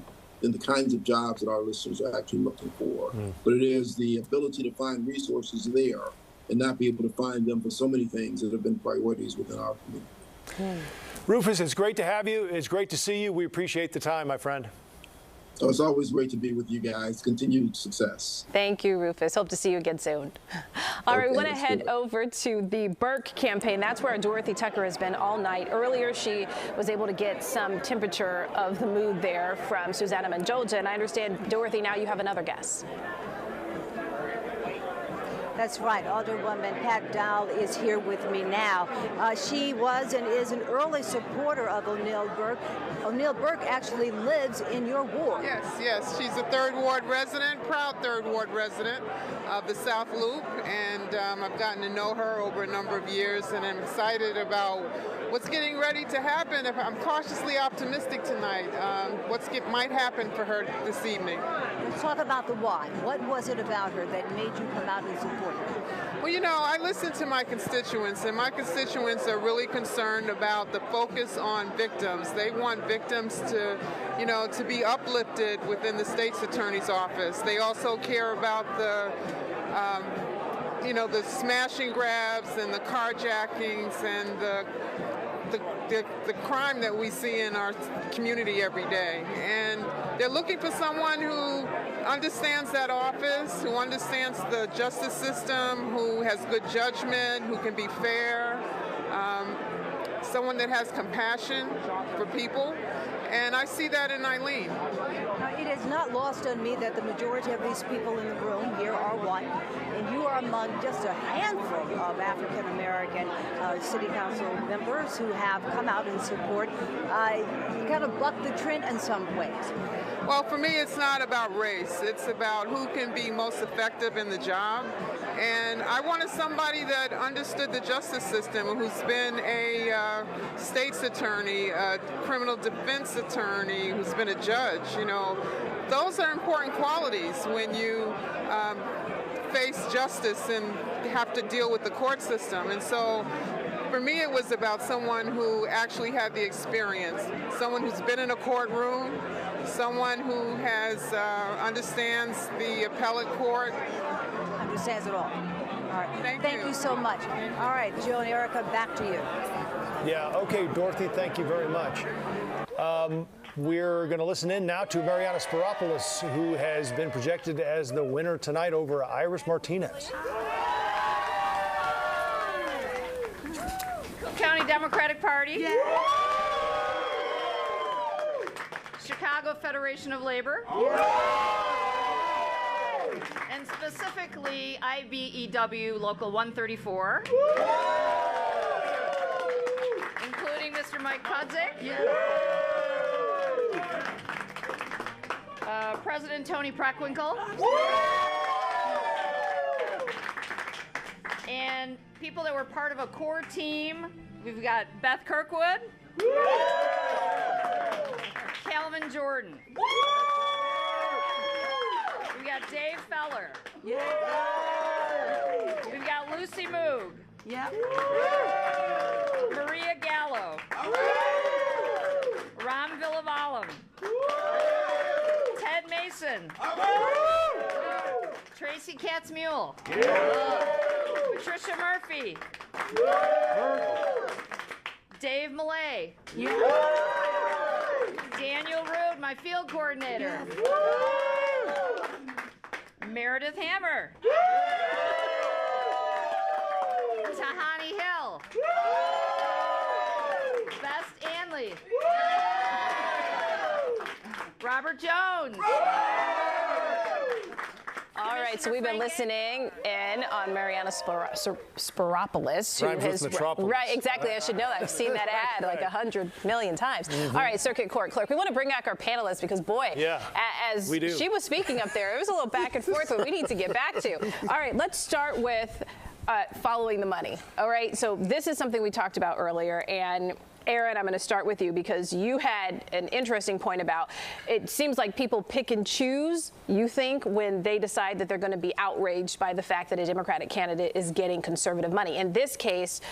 than the kinds of jobs that our listeners are actually looking for. But it is the ability to find resources there and not be able to find them for so many things that have been priorities within our community. Rufus, it's great to have you. It's great to see you. We appreciate the time, my friend. So it's always great to be with you guys. Continued success. Thank you, Rufus. Hope to see you again soon. All right, we want to head over to the Burke campaign. That's where Dorothy Tucker has been all night. Earlier, she was able to get some temperature of the mood there from Susanna Manjoja. And I understand, Dorothy, now you have another guess. That's right. Alderwoman Pat Dowell is here with me now. She was and is an early supporter of O'Neill Burke. O'Neill Burke actually lives in your ward. Yes. She's a 3rd Ward resident, proud 3rd Ward resident of the South Loop, and I've gotten to know her over a number of years, and I'm excited about what's getting ready to happen. I'm cautiously optimistic tonight. Might happen for her this evening. Let's talk about the why. What was it about her that made you come out and support her? Well, you know, I listen to my constituents, and my constituents are really concerned about the focus on victims. They want victims to, to be uplifted within the state's attorney's office. They also care about the the smash and grabs and the carjackings and the the crime that we see in our community every day. And they're looking for someone who understands that office, who understands the justice system, who has good judgment, who can be fair, someone that has compassion for people. And I see that in Eileen. Now, it is not lost on me that the majority of these people in the room here are white, and you are among just a handful of African-American city council members who have come out in support. You kind of buck the trend in some ways. Well, for me, it's not about race. It's about who can be most effective in the job. And I wanted somebody that understood the justice system, who's been a state's attorney, a criminal defense attorney, who's been a judge. You know, those are important qualities when you face justice and have to deal with the court system. And so for me, it was about someone who actually had the experience, someone who's been in a courtroom, someone who has understands the appellate court. Understands it all. All right. Thank you so much. All right, Jill and Irika, back to you. Yeah, okay, Dorothy, thank you very much. We're going to listen in now to Mariana Spiropoulos, who has been projected as the winner tonight over Iris Martinez. County Democratic Party. Yeah. Chicago Federation of Labor. Yeah. And specifically IBEW Local 134. Including Mr. Mike Kudzik. Yeah. President Tony Preckwinkle. And people that were part of a core team, we've got Beth Kirkwood, Calvin Jordan, we've got Dave Feller, we've got Lucy Moog, Maria Gallo, Ram Villavalum, Ted Mason, Tracy Katz-Mule, Patricia Murphy, Dave Millay, Daniel Rude, my field coordinator, Meredith Hammer, Tahani Hill, Best Anley, Robert Jones. All right, so we've been listening in on Mariana Spiropoulos. Right, exactly. I should know that. I've seen that ad like 100 million times. All right, Circuit Court Clerk. We want to bring back our panelists because, boy, as she was speaking up there, it was a little back and forth that we need to get back to. All right, let's start with following the money. All right, so this is something we talked about earlier, and Aaron, I'm going to start with you because you had an interesting point about it seems like people pick and choose, you think, when they decide that they're going to be outraged by the fact that a Democratic candidate is getting conservative money. In this case,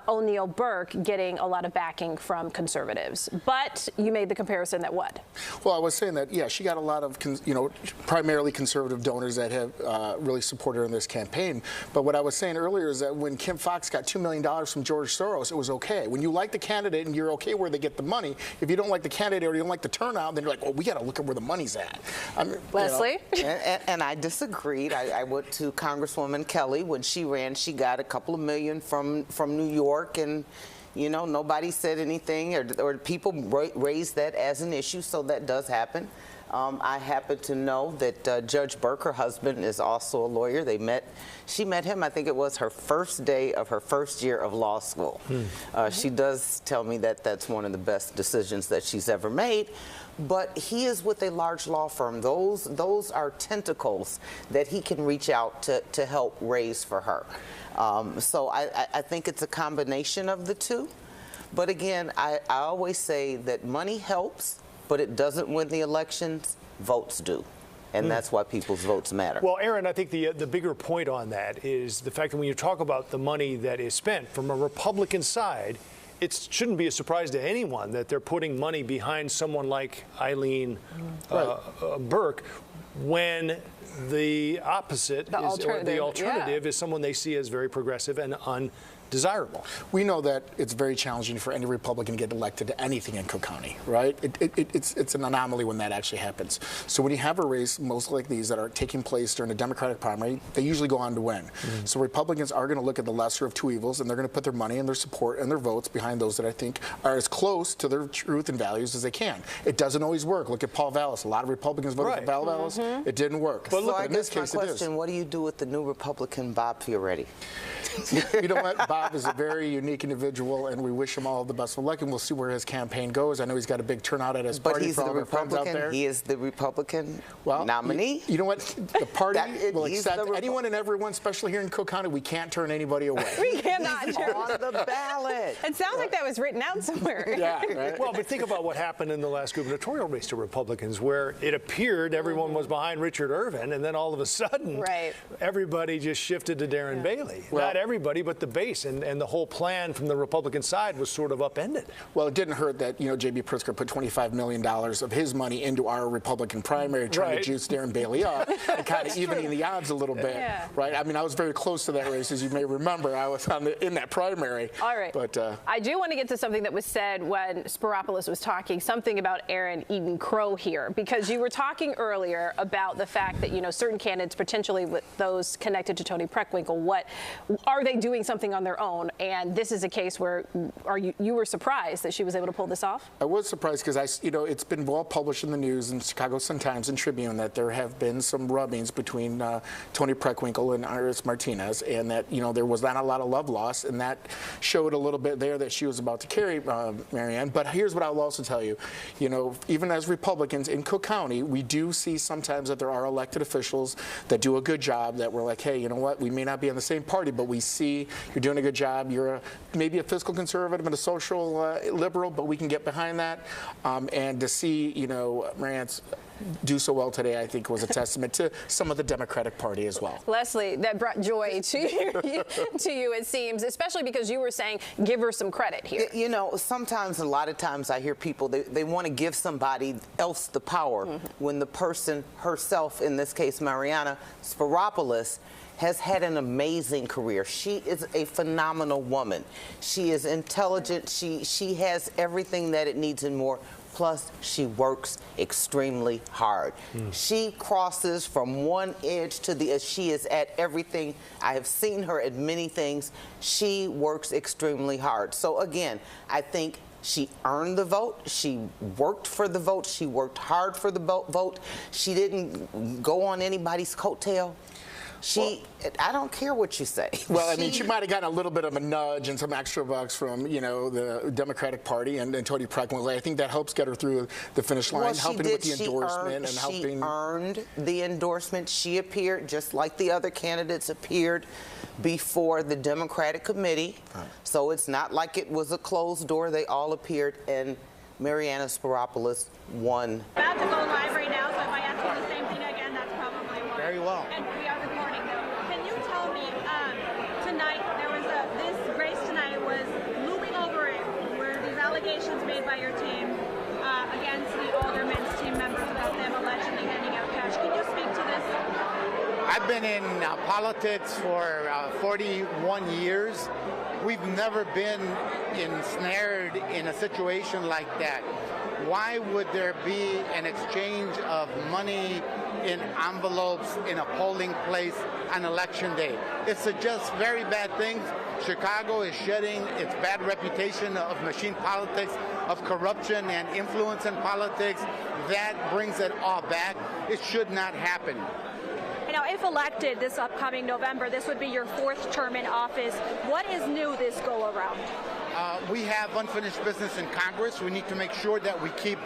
O'Neill Burke getting a lot of backing from conservatives. But you made the comparison that what? Well, I was saying that, yeah, she got a lot of, primarily conservative donors that have really supported her in this campaign. But what I was saying earlier is that when Kim Foxx got $2 million from George Soros, it was okay. When you like the candidate and you're okay where they get the money, if you don't like the candidate or you don't like the turnout, then you're like, well, we got to look at where the money's at. Leslie? And I disagreed. I went to Congresswoman Kelly. When she ran, she got a couple of million from New York, and nobody said anything, or people raised that as an issue, so that does happen. I happen to know that Judge Burke, her husband, is also a lawyer. She met him, I think it was her first day of her first year of law school. She does tell me that that's one of the best decisions that she's ever made. But he is with a large law firm. Those are tentacles that he can reach out to help raise for her. So I think it's a combination of the two. But again, I always say that money helps, but it doesn't win the elections. Votes do. And that's why people's votes matter. Well, Aaron, I think the bigger point on that is the fact that when you talk about the money that is spent from a Republican side, it shouldn't be a surprise to anyone that they're putting money behind someone like Eileen Burke when the opposite, the alternative is someone they see as very progressive and desirable. We know that it's very challenging for any Republican to get elected to anything in Cook County, right? It's an anomaly when that actually happens. So when you have a race, most like these, that are taking place during a Democratic primary, they usually go on to win. So Republicans are going to look at the lesser of two evils, and they're going to put their money and their support and their votes behind those that I think are as close to their truth and values as they can. It doesn't always work. Look at Paul Vallis. A lot of Republicans voted for Paul Vallis. It didn't work. But look, in this case, my question, what do you do with the new Republican Bob Fioretti? You know what? Bob is a very unique individual, and we wish him all the best of luck, and we'll see where his campaign goes. I know he's got a big turnout at his party for all our friends out there. He is the Republican nominee. You know what? The party will accept anyone and everyone, especially here in Cook County. We can't turn anybody away. We cannot. On the ballot. It sounds like that was written out somewhere. Yeah, right. Well, but think about what happened in the last gubernatorial race to Republicans, where it appeared everyone was behind Richard Irvin, and then all of a sudden, everybody just shifted to Darren Bailey. Well, not everybody, but the base, and the whole plan from the Republican side was sort of upended. Well, it didn't hurt that, J.B. Pritzker put $25 million of his money into our Republican primary, trying to juice Darren Bailey up and kind of evening the odds a little bit, right? I mean, I was very close to that race, as you may remember. I was in that primary. All right. But I do want to get to something that was said when Spiropoulos was talking, something about Aaron eating crow here, because you were talking earlier about the fact that, certain candidates, potentially with those connected to Tony Preckwinkle, what are they doing something on their own? And this is a case where you were surprised that she was able to pull this off? I was surprised because it's been well published in the news in Chicago Sun-Times and Tribune that there have been some rubbings between Tony Preckwinkle and Iris Martinez, and that there was not a lot of love lost, and that showed a little bit there that she was about to carry Marianne. But here's what I'll also tell you, even as Republicans in Cook County, we do see sometimes that there are elected officials that do a good job, that we're like, hey, you know what, we may not be in the same party, but we see you're doing a good job. You're maybe a fiscal conservative and a social liberal, but we can get behind that. And to see, Marianne's do so well today, I think, was a testament to some of the Democratic Party as well. Leslie, that brought joy to you, it seems, especially because you were saying give her some credit here. Sometimes, a lot of times I hear people, they want to give somebody else the power when the person herself, in this case, Mariana Spiropoulos, has had an amazing career. She is a phenomenal woman. She is intelligent. She has everything that it needs and more. Plus, she works extremely hard. She crosses from one edge to the other. She is at everything. I have seen her at many things. She works extremely hard. So again, I think she earned the vote. She worked for the vote. She worked hard for the vote. She didn't go on anybody's coattail. I don't care what you say. Well, I mean, she might have gotten a little bit of a nudge and some extra bucks from, the Democratic Party and Tony Preckwinkle. I think that helps get her through the finish line, helping with the endorsement and helping. She earned the endorsement. She appeared just like the other candidates appeared before the Democratic committee. So it's not like it was a closed door. They all appeared, and Mariana Spiropoulos won. About to go live right now, so if I ask you the same thing again, that's probably why. Very well. And we are recording, though. Can you tell me, tonight, this race tonight was looming over it, were these allegations made by your team against the Alderman's team members about them allegedly handing out cash. Can you speak to this? I've been in politics for 41 years. We've never been ensnared in a situation like that. Why would there be an exchange of money in envelopes in a polling place on election day? It suggests very bad things. Chicago is shedding its bad reputation of machine politics, of corruption and influence in politics. That brings it all back. It should not happen. Now, if elected this upcoming November, this would be your 4th term in office. What is new this go-around? We have unfinished business in Congress. We need to make sure that we keep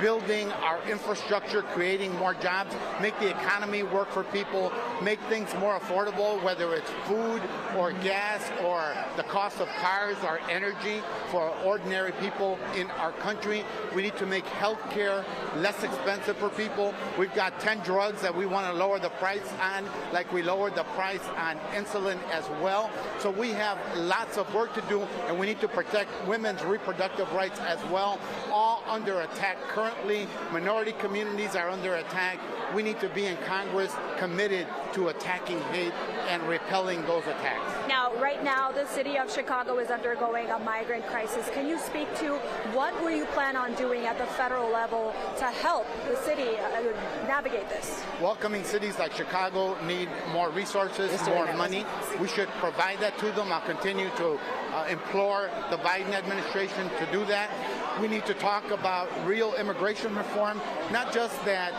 building our infrastructure, creating more jobs, make the economy work for people, make things more affordable, whether it's food or gas or the cost of cars or energy for ordinary people in our country. We need to make health care less expensive for people. We've got 10 drugs that we want to lower the price on, like we lowered the price on insulin as well. So we have lots of work to do, and we need to protect women's reproductive rights as well, all under attack currently. Minority communities are under attack. we need to be in Congress committed to attacking hate and repelling those attacks. Now, right now, the city of Chicago is undergoing a migrant crisis. Can you speak to what will you plan on doing at the federal level to help the city navigate this? Welcoming cities like Chicago need more resources, more money. We should provide that to them. I'll continue to implore the Biden administration to do that. We need to talk about real immigration reform, not just that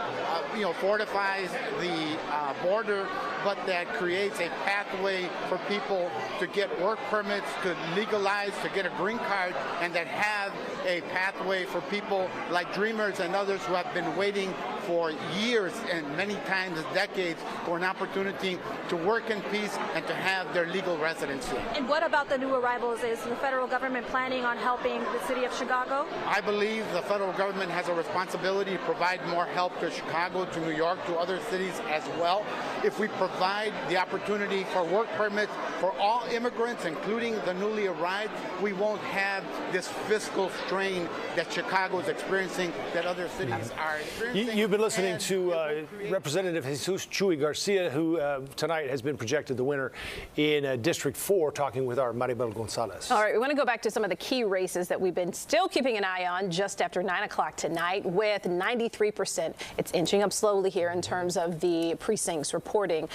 fortifies the border, but that creates a pathway for people to get work permits, to legalize, to get a green card, and that have a pathway for people like dreamers and others who have been waiting for years and many times decades for an opportunity to work in peace and to have their legal residency. And what about the new arrivals? Is the federal government planning on helping the city of Chicago? I believe the federal government has a responsibility to provide more help to Chicago, to New York, to other cities as well. If we provide the opportunity for work permits for all immigrants, including the newly arrived, we won't have this fiscal strain that Chicago is experiencing, that other cities are experiencing. You've been listening to Representative Jesus Chuy Garcia, who tonight has been projected the winner in District 4, talking with our Marybel Gonzalez. All right, we want to go back to some of the key races that we've been still keeping an eye on just after 9 o'clock tonight with 93%. It's inching up slowly here in terms of the precincts reporting.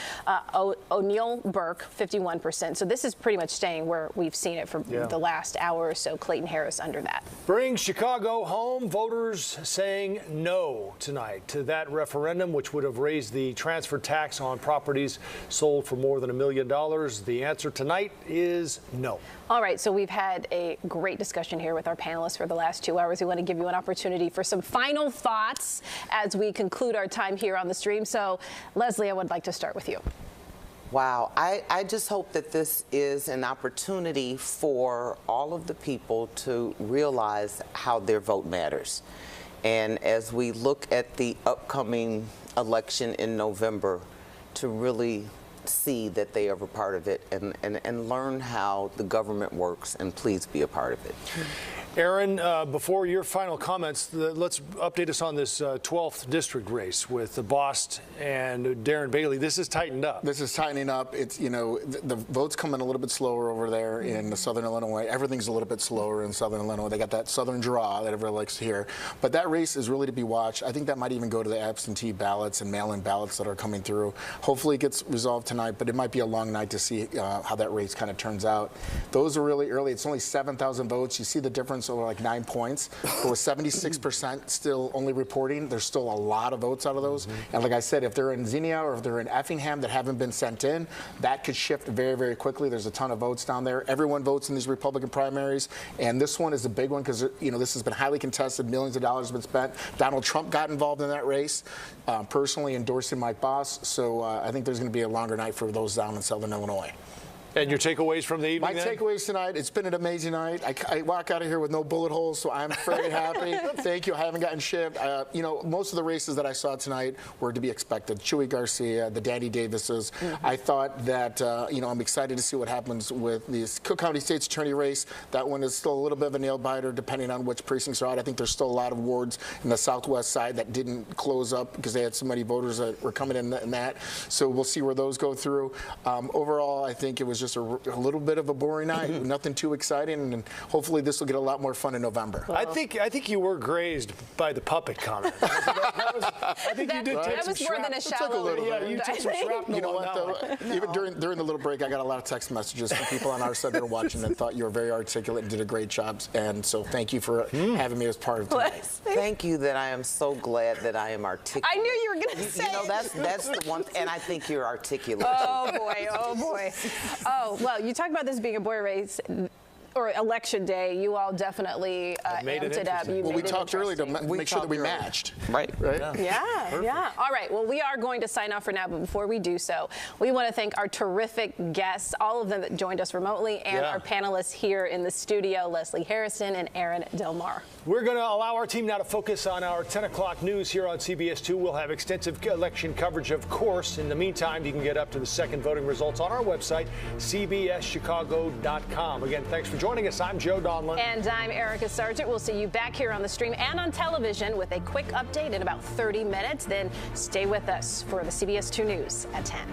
O'Neill Burke, 51%. So this is pretty much staying where we've seen it for the last hour or so. Clayton Harris under that. Bring Chicago home. Voters saying no tonight to that referendum, which would have raised the transfer tax on properties sold for more than $1 million. The answer tonight is no. All right, so we've had a great discussion here with our panelists for the last 2 hours. We want to give you an opportunity for some final thoughts as we conclude our time here on the stream. So, Leslie, I would like to start with you. Wow, I just hope that this is an opportunity for all of the people to realize how their vote matters. And as we look at the upcoming election in November, to really see that they are a part of it and learn how the government works, and please be a part of it. Aaron, before your final comments, let's update us on this 12th district race with Bost and Darren Bailey. This is tightened up. This is tightening up. It's, the votes come in a little bit slower over there in Southern Illinois. Everything's a little bit slower in Southern Illinois. They got that Southern draw that everybody likes to hear. But that race is really to be watched. I think that might even go to the absentee ballots and mail-in ballots that are coming through. Hopefully it gets resolved tonight, but it might be a long night to see how that race kind of turns out. Those are really early. It's only 7,000 votes. You see the difference over like 9 points. But with 76% still only reporting, there's still a lot of votes out of those. And like I said, if they're in Xenia or if they're in Effingham that haven't been sent in, that could shift very, very quickly. There's a ton of votes down there. Everyone votes in these Republican primaries. And this one is a big one because, this has been highly contested. Millions of dollars have been spent. Donald Trump got involved in that race, personally endorsing Mike Bost. So I think there's going to be a longer night for those down in Southern Illinois. And your takeaways from the evening? My takeaways tonight, it's been an amazing night. I walk out of here with no bullet holes, so I'm very happy. Thank you. I haven't gotten shipped. Most of the races that I saw tonight were to be expected. Chuy Garcia, the Danny Davises. I thought that, I'm excited to see what happens with this Cook County State's Attorney race. That one is still a little bit of a nail biter depending on which precincts are out. I think there's still a lot of wards in the southwest side that didn't close up because they had so many voters that were coming in that. So we'll see where those go through. Overall, I think it was just a little bit of a boring night, nothing too exciting, and hopefully this will get a lot more fun in November. Well, I think you were grazed by the puppet comment. I think you did take that some was more than a shallow wound. Yeah, you took some shrapnel. You know what, though? Even during the little break, I got a lot of text messages from people on our side that are watching and thought you were very articulate and did a great job. And so thank you for having me as part of tonight. Thank you. That I am so glad that I am articulate. I knew you were going to say that's the one, and I think you're articulate. Oh boy, oh boy. Oh, well, you talk about this being a boy race or election day. You all definitely amped it up. Well, we talked earlier to make sure that we matched. Right. Yeah. All right. Well, we are going to sign off for now, but before we do so, we want to thank our terrific guests, all of them that joined us remotely, and our panelists here in the studio, Leslie Hairston and Aaron Del Mar. We're going to allow our team now to focus on our 10 o'clock news here on CBS 2. We'll have extensive election coverage, of course. In the meantime, you can get up to the second voting results on our website, cbschicago.com. Again, thanks for joining joining us. I'm Joe Donlon. And I'm Irika Sargent. We'll see you back here on the stream and on television with a quick update in about 30 minutes. Then stay with us for the CBS 2 News at 10.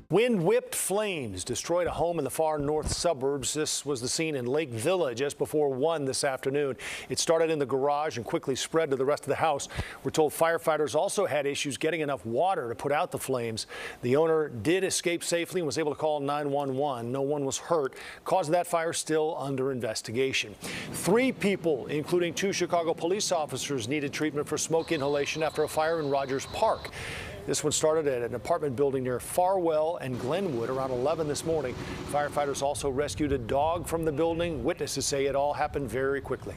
Wind-whipped flames destroyed a home in the far north suburbs. This was the scene in Lake Villa just before 1 this afternoon. It started in the garage and quickly spread to the rest of the house. We're told firefighters also had issues getting enough water to put out the flames. The owner did escape safely and was able to call 911. No one was hurt. Cause of that fire still under investigation. 3 people, including 2 Chicago police officers, needed treatment for smoke inhalation after a fire in Rogers Park. This one started at an apartment building near Farwell and Glenwood around 11 this morning. Firefighters also rescued a dog from the building. Witnesses say it all happened very quickly.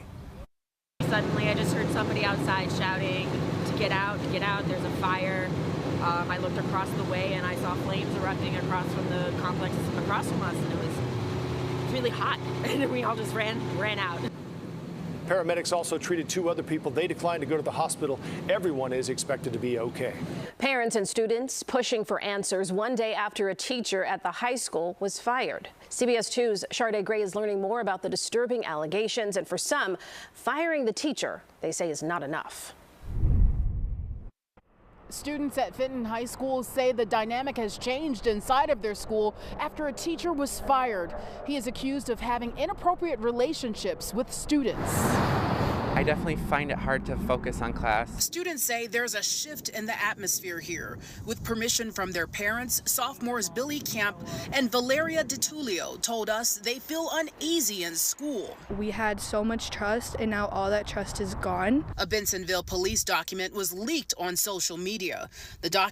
Suddenly, I just heard somebody outside shouting to get out, there's a fire. I looked across the way and I saw flames erupting across from the complex across from us, and it was really hot. And we all just ran out. Paramedics also treated 2 other people. They declined to go to the hospital. Everyone is expected to be okay. Parents and students pushing for answers 1 day after a teacher at the high school was fired. CBS 2's Sharday Gray is learning more about the disturbing allegations, and for some, firing the teacher, they say, is not enough. Students at Fenton High School say the dynamic has changed inside of their school after a teacher was fired. He is accused of having inappropriate relationships with students. I definitely find it hard to focus on class. Students say there's a shift in the atmosphere here. With permission from their parents, sophomores Billy Camp and Valeria DiTullio told us they feel uneasy in school. We had so much trust, and now all that trust is gone. A Bensenville police document was leaked on social media. The document